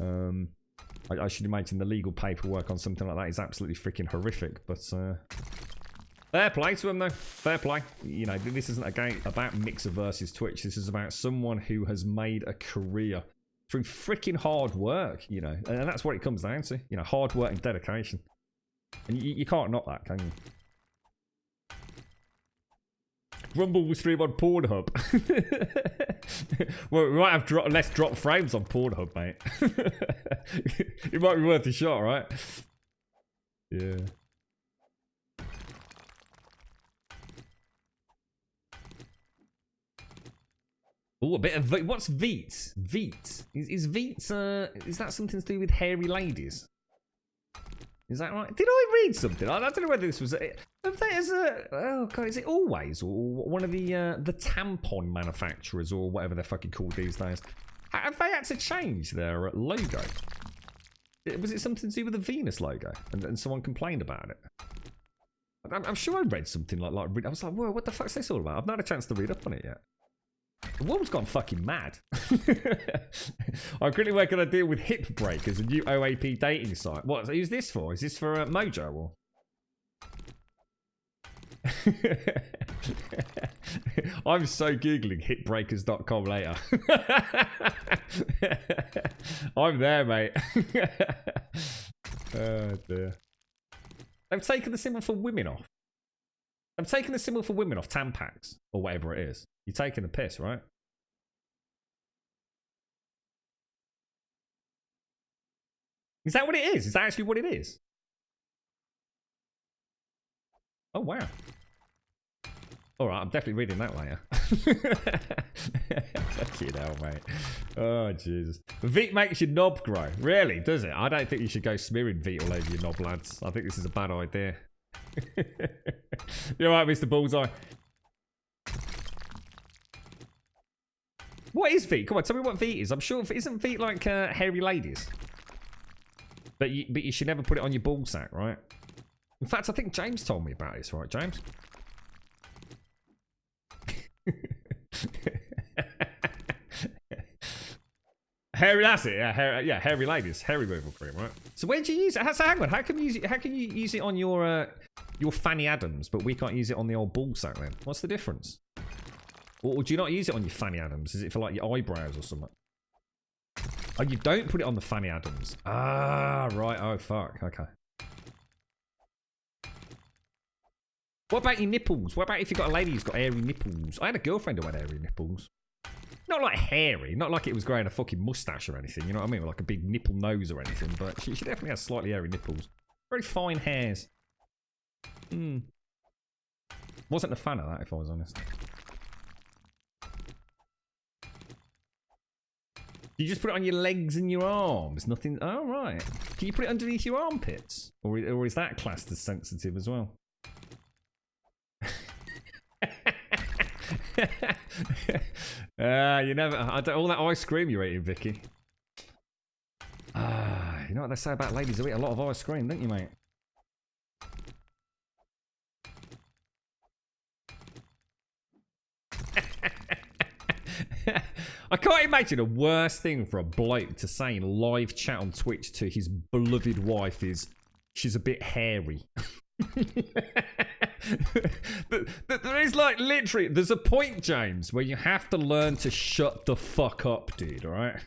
I should imagine the legal paperwork on something like that is absolutely freaking horrific, but... fair play to him, though. Fair play. You know, this isn't a game about Mixer versus Twitch. This is about someone who has made a career through freaking hard work, you know. And that's what it comes down to. You know, hard work and dedication. And you can't knock that, can you? Rumble will stream on Pornhub. Well, we might have less drop frames on Pornhub, mate. It might be worth a shot, right? Yeah. Oh, a bit of... What's Veet? Veet? Is Veet... is that something to do with hairy ladies? Is that right? Did I read something? I don't know whether this was... oh, God, is it Always? Or one of the tampon manufacturers or whatever they're fucking called these days? Have they had to change their logo? Was it something to do with the Venus logo? And someone complained about it? I'm sure I read something like... I was like, whoa, what the fuck's this all about? I've not had a chance to read up on it yet. The world's gone fucking mad. I'm currently working on a deal with Hip Breakers, a new OAP dating site. What? Who's this for? Is this for Mojo or? I'm so googling hitbreakers.com later. I'm there, mate. Oh dear. They've taken the symbol for women off. I'm taking the symbol for women off Tampax or whatever it is. You're taking the piss, right? Is that what it is? Is that actually what it is? Oh, wow. All right, I'm definitely reading that later. Fuck you now, mate. Oh, Jesus. Veet makes your knob grow. Really, does it? I don't think you should go smearing Veet all over your knob, lads. I think this is a bad idea. You're right, Mr. Bullseye. What is Veet? Come on, tell me what Veet is. I'm sure isn't Veet like hairy ladies? But you should never put it on your ball sack, right? In fact, I think James told me about this, right, James? Hairy, that's it. Yeah, hairy ladies, hair removal cream, right? So where do you use it? So hang on, how can you use it on your Fanny Adams, but we can't use it on the old ball sack then? What's the difference? Or do you not use it on your Fanny Adams? Is it for like your eyebrows or something? Oh, you don't put it on the Fanny Adams. Ah, right. Oh, fuck. Okay. What about your nipples? What about if you've got a lady who's got hairy nipples? I had a girlfriend who had hairy nipples. Not like hairy. Not like it was growing a fucking mustache or anything. You know what I mean? Or like a big nipple nose or anything. But she definitely has slightly hairy nipples. Very fine hairs. Wasn't a fan of that, if I was honest. You just put it on your legs and your arms. Nothing. Oh, right. Can you put it underneath your armpits? Or is that classed as sensitive as well? You never. All that ice cream you're eating, Vicky. You know what they say about ladies who eat a lot of ice cream, don't you, mate? I can't imagine a worse thing for a bloke to say in live chat on Twitch to his beloved wife is, she's a bit hairy. There is like literally, there's a point, James, where you have to learn to shut the fuck up, dude, alright?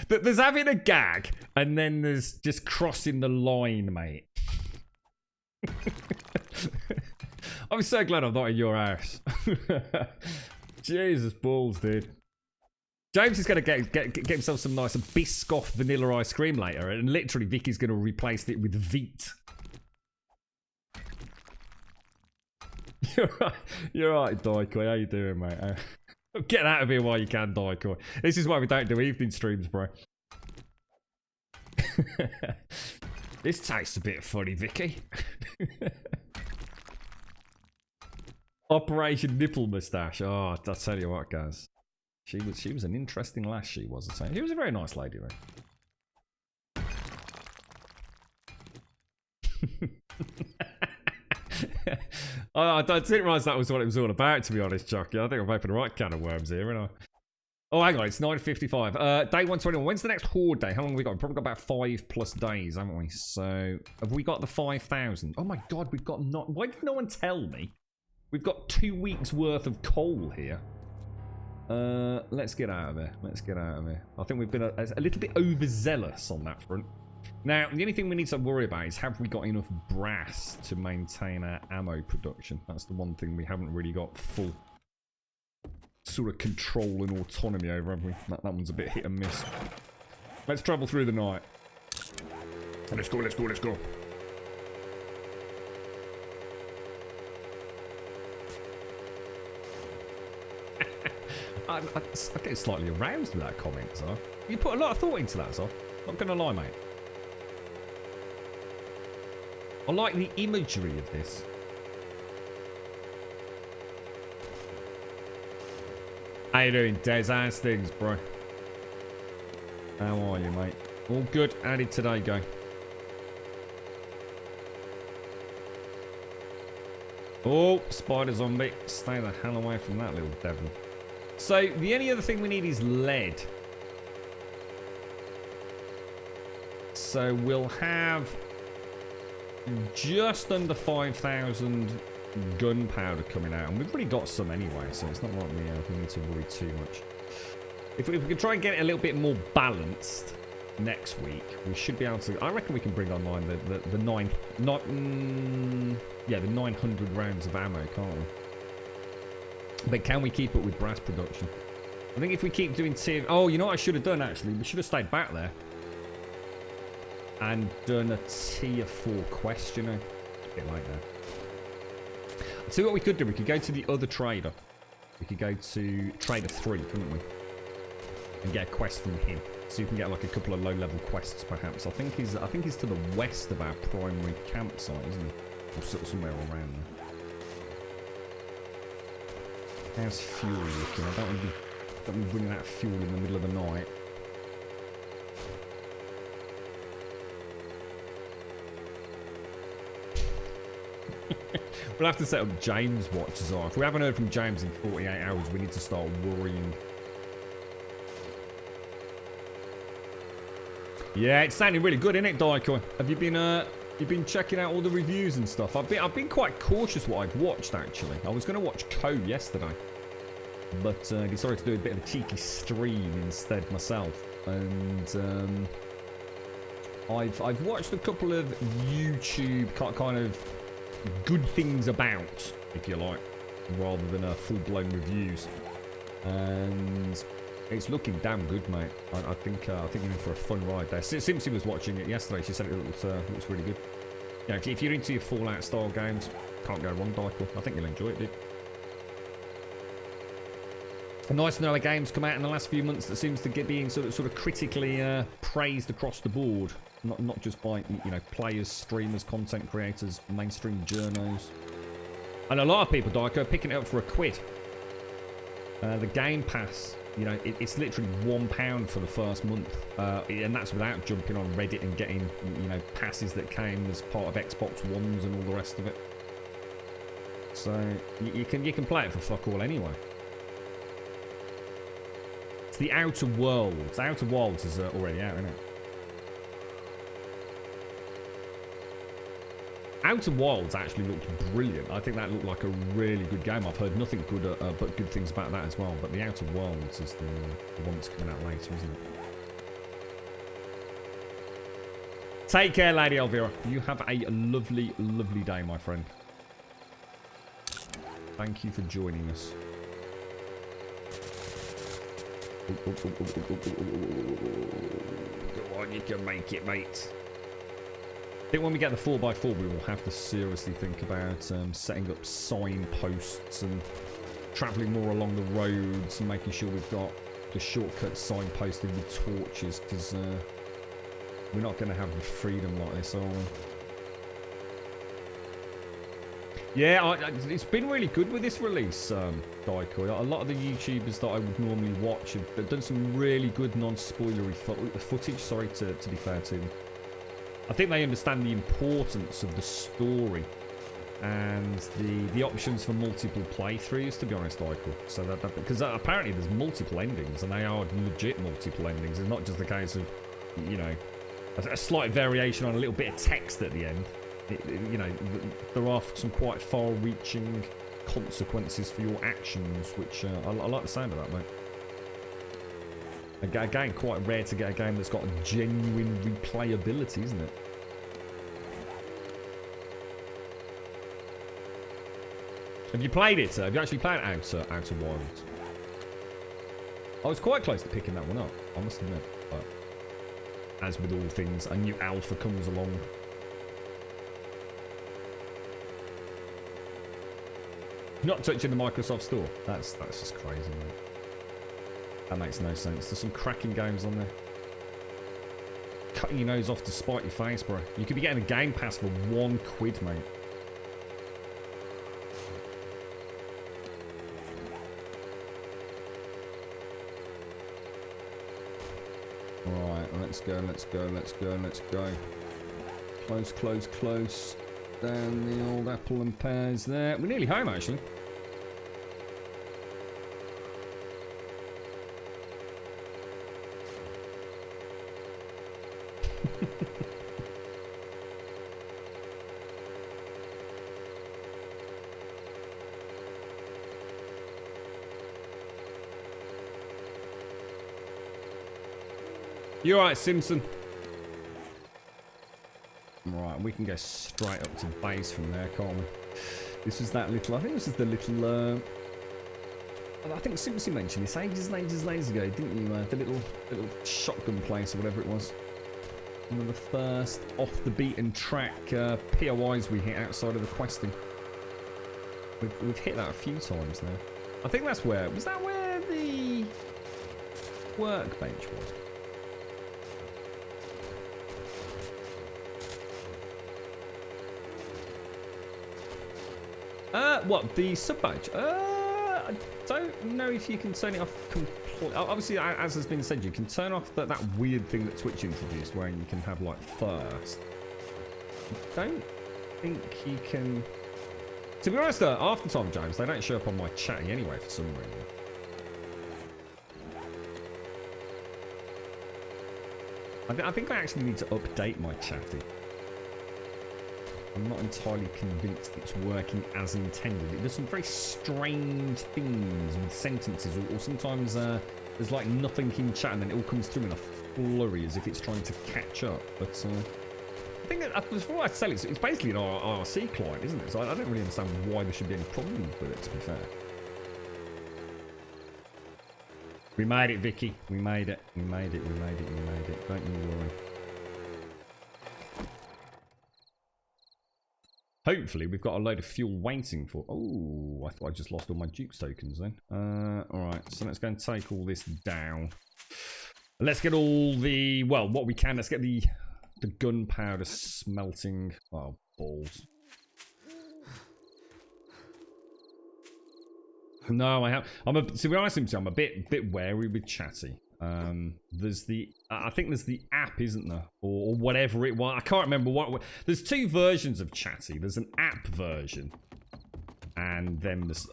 There's having a gag, and then there's just crossing the line, mate. I'm so glad I'm not in your house. Jesus balls, dude. James is going to get himself some nice Biscoff vanilla ice cream later, and literally Vicky's going to replace it with Veet. You're right, Daikoi. How you doing, mate? Get out of here while you can, Daikoi. This is why we don't do evening streams, bro. This tastes a bit funny, Vicky. Operation Nipple Moustache. Oh, I'll tell you what, guys. She was an interesting lass, she was. She was a very nice lady, though. I didn't realise that was what it was all about, to be honest, Chucky. I think I've opened the right can of worms here, haven't I? Oh, hang on, it's 9:55. Day 121. When's the next horde day? How long have we got? We've probably got about 5+ days, haven't we? So, have we got the 5,000? Oh my god, we've got not. Why did no one tell me? We've got 2 weeks worth of coal here. Let's get out of here. Let's get out of here. I think we've been a little bit overzealous on that front. Now, the only thing we need to worry about is have we got enough brass to maintain our ammo production? That's the one thing we haven't really got full sort of control and autonomy over, have we? That one's a bit hit and miss. Let's travel through the night. Let's go, let's go, let's go. I get slightly aroused with that comment, so you put a lot of thought into that, so not gonna lie, mate. I like the imagery of this. How you doing, Des? How's things, bro? How are you, mate? All good? How did today go? Oh, spider zombie. Stay the hell away from that little devil. So, the only other thing we need is lead. So, we'll have just under 5,000 gunpowder coming out. And we've already got some anyway, so it's not like we need to worry too much. If we can try and get it a little bit more balanced next week, we should be able to... I reckon we can bring online the 900 rounds of ammo, can't we? But can we keep up with brass production? I think if we keep doing tier... Oh, you know what I should have done, actually? We should have stayed back there. And done a tier 4 quest, you know? It's a bit like that. I'll tell you what we could do. We could go to the other trader. We could go to Trader 3, couldn't we? And get a quest from him. So you can get like a couple of low-level quests, perhaps. I think he's to the west of our primary campsite, isn't he? Or sort of somewhere around there. How's fuel looking? I don't want to be running out of fuel in the middle of the night. We'll have to set up James watches off. If we haven't heard from James in 48 hours, we need to start worrying. Yeah, it's sounding really good, isn't it, Daikoi? Have you been checking out all the reviews and stuff? I've been quite cautious what I've watched, actually. I was going to watch Code yesterday, but decided to do a bit of a cheeky stream instead myself. And I've watched a couple of YouTube kind of good things about, if you like, rather than full-blown reviews. And it's looking damn good, mate. I think you're in for a fun ride there. Simpsy was watching it yesterday. She said it looks really good. Yeah, if you're into your Fallout style games, can't go wrong, Daikoi. I think you'll enjoy it, dude. Nice to know a game's come out in the last few months that seems to get being sort of critically praised across the board. Not just by, you know, players, streamers, content creators, mainstream journos. And a lot of people, Dyko, are picking it up for £1. The Game Pass, you know, it's literally £1 for the first month. And that's without jumping on Reddit and getting, you know, passes that came as part of Xbox Ones and all the rest of it. So, you can play it for fuck all anyway. It's the Outer Worlds. Outer Worlds is already out, isn't it? Outer Wilds actually looked brilliant. I think that looked like a really good game. I've heard nothing good but good things about that as well. But the Outer Worlds is the one that's coming out later, isn't it? Take care, Lady Elvira. You have a lovely, lovely day, my friend. Thank you for joining us. Go on, you can make it, mate. I think when we get the 4x4, we will have to seriously think about setting up signposts and travelling more along the roads and making sure we've got the shortcut signposted with torches, because we're not going to have the freedom like this, are we? Yeah, it's been really good with this release, Daikoi. A lot of the YouTubers that I would normally watch have done some really good non-spoilery footage, sorry, to be fair to them. I think they understand the importance of the story and the options for multiple playthroughs, to be honest, Michael. So because apparently there's multiple endings, and they are legit multiple endings. It's not just a case of, you know, a slight variation on a little bit of text at the end. You know, there are some quite far-reaching consequences for your actions, which I like the sound of that, mate. Again, quite rare to get a game that's got a genuine replayability, isn't it? Have you played it? Have you actually played Outer Wilds? I was quite close to picking that one up, I must admit. But as with all things, a new alpha comes along. Not touching the Microsoft Store. That's just crazy, mate. That makes no sense. There's some cracking games on there. Cutting your nose off to spite your face, bro. You could be getting a Game Pass for £1, mate. Right, let's go, let's go, let's go, let's go. Close, close, close. Down the old apple and pears there. We're nearly home, actually. You alright, Simpson? Right, we can go straight up to base from there, can't we? This was that little, I think this is the little, I think Simpson mentioned this ages and ages and ages ago, didn't you? The little shotgun place or whatever it was. One of the first off the beaten track POIs we hit outside of the questing. We've hit that a few times now. I think that's where, was that where the workbench was? What, the sub-badge? I don't know if you can turn it off completely. Obviously, as has been said, you can turn off that weird thing that Twitch introduced where you can have, like, first. I don't think you can... To be honest, half the time, James, they don't show up on my chatty anyway for some reason. I think I actually need to update my chatty. I'm not entirely convinced it's working as intended. It does some very strange things with sentences, or sometimes there's like nothing in chat and then it all comes through in a flurry as if it's trying to catch up. But I think that, before I tell it, it's basically an RC client, isn't it? So I don't really understand why there should be any problems with it, to be fair. We made it, Vicky. We made it. We made it. We made it. We made it. Don't you worry. hopefully we've got a load of fuel waiting for... Oh, I thought I just lost all my Dukes tokens then. Alright, so let's go and take all this down. Let's get all the... Well, what we can. Let's get the gunpowder smelting. Oh, balls. No, I have. To be honest, I'm a bit wary with Chatty. There's the. I think there's the app, isn't there, or whatever it was. I can't remember what. There's two versions of Chatty. There's an app version, and then there's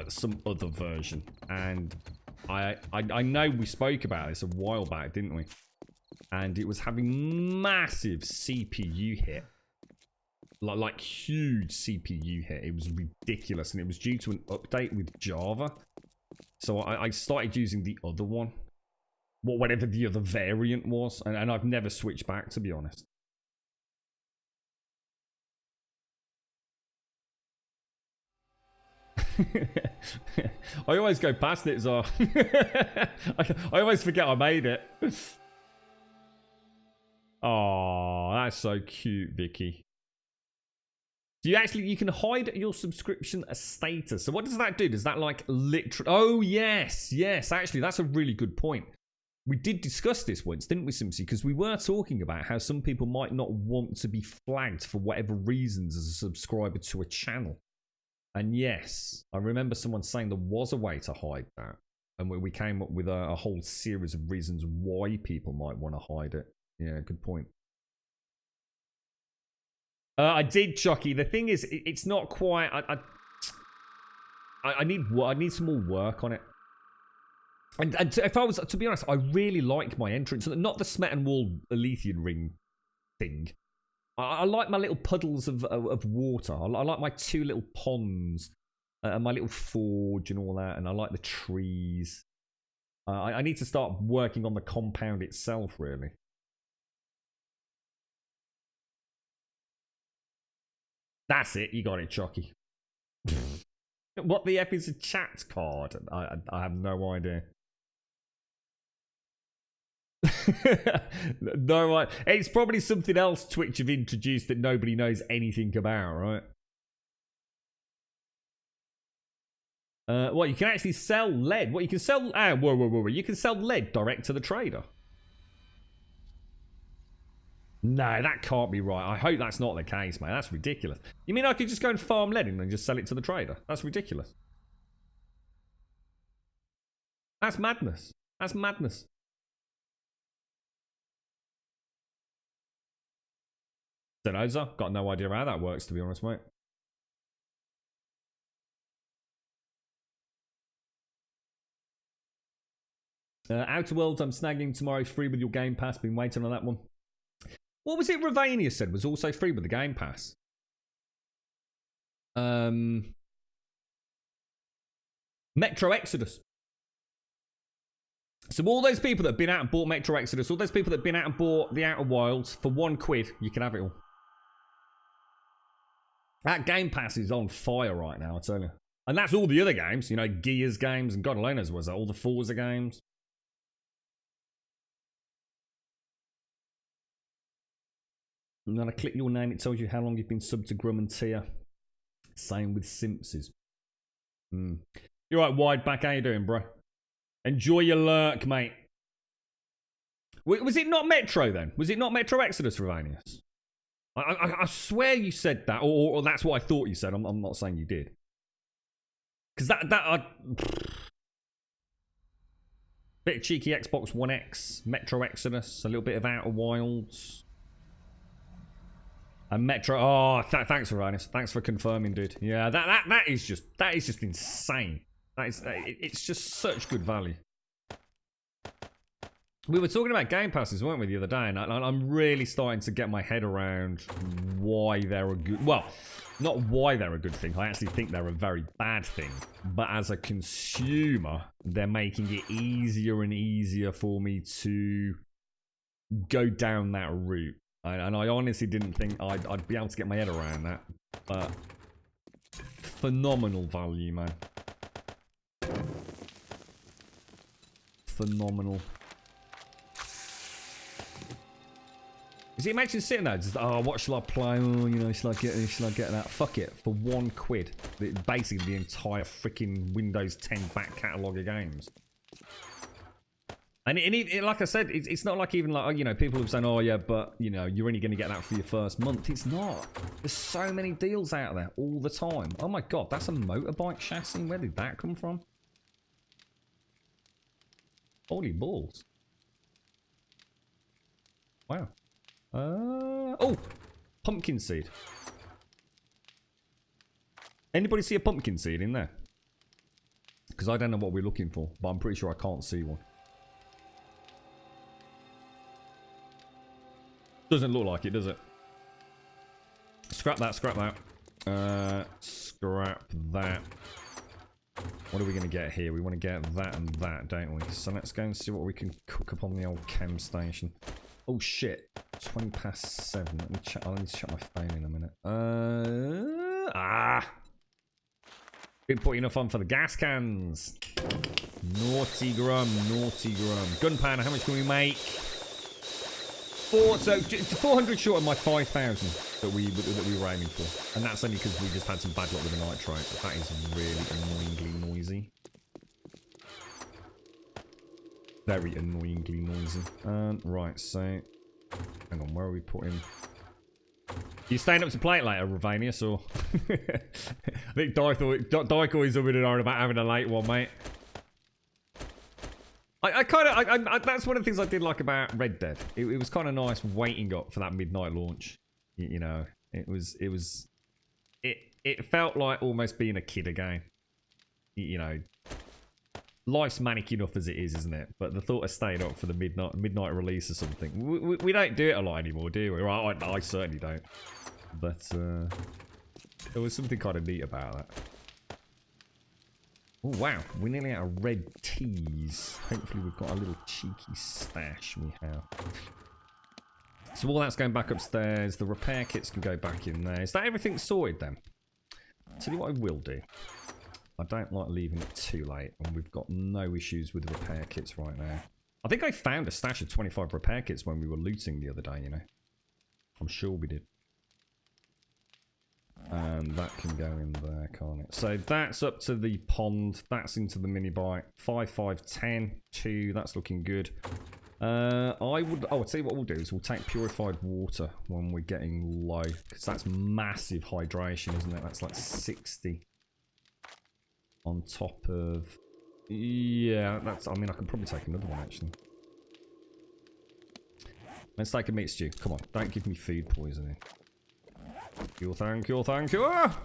some other version. And I know we spoke about this a while back, didn't we? And it was having massive CPU hit. Like huge CPU hit. It was ridiculous, and it was due to an update with Java. So I started using the other one, whatever the other variant was, and I've never switched back, to be honest. I always go past it, so I always forget I made it. Oh, that's so cute, Vicky. You can hide your subscription status. So what does that do? Does that like literally... Oh, yes. Yes, actually, that's a really good point. We did discuss this once, didn't we, Simpsy? Because we were talking about how some people might not want to be flagged for whatever reasons as a subscriber to a channel. And yes, I remember someone saying there was a way to hide that. And we came up with a whole series of reasons why people might want to hide it. Yeah, good point. I did, Chucky. The thing is, it's not quite. I need some more work on it. And if I was to be honest, I really like my entrance, not the Smet and Wall Aletheian ring thing. I like my little puddles of water. I like my two little ponds and my little forge and all that. And I like the trees. I need to start working on the compound itself, really. That's it. You got it, Chucky. What the F is a chat card? I have no idea. No, it's probably something else Twitch have introduced that nobody knows anything about, right? Well, you can actually sell lead. What you can sell? Whoa! You can sell lead direct to the trader. No, that can't be right. I hope that's not the case, mate. That's ridiculous. You mean I could just go and farm lead and then just sell it to the trader? That's ridiculous. That's madness. That's madness. Denoza, got no idea how that works, to be honest, mate. Outer Worlds, I'm snagging tomorrow free with your Game Pass. Been waiting on that one. What was it Ravania said was also free with the Game Pass? Metro Exodus. So all those people that have been out and bought Metro Exodus, all those people that have been out and bought the Outer Wilds, for £1, you can have it all. That Game Pass is on fire right now, I tell you. And that's all the other games, you know, Gears games, and God alone knows was that, all the Forza games. And then I click your name, it tells you how long you've been subbed to Grum and Tia. Same with Simpsons. You're right, Wide Back, how you doing, bro? Enjoy your lurk, mate. Was it not Metro then? Was it not Metro Exodus, Ravanius? I swear you said that, or that's what I thought you said. I'm not saying you did. Because bit of cheeky Xbox One X, Metro Exodus, a little bit of Outer Wilds. And Metro. Oh, thanks, Ravanius. Thanks for confirming, dude. Yeah, that is just insane. It's just such good value. We were talking about Game Passes, weren't we, the other day? And I'm really starting to get my head around why they're a good... Well, not why they're a good thing. I actually think they're a very bad thing. But as a consumer, they're making it easier and easier for me to go down that route. And I honestly didn't think I'd be able to get my head around that. But phenomenal value, man. Phenomenal. Is Because imagine sitting there, just, oh, what shall I play? Oh, you know, shall I get this? Shall I get that? Fuck it, for £1. Basically, the entire freaking Windows 10 back catalogue of games. And like I said, it's not like even like, you know, people are saying, oh yeah, but, you know, you're only going to get that for your first month. It's not. There's so many deals out there all the time. Oh my God, that's a motorbike chassis. Where did that come from? Holy balls. Wow. Oh, pumpkin seed. Anybody see a pumpkin seed in there? Because I don't know what we're looking for, but I'm pretty sure I can't see one. Doesn't look like it, does it? Scrap that, scrap that. Scrap that. What are we going to get here? We want to get that and that, don't we? So let's go and see what we can cook up on the old chem station. Oh shit. 20 past 7. Let me check. I'll need to check my phone in a minute. Didn't put enough on for the gas cans. Naughty Grum, naughty Grum. Gunpowder, how much can we make? So 400 short of my 5,000 that we were aiming for, and that's only because we just had some bad luck with the nitrate. That is really annoyingly noisy. Very annoyingly noisy. Right, so hang on, where are we putting? You staying up to play it later, Ravanius, or? I think Daiko's over there about having a late one, mate. That's one of the things I did like about Red Dead. It was kind of nice waiting up for that midnight launch. You know, it felt like almost being a kid again. You know, life's manic enough as it is, isn't it? But the thought of staying up for the midnight release or something, we don't do it a lot anymore, do we? Well, I certainly don't. But there was something kind of neat about that. Oh wow, we're nearly out of red teas. Hopefully we've got a little cheeky stash we have. So all that's going back upstairs. The repair kits can go back in there. Is that everything sorted then? Tell you what I will do. I don't like leaving it too late, and we've got no issues with the repair kits right now. I think I found a stash of 25 repair kits when we were looting the other day, you know. I'm sure we did. And that can go in there, can't it? So that's up to the pond. That's into the mini bike. 5, 5, 10, 2. That's looking good. I'll tell you what we'll do is we'll take purified water when we're getting low, because that's massive hydration, isn't it? That's like 60 on top of. Yeah, that's. I mean, I can probably take another one actually. Let's take a meat stew. Come on, don't give me food poisoning. Thank you, thank you, thank you. Ah!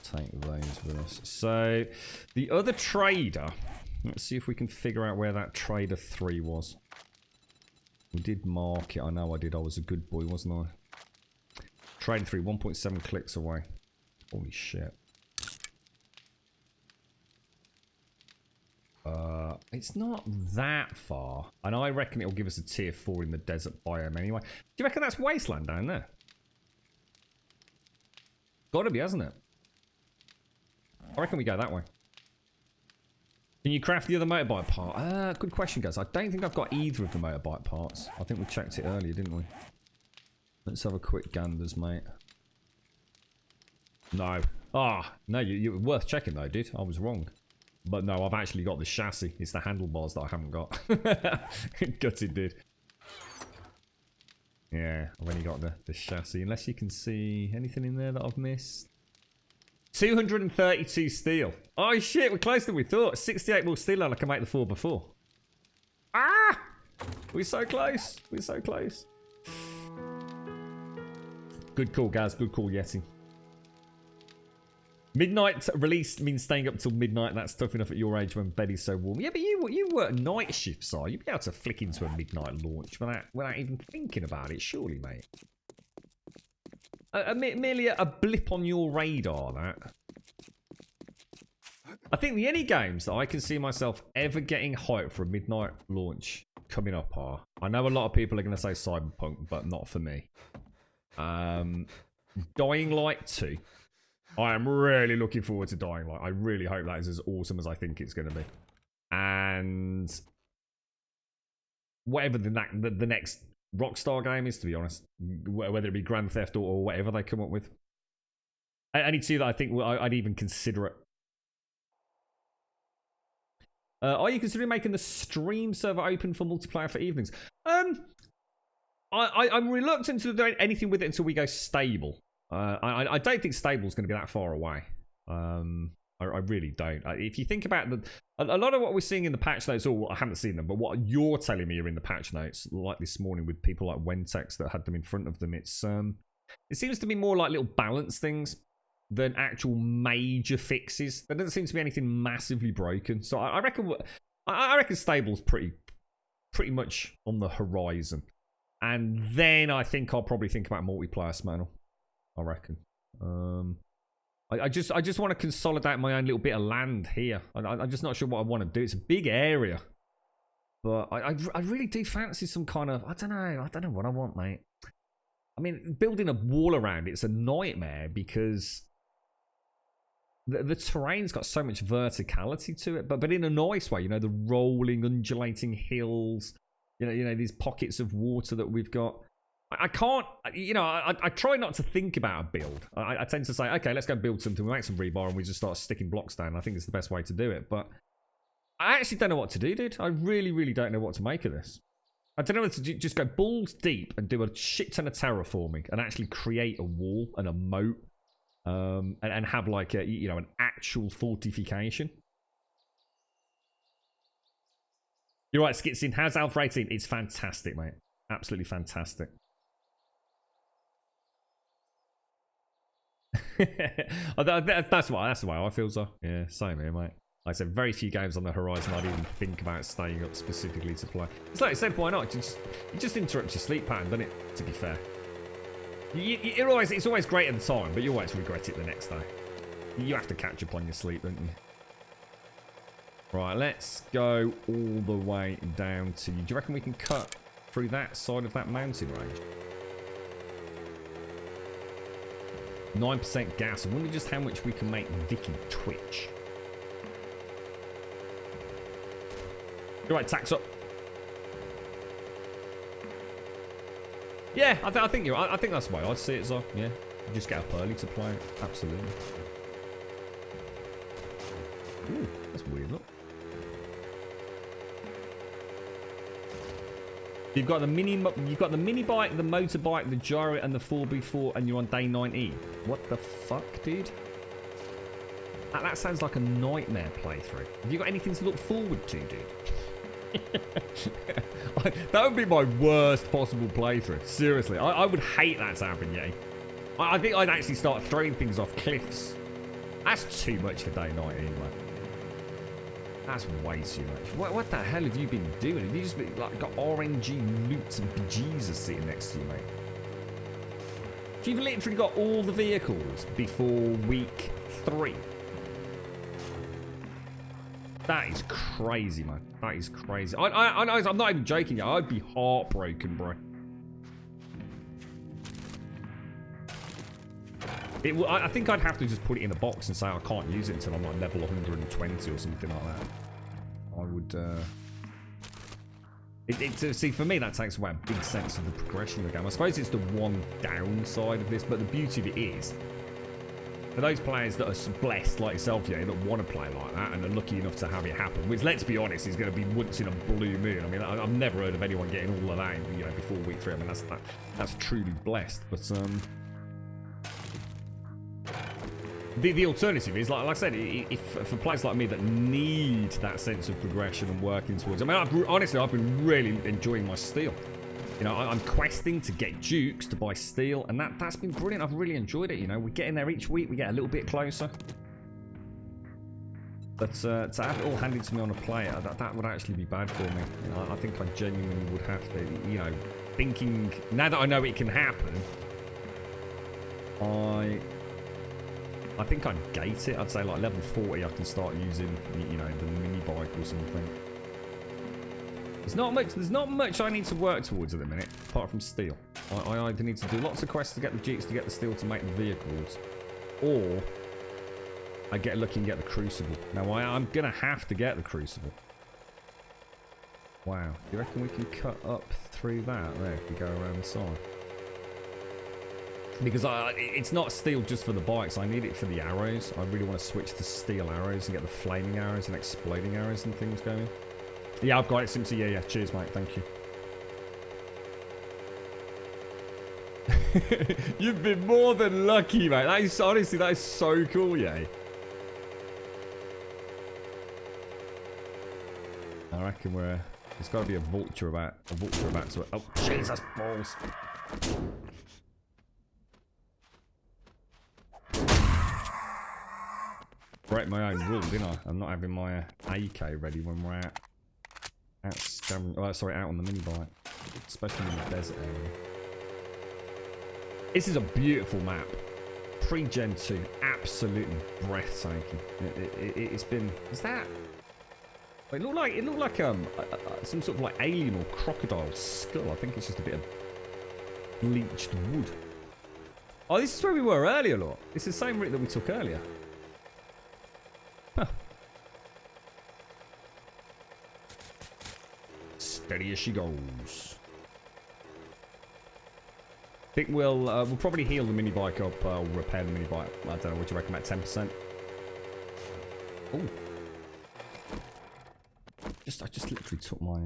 Take those with us. So, the other trader. Let's see if we can figure out where that trader 3 was. We did mark it. I know I did. I was a good boy, wasn't I? Trader 3, 1.7 clicks away. Holy shit. It's not that far. And I reckon it'll give us a tier 4 in the desert biome anyway. Do you reckon that's wasteland down there? Gotta be, hasn't it? I reckon we go that way. Can you craft the other motorbike part? Good question, guys. I don't think I've got either of the motorbike parts. I think we checked it earlier, didn't we? Let's have a quick ganders, mate. No. Ah, no, you were worth checking though, dude. I was wrong. But no, I've actually got the chassis. It's the handlebars that I haven't got. Gutted, dude. Yeah, I've only got the chassis. Unless you can see anything in there that I've missed. 232 steel. Oh shit, we're closer than we thought. 68 more steel and I can make the 4x4. Ah! We're so close. We're so close. Good call, guys. Good call, Yeti. Midnight release means staying up till midnight. That's tough enough at your age when bed is so warm. Yeah, but you work night shifts, are you'd be able to flick into a midnight launch without even thinking about it, surely, mate. Merely a blip on your radar, that. I think the only games that I can see myself ever getting hyped for a midnight launch coming up are... I know a lot of people are going to say Cyberpunk, but not for me. Dying Light 2. I am really looking forward to Dying Light. I really hope that is as awesome as I think it's going to be. And... whatever the next Rockstar game is, to be honest. Whether it be Grand Theft Auto or whatever they come up with. Any two that I think I'd even consider it. Are you considering making the stream server open for multiplayer for evenings? I'm reluctant to do anything with it until we go stable. I don't think stable is going to be that far away. I really don't. If you think about a lot of what we're seeing in the patch notes, or I haven't seen them, but what you're telling me are in the patch notes, like this morning with people like Wentex that had them in front of them, it seems to be more like little balance things than actual major fixes. There doesn't seem to be anything massively broken. So I reckon stable's pretty much on the horizon. And then I think I'll probably think about multiplayer Smanel. I reckon. I just want to consolidate my own little bit of land here. I'm just not sure what I want to do. It's a big area. But I really do fancy some kind of... I don't know what I want, mate. I mean, building a wall around it's a nightmare because the terrain's got so much verticality to it, but in a nice way. You know, the rolling, undulating hills. You know these pockets of water that we've got. I can't, I try not to think about a build. I tend to say, okay, let's go build something. We make some rebar and we just start sticking blocks down. I think it's the best way to do it. But I actually don't know what to do, dude. I really, really don't know what to make of this. I don't know whether to just go balls deep and do a shit ton of terraforming and actually create a wall and a moat and have like an actual fortification. You're right, Skitsin. How's Alpha 18? It's fantastic, mate. Absolutely fantastic. That's why I feel so. Yeah, same here, mate. Like I said, very few games on the horizon I'd even think about staying up specifically to play. It's like I said, why not? It just interrupts your sleep pattern, doesn't it? To be fair, it's always great at the time, but you always regret it the next day. You have to catch up on your sleep, don't you? Right, let's go all the way down to... Do you reckon we can cut through that side of that mountain range? 9% gas. I wonder just how much we can make Vicky twitch. You're right, tax up. Yeah, I think you're. I think that's the way I'd see it, so yeah. You just get up early to play it. Absolutely. Ooh, that's weird. Look. You've got the mini bike, the motorbike, the gyro, and the 4x4, and you're on day 19. What the fuck, dude? That sounds like a nightmare playthrough. Have you got anything to look forward to, dude? That would be my worst possible playthrough. Seriously, I would hate that to happen, yeah. I think I'd actually start throwing things off cliffs. That's too much for day 19, man. That's way too much. What the hell have you been doing? Have you just been, like, got RNG loots and bejesus sitting next to you, mate? You've literally got all the vehicles before week 3. That is crazy, man. That is crazy. I'm not even joking. I'd be heartbroken, bro. I think I'd have to just put it in a box and say I can't use it until I'm like level 120 or something like that. I would... see, for me, that takes away a big sense of the progression of the game. I suppose it's the one downside of this, but the beauty of it is, for those players that are blessed like yourself, yeah, that want to play like that and are lucky enough to have it happen, which, let's be honest, is going to be once in a blue moon. I mean, I've never heard of anyone getting all of that, before week 3. I mean, that's truly blessed. But the alternative is, like I said, if for players like me that need that sense of progression and working towards, I mean, honestly, I've been really enjoying my steel. I'm questing to get dukes to buy steel, and that's been brilliant. I've really enjoyed it. We get in there each week, we get a little bit closer. But to have it all handed to me on a player, that would actually be bad for me. I think I genuinely would have to, thinking, now that I know it can happen, I think I'd gate it. I'd say like level 40 I can start using, the mini bike or something. There's not much I need to work towards at the minute, apart from steel. I either need to do lots of quests to get the dukes to get the steel to make the vehicles, or I get lucky and get the crucible. Now I'm gonna have to get the crucible. Wow. Do you reckon we can cut up through that there if we go around the side? Because it's not steel just for the bikes. I need it for the arrows. I really want to switch to steel arrows and get the flaming arrows and exploding arrows and things going. Yeah, I've got it, Simpson. Yeah. Cheers, mate. Thank you. You've been more than lucky, mate. That is honestly, that is so cool, yeah. I reckon there's got to be a vulture about to. Oh, Jesus balls! Break my own rule, didn't I? I'm not having my AK ready when we're out on the mini bike, especially in the desert area. This is a beautiful map. Pre-Gen 2, absolutely breathtaking. It's been. Is that? It looked like some sort of like alien or crocodile skull. I think it's just a bit of bleached wood. Oh, this is where we were earlier, look. It's the same route that we took earlier. Huh. Steady as she goes. I think we'll probably heal the mini bike up or repair the mini bike. I don't know. What do you reckon? About 10%. Oh. I just literally took my.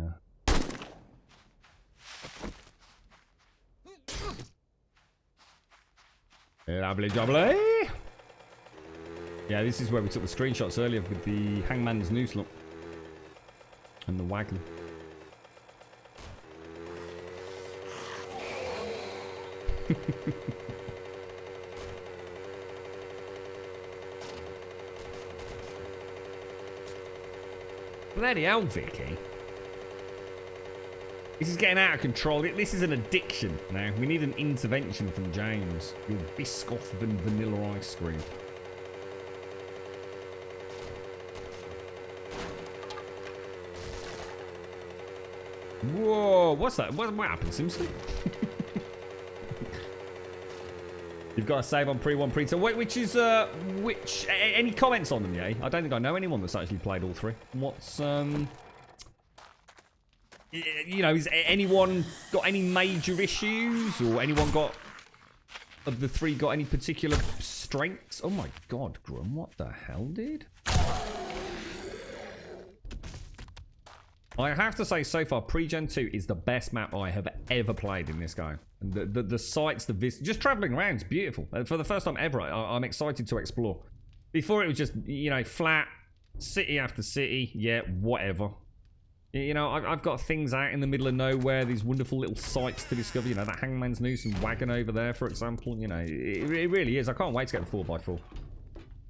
Lovely jubbly. Yeah, this is where we took the screenshots earlier with the hangman's noose look and the wagon. Bloody hell, Vicky. This is getting out of control. This is an addiction now. We need an intervention from James. Your Biscoff and vanilla ice cream. Whoa, what's that? What happened, Simpson? You've got to save on pre-1, pre-2. Wait, which any comments on them, yeah? I don't think I know anyone that's actually played all three. What's, you know, has anyone got any major issues? Or anyone got, of the three, got any particular strengths? Oh my god, Grum, what the hell, dude? I have to say, so far, Pre-Gen 2 is the best map I have ever played in this game. And the sights, just travelling around is beautiful. For the first time ever, I'm excited to explore. Before it was just, you know, flat, city after city, yeah, whatever. You know, I've got things out in the middle of nowhere, these wonderful little sights to discover, you know, that Hangman's Noose and wagon over there, for example. You know, it really is. I can't wait to get the 4x4.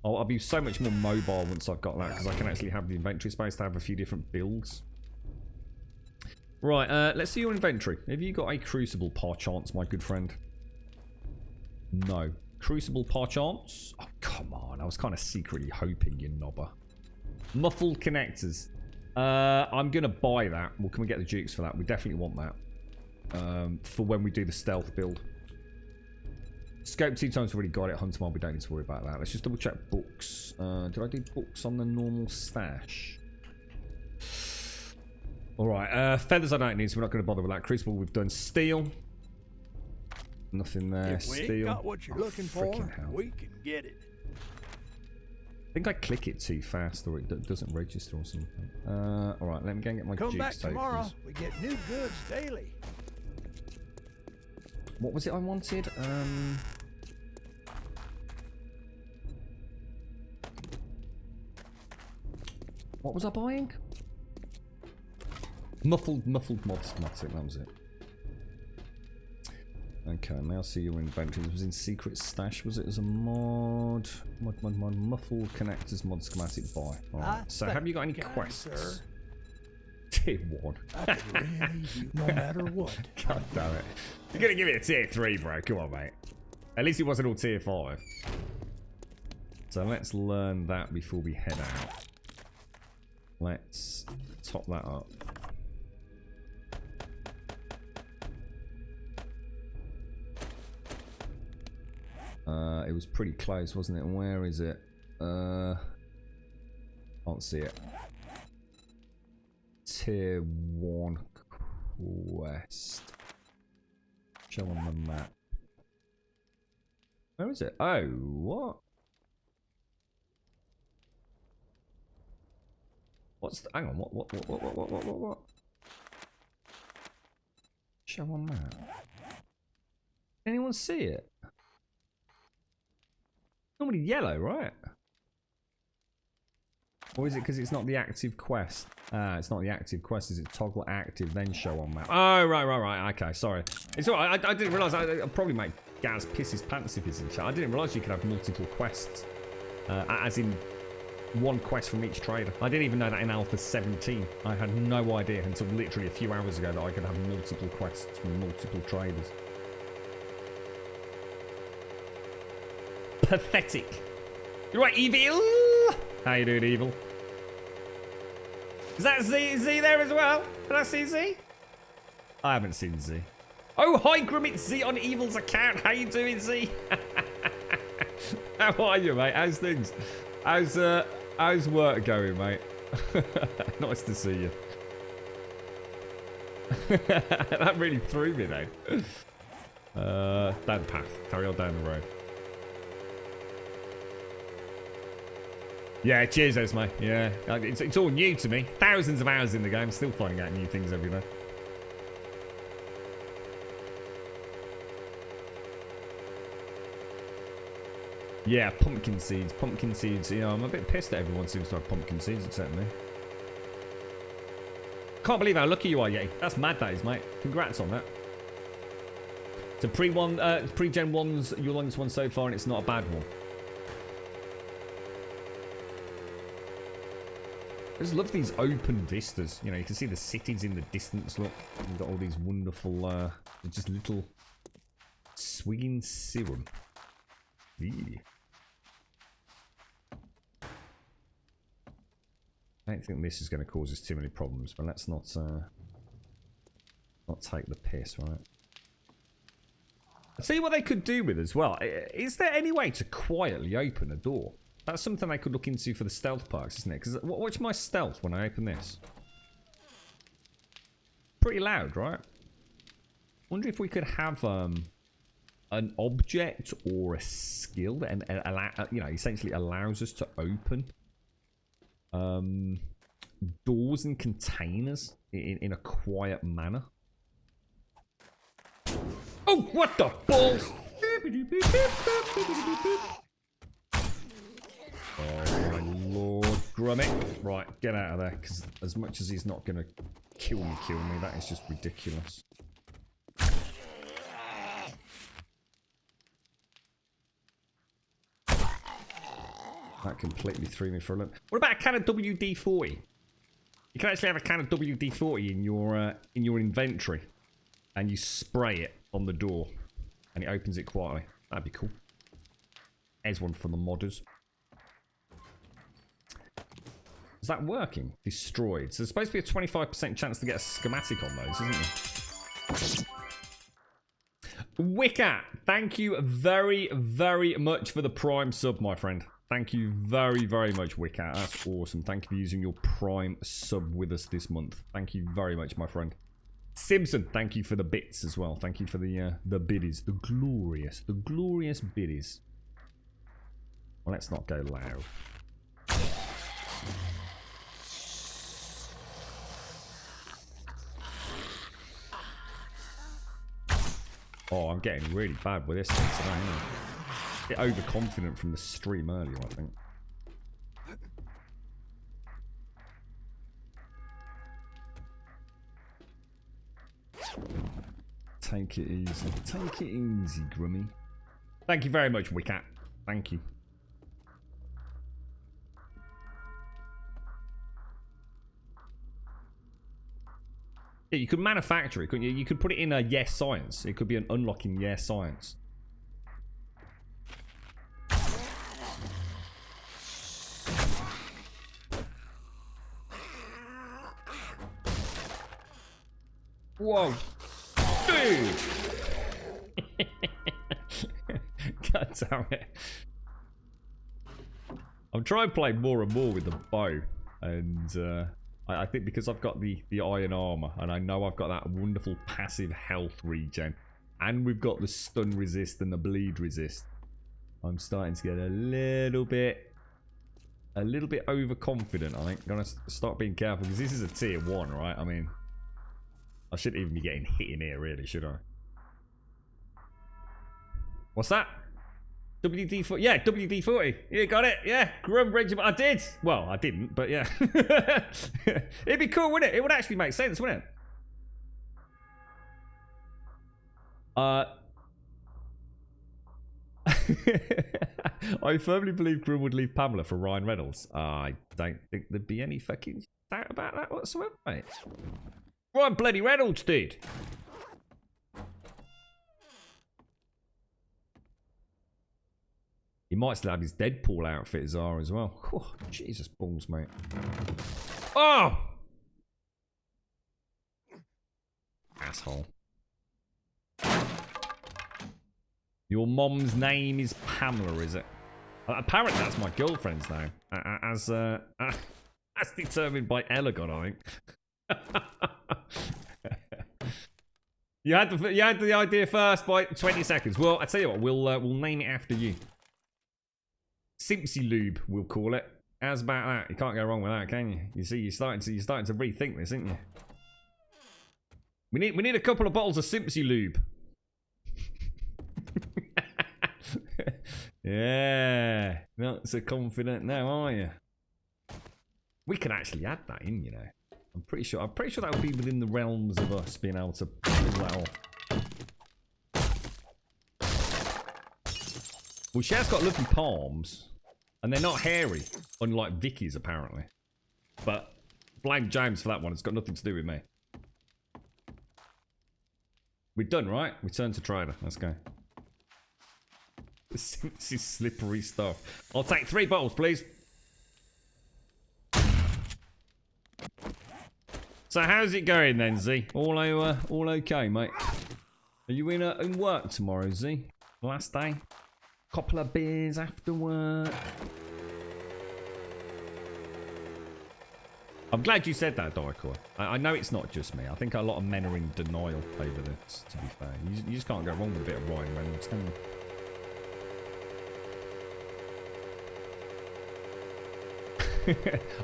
I'll be so much more mobile once I've got that, because I can actually have the inventory space to have a few different builds. Right, let's see your inventory. Have you got a Crucible par chance, my good friend? No. Crucible par chance? Oh, come on. I was kind of secretly hoping, you knobber. Muffled connectors. I'm going to buy that. Well, can we get the Dukes for that? We definitely want that. For when we do the stealth build. Scope 2 times, already got it. Hunter Mob, we don't need to worry about that. Let's just double check books. Did I do books on the normal stash? Alright, feathers I don't need, so we're not going to bother with that. Crucible, we've done steel. Nothing there. If we steel. ain't got what you're looking for, we can get it. I think I click it too fast, or it doesn't register or something. Alright, let me go and get my Come Duke's back tokens. tomorrow. We get new goods daily. What was it I wanted? What was I buying? Muffled mod schematic, that was it. Okay, now see your inventory. It was in secret stash, was it, as a mod? Muffled connectors mod schematic buy. Alright, so have you got any quests? Sir. Tier 1. I could really use you no matter what. God damn it. You're gonna give it a tier 3, bro. Come on, mate. At least it wasn't all tier 5. So let's learn that before we head out. Let's top that up. It was pretty close, wasn't it? Where is it? Can't see it. tier 1 quest. Show on the map. Where is it? Oh, what? What's the, hang on, what? Show on map. Anyone see it? Normally yellow, right? Or is it because it's not the active quest? It's not the active quest. Is it toggle active, then show on map? Oh, right. Okay, sorry. It's alright. I didn't realise. I'd probably make Gaz piss his pants if he's in chat. I didn't realise you could have multiple quests. As in one quest from each trader. I didn't even know that in Alpha 17. I had no idea until literally a few hours ago that I could have multiple quests from multiple traders. Pathetic. You're right, Evil. How you doing, Evil? Is that Z there as well? Did I see Z? I haven't seen Z. Oh, hi, Grim, it's Z on Evil's account. How you doing, Z? How are you, mate? How's things? How's work going, mate? Nice to see you. That really threw me, though. Down the path. Carry on down the road. Yeah, cheers, Esme. Yeah, it's all new to me. Thousands of hours in the game, still finding out new things every day. Yeah, pumpkin seeds. Pumpkin seeds. You know, I'm a bit pissed that everyone seems to have pumpkin seeds except me. Can't believe how lucky you are, Yay. That's mad, that is, mate. Congrats on that. So pre-Gen 1's your longest one so far, and it's not a bad one. I just love these open vistas. You know, you can see the cities in the distance. Look, you've got all these wonderful, just little swigging serum. Eee. I don't think this is going to cause us too many problems, but let's not take the piss, right? I'll tell you what they could do with as well. Is there any way to quietly open a door? That's something I could look into for the stealth parks, isn't it? Because watch my stealth when I open this. Pretty loud, right? Wonder if we could have an object or a skill that you know, essentially allows us to open doors and containers in a quiet manner. Oh, what the balls! Oh my lord, Grummet. Right, get out of there, because as much as he's not going to kill me, that is just ridiculous. That completely threw me for a loop. What about a can of WD-40? You can actually have a can of WD-40 in your inventory, and you spray it on the door, and it opens it quietly. That'd be cool. There's one for the modders. Is that working? Destroyed. So there's supposed to be a 25% chance to get a schematic on those, isn't there? Wicca, thank you very, very much for the Prime sub, my friend. Thank you very, very much, Wicca. That's awesome. Thank you for using your Prime sub with us this month. Thank you very much, my friend. Simpson, thank you for the bits as well. Thank you for the biddies. The glorious biddies. Well, let's not go loud. Oh, I'm getting really bad with this thing today, aren't I? A bit overconfident from the stream earlier, I think. Take it easy. Take it easy, Grummy. Thank you very much, Wiccat. Thank you. Yeah, you could manufacture it, couldn't you? You could put it in a yes science. It could be an unlocking yes science. Whoa. Dude! God damn it. I'm trying to play more and more with the bow. And I think because I've got the iron armor, and I know I've got that wonderful passive health regen, and we've got the stun resist and the bleed resist, I'm starting to get a little bit overconfident. I think I'm gonna start being careful because this is a tier 1, right? I mean, I shouldn't even be getting hit in here, really, should I? What's that? WD-40. Yeah, WD-40. You got it. Yeah, Grum Regiment. I did. Well, I didn't, but yeah. It'd be cool, wouldn't it? It would actually make sense, wouldn't it? I firmly believe Grum would leave Pamela for Ryan Reynolds. I don't think there'd be any fucking doubt about that whatsoever, mate. Ryan bloody Reynolds did. He might still have his Deadpool outfit as well. Oh, Jesus balls, mate. Oh! Asshole. Your mom's name is Pamela, is it? Apparently that's my girlfriend's name. As determined by Elegon, I think. You had the idea first by 20 seconds. Well, I tell you what, we'll name it after you. Simpsy Lube, we'll call it. How's about that? You can't go wrong with that, can you? You see, you're starting to rethink this, aren't you? We need a couple of bottles of Simpsy Lube. Yeah, not so confident now, are you? We can actually add that in, you know. I'm pretty sure that would be within the realms of us being able to pull that off. Well, she has got lovely palms, and they're not hairy, unlike Vicky's apparently. But blame James for that one. It's got nothing to do with me. We're done, right? We turn to trader. Let's go. This is slippery stuff. I'll take 3 bottles, please. So how's it going then, Z? All okay, mate? Are you in work tomorrow, Z? Last day? Couple of beers after work. I'm glad you said that, Dicor. I know it's not just me. I think a lot of men are in denial over this, to be fair. You just can't go wrong with a bit of Ryan Reynolds, can you?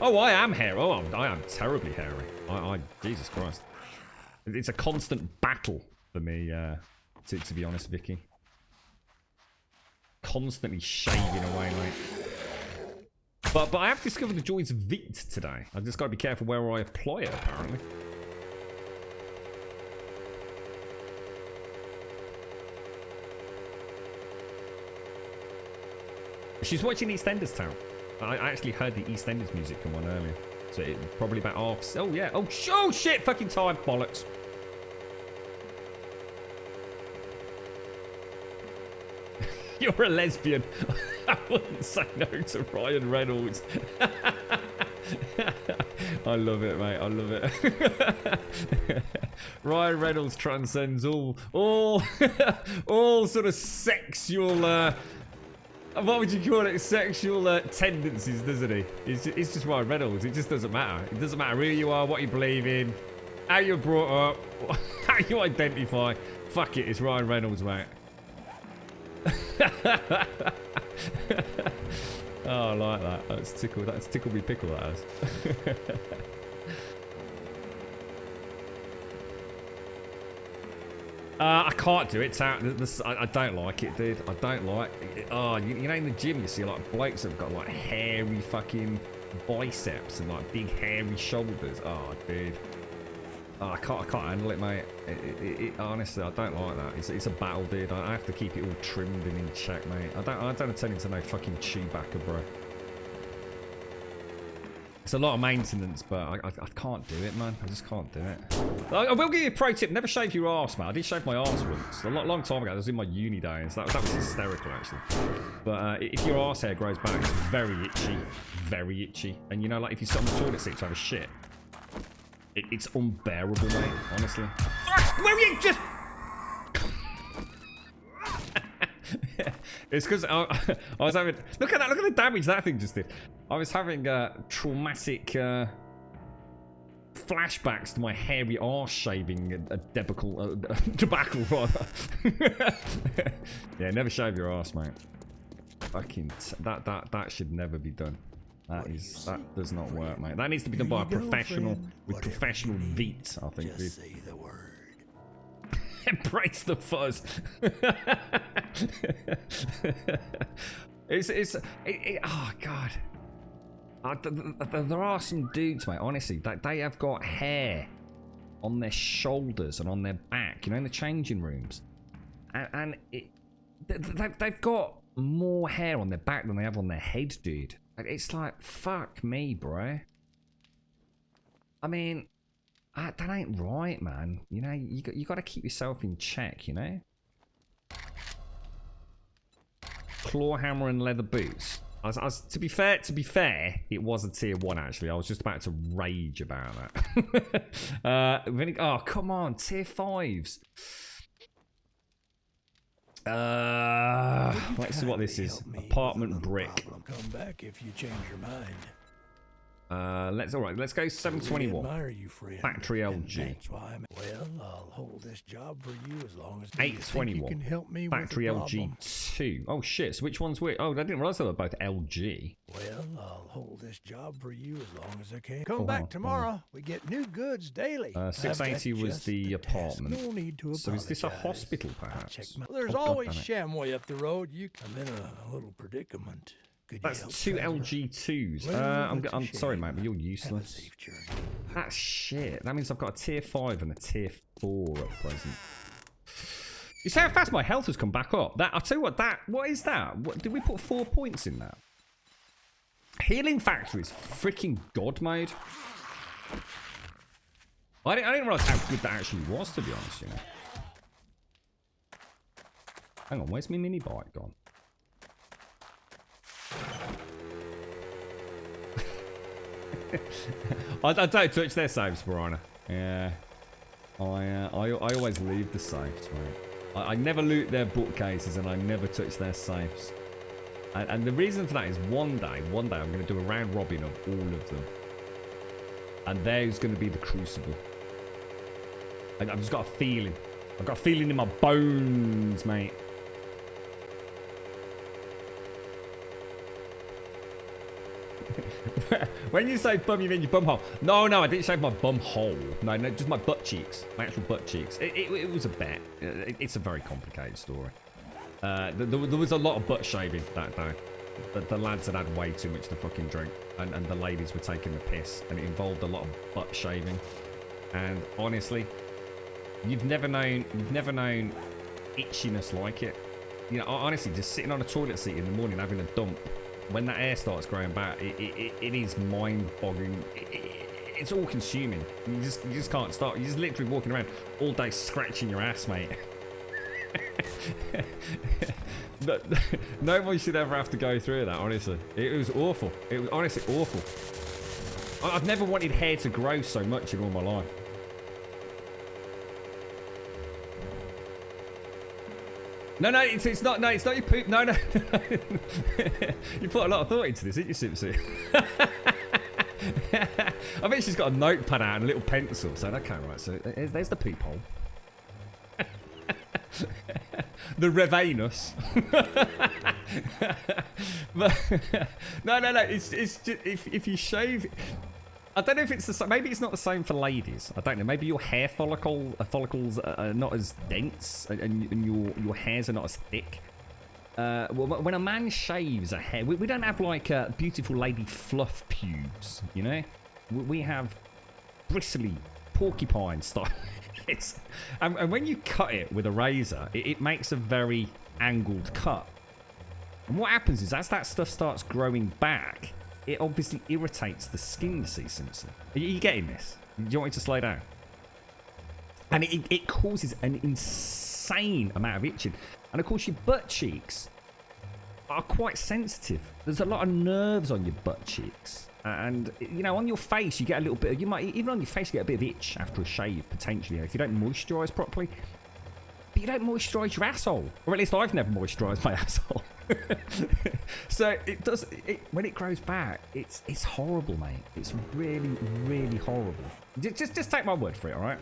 Oh, I am hairy. Oh, I am terribly hairy. Jesus Christ. It's a constant battle for me, to be honest, Vicky. Constantly shaving away, mate. But I have discovered the joys of Vit today. I've just got to be careful where I apply it, apparently. She's watching EastEnders Town. I actually heard the EastEnders music come on earlier. So it probably about half... Oh, yeah. Oh, shit! Fucking time. Bollocks. You're a lesbian. I wouldn't say no to Ryan Reynolds. I love it, mate. I love it. Ryan Reynolds transcends all sort of sexual... what would you call it? Sexual tendencies, doesn't he? It's just Ryan Reynolds. It just doesn't matter. It doesn't matter who you are, what you believe in, how you're brought up, how you identify. Fuck it, it's Ryan Reynolds, mate. Oh, I like that. That's tickle me pickle, that is. I can't do it. I don't like it, dude. I don't like it. Oh, you know, in the gym you see like blokes that have got like hairy fucking biceps and like big hairy shoulders. Oh, dude. Oh, I can't handle it, mate. Honestly, I don't like that. It's a battle, dude. I have to keep it all trimmed and in check, mate. I don't turn into no fucking Chewbacca, bro. It's a lot of maintenance, but I can't do it, man. I just can't do it. I will give you a pro tip. Never shave your arse, man. I did shave my arse once. A long time ago. That was in my uni days. That was hysterical, actually. But if your arse hair grows back, it's very itchy. Very itchy. And, you know, like if you sit on the toilet seat to have a shit, it's unbearable, mate. Honestly. Where are you just... It's because I was having... Look at that. Look at the damage that thing just did. I was having traumatic flashbacks to my hairy arse shaving a debacle, debacle rather. Yeah, never shave your arse, mate. Fucking that should never be done. That does not work, mate. That needs to be done by a professional with professional feet, I think. Just say the word. Embrace the fuzz. Oh god. There are some dudes, mate. Honestly, they have got hair on their shoulders and on their back. You know, in the changing rooms, and they've got more hair on their back than they have on their head, dude. It's like, fuck me, bro. I mean, that ain't right, man. You know, you got to keep yourself in check, you know? Claw hammer and leather boots. To be fair, it was a tier 1, actually. I was just about to rage about that. Oh, come on, tier 5s. Let's see what this is. Apartment brick. Come back if you change your mind. Let's go 721. Factory LG. Well, I'll hold this job for you as long as 821. you can help me Factory with the LG 2. Oh shit, so which one's which? Oh, I didn't realize they were both LG. Well, I'll hold this job for you as long as I can. Come back tomorrow. We get new goods daily. 680 was the apartment. No need to so is this a apologize. hospital, perhaps? There's Oh, God always damn it. Shamway up the road. I'm in a little predicament. Could you help, That's 2 Trevor? LG2s. Well, I'm sorry, mate, but you're Have a useless. safe journey. That's shit. That means I've got a tier 5 and a tier 4 at present. You see how fast my health has come back up? I'll tell you what, what is that? Did we put 4 points in that? Healing Factory is freaking god mode. I didn't realise how good that actually was, to be honest, you know. Hang on, where's my mini bike gone? I don't touch their saves, Piranha. Yeah. I always leave the safes, mate. I never loot their bookcases and I never touch their safes. And the reason for that is one day I'm going to do a round robin of all of them. And there's going to be the Crucible. I've just got a feeling. I've got a feeling in my bones, mate. When you say bum, you mean your bum hole? No, I didn't shave my bum hole. No, just my butt cheeks. My actual butt cheeks. It was a bet. It's a very complicated story. There was a lot of butt shaving that day. The lads had way too much to fucking drink. And the ladies were taking the piss. And it involved a lot of butt shaving. And honestly, you've never known itchiness like it. You know, honestly, just sitting on a toilet seat in the morning having a dump. When that hair starts growing back, it is mind-boggling. It's all-consuming. You just can't stop. You're just literally walking around all day scratching your ass, mate. No one should ever have to go through that, honestly. It was awful. It was honestly awful. I've never wanted hair to grow so much in all my life. No, it's not. No, it's not your poop. No. You put a lot of thought into this, didn't you, Simpson? I bet she's got a notepad out and a little pencil. So okay, right. So there's the poop hole. The Revanus. But no. It's just if you shave. I don't know if it's the same. Maybe it's not the same for ladies. I don't know. Maybe your hair follicles are not as dense, and your hairs are not as thick. Well, when a man shaves a hair, we don't have like beautiful lady fluff pubes. You know, we have bristly porcupine style. And when you cut it with a razor, it makes a very angled cut. And what happens is as that stuff starts growing back, it obviously irritates the skin, you see, Simpson. Are you getting this? Do you want me to slow down? And it causes an insane amount of itching. And of course, your butt cheeks are quite sensitive. There's a lot of nerves on your butt cheeks. And, you know, on your face, you get a little bit... You might even on your face, you get a bit of itch after a shave, potentially, if you don't moisturise properly. But you don't moisturise your asshole. Or at least I've never moisturised my asshole. So it does. When it grows back, it's horrible, mate. It's really, really horrible. Just take my word for it, all right?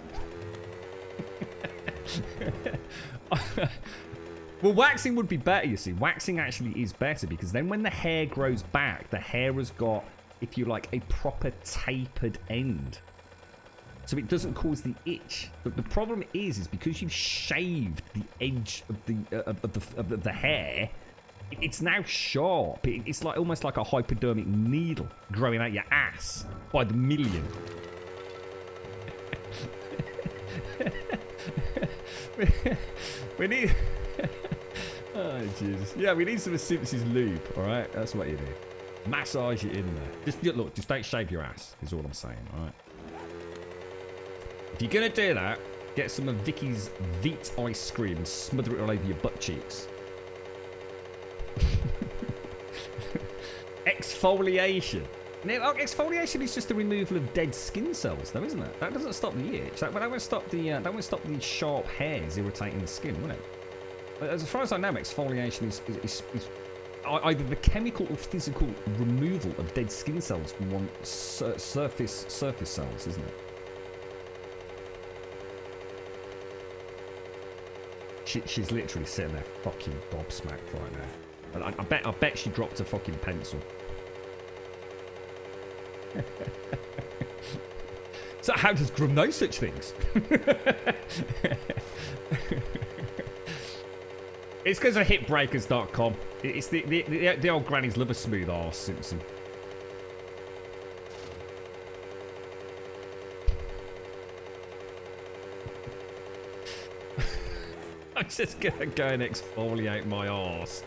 Well, waxing would be better, you see. Waxing actually is better because then when the hair grows back, the hair has got, if you like, a proper tapered end. So it doesn't cause the itch. But the problem is because you've shaved the edge of the hair, it's now sharp. It's like almost like a hypodermic needle growing out your ass by the million. We need... Oh, Jesus. Yeah, we need some of Simpson's lube, all right? That's what you do. Massage it in there. Look, just don't shave your ass, is all I'm saying, all right? If you're going to do that, get some of Vicky's Veet ice cream and smother it all over your butt cheeks. Exfoliation. Now, exfoliation is just the removal of dead skin cells, though, isn't it? That doesn't stop the itch. That won't stop the sharp hairs irritating the skin, will it? As far as I know, exfoliation is either the chemical or physical removal of dead skin cells from one surface cells, isn't it? She's literally sitting there fucking gobsmacked right now. I bet she dropped a fucking pencil. So how does Grum know such things? It's because of hitbreakers.com. It's the old grannies love a smooth arse, Simpson. I'm just gonna go and exfoliate my arse.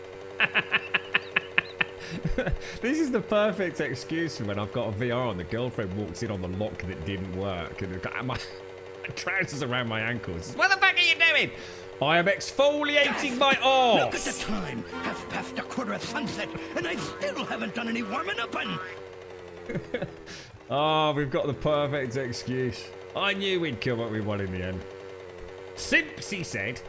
This is the perfect excuse for when I've got a VR and the girlfriend walks in on the lock that didn't work and got my trousers around my ankles. What the fuck are you doing? I am exfoliating my arse. Look at the time. 1:30 sunset, and I still haven't done any warming up on. Oh, we've got the perfect excuse. I knew we'd come up with one in the end. Simpsy said.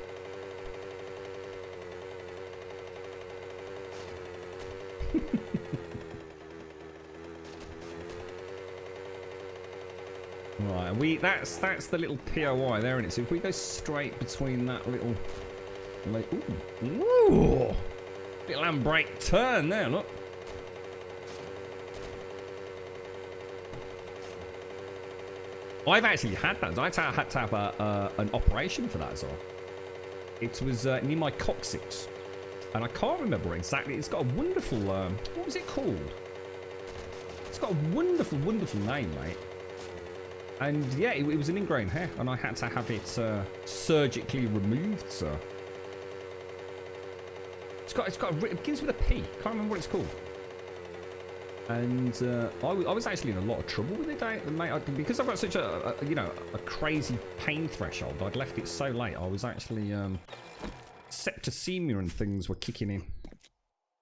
Right, that's the little POI there, isn't it? So if we go straight between that little, like, ooh, little handbrake turn there, look. I've actually had that. I had to have an operation for that as well. It was near my coccyx, and I can't remember exactly. It's got a wonderful, what was it called? It's got a wonderful, wonderful name, mate. And yeah, it was an ingrown hair, and I had to have it surgically removed, sir. It begins with a P. Can't remember what it's called. And I was actually in a lot of trouble with it, mate. Because I've got such a crazy pain threshold. I'd left it so late. I was actually septicemia and things were kicking in.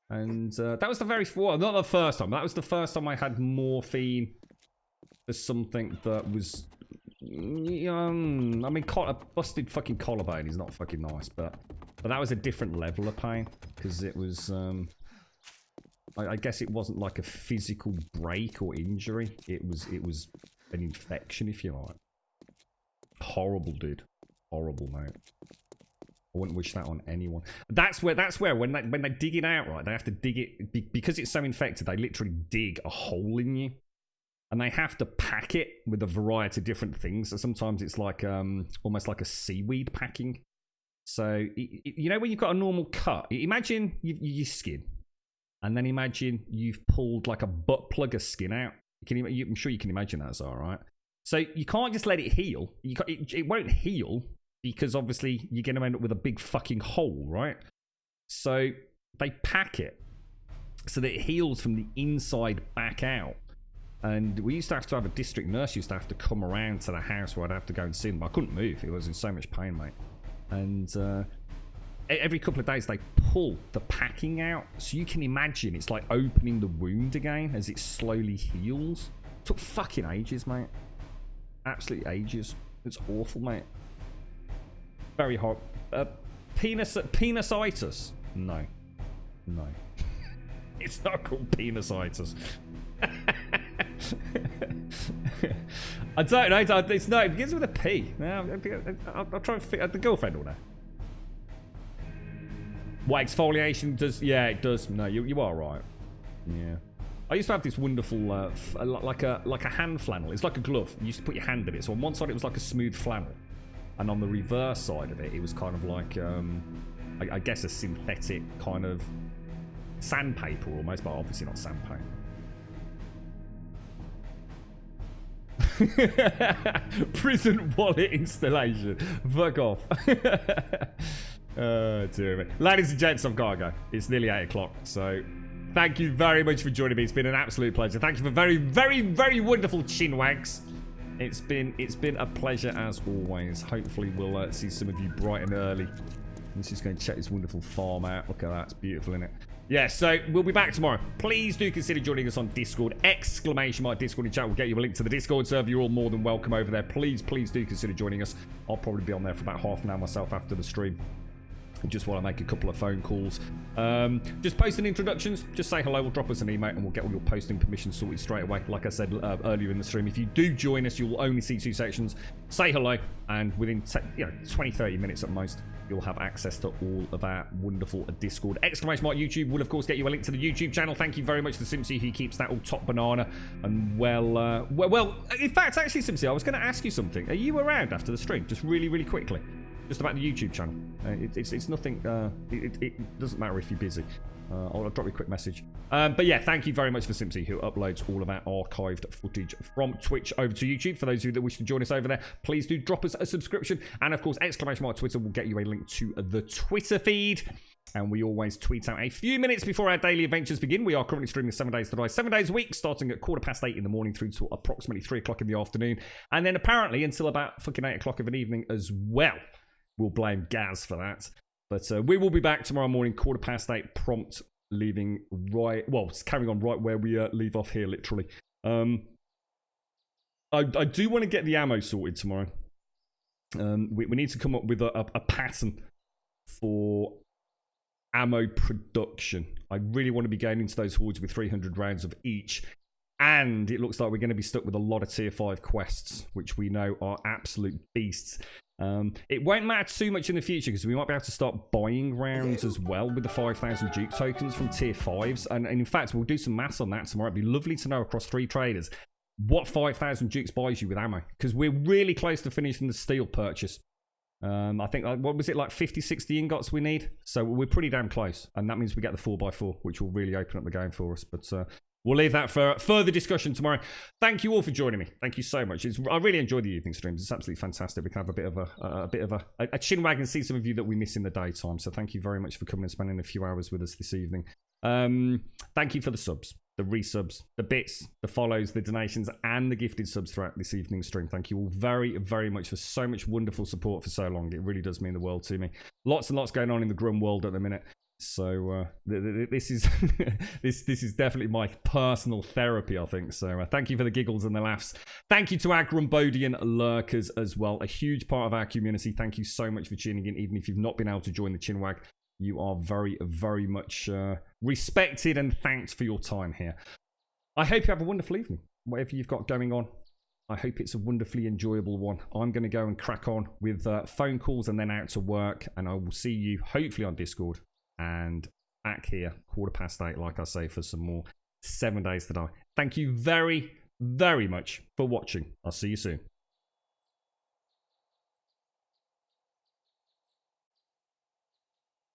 And that was the very not the first time. That was the first time I had morphine. There's something that was, I mean, a busted fucking collarbone is not fucking nice, but that was a different level of pain because it was, I guess it wasn't like a physical break or injury. It was an infection, if you like. Horrible, dude. Horrible, mate. I wouldn't wish that on anyone. That's where when they dig it out, right, they have to dig it because it's so infected. They literally dig a hole in you. And they have to pack it with a variety of different things. So sometimes it's like almost like a seaweed packing. So, you know when you've got a normal cut? Imagine your skin. And then imagine you've pulled like a butt plug of skin out. I'm sure you can imagine that's all right. So you can't just let it heal. It won't heal because obviously you're going to end up with a big fucking hole, right? So they pack it so that it heals from the inside back out. And we used to have a district nurse used to have to come around to the house where I'd have to go and see them. I couldn't move. It was in so much pain, mate. And every couple of days they pull the packing out. So you can imagine it's like opening the wound again as it slowly heals. It took fucking ages, mate. Absolutely ages. It's awful, mate. Very hot. Penisitis? No. No. It's not called penisitis. I don't know. It's no. It begins with a P. No, I'll try and fit the girlfriend or no. What exfoliation does? Yeah, it does. No, you are right. Yeah. I used to have this wonderful like a hand flannel. It's like a glove. You used to put your hand in it. So on one side it was like a smooth flannel, and on the reverse side of it, it was kind of like I guess a synthetic kind of sandpaper almost, but obviously not sandpaper. Prison wallet installation. Fuck off. Dear me. Ladies and gents, I've got to go. It's nearly 8 o'clock, so thank you very much for joining me. It's been an absolute pleasure. Thank you for very, very, very wonderful chinwags. It's been a pleasure as always. Hopefully we'll see some of you bright and early. I'm just going to check this wonderful farm out. Look at that. It's beautiful, isn't it? Yeah, so we'll be back tomorrow. Please do consider joining us on Discord. !Discord in chat will get you a link to the Discord server. You're all more than welcome over there. Please do consider joining us. I'll probably be on there for about half an hour myself after the stream. Just while I make a couple of phone calls. Just posting introductions. Just say hello. We'll drop us an email and we'll get all your posting permissions sorted straight away. Like I said earlier in the stream, if you do join us, you'll only see 2 sections. Say hello, and within 20-30 minutes at most, you'll have access to all of our wonderful Discord. ! YouTube will, of course, get you a link to the YouTube channel. Thank you very much to Simpsy, who keeps that all top banana. And well, in fact, actually, Simpsy, I was going to ask you something. Are you around after the stream? Just really, really quickly. Just about the YouTube channel. It's nothing. It doesn't matter if you're busy. I'll drop you a quick message. But yeah, thank you very much for Simpsy, who uploads all of our archived footage from Twitch over to YouTube. For those of you that wish to join us over there, please do drop us a subscription. And of course, ! Twitter will get you a link to the Twitter feed. And we always tweet out a few minutes before our daily adventures begin. We are currently streaming 7 days to die, 7 days a week, starting at 8:15 in the morning through to approximately 3 o'clock in the afternoon. And then apparently until about fucking 8 o'clock of an evening as well. We'll blame Gaz for that. But we will be back tomorrow morning, 8:15 prompt, leaving right... Well, it's carrying on right where we leave off here, literally. I do want to get the ammo sorted tomorrow. We need to come up with a pattern for ammo production. I really want to be going into those hordes with 300 rounds of each. And it looks like we're going to be stuck with a lot of tier 5 quests, which we know are absolute beasts. It won't matter too much in the future because we might be able to start buying rounds as well with the 5,000 Duke tokens from tier 5s. And in fact, we'll do some maths on that tomorrow. It'd be lovely to know across 3 traders what 5,000 Dukes buys you with ammo, because we're really close to finishing the steel purchase. I think, what was it, like 50, 60 ingots we need? So we're pretty damn close. And that means we get the 4x4, which will really open up the game for us. But we'll leave that for further discussion tomorrow. Thank you all for joining me. Thank you so much. I really enjoy the evening streams. It's absolutely fantastic. We can have a bit of a chinwag and see some of you that we miss in the daytime. So thank you very much for coming and spending a few hours with us this evening. Thank you for the subs, the resubs, the bits, the follows, the donations, and the gifted subs throughout this evening's stream. Thank you all very, very much for so much wonderful support for so long. It really does mean the world to me. Lots and lots going on in the Grum world at the minute. So this is this is definitely my personal therapy, I think. So thank you for the giggles and the laughs. Thank you to our Grumbodian lurkers as well, a huge part of our community. Thank you so much for tuning in, even if you've not been able to join the Chinwag. You are very, very much respected and thanked for your time here. I hope you have a wonderful evening, whatever you've got going on. I hope it's a wonderfully enjoyable one. I'm going to go and crack on with phone calls and then out to work, and I will see you hopefully on Discord. And back here, 8:15, like I say, for some more 7 days to die. Thank you very, very much for watching. I'll see you soon.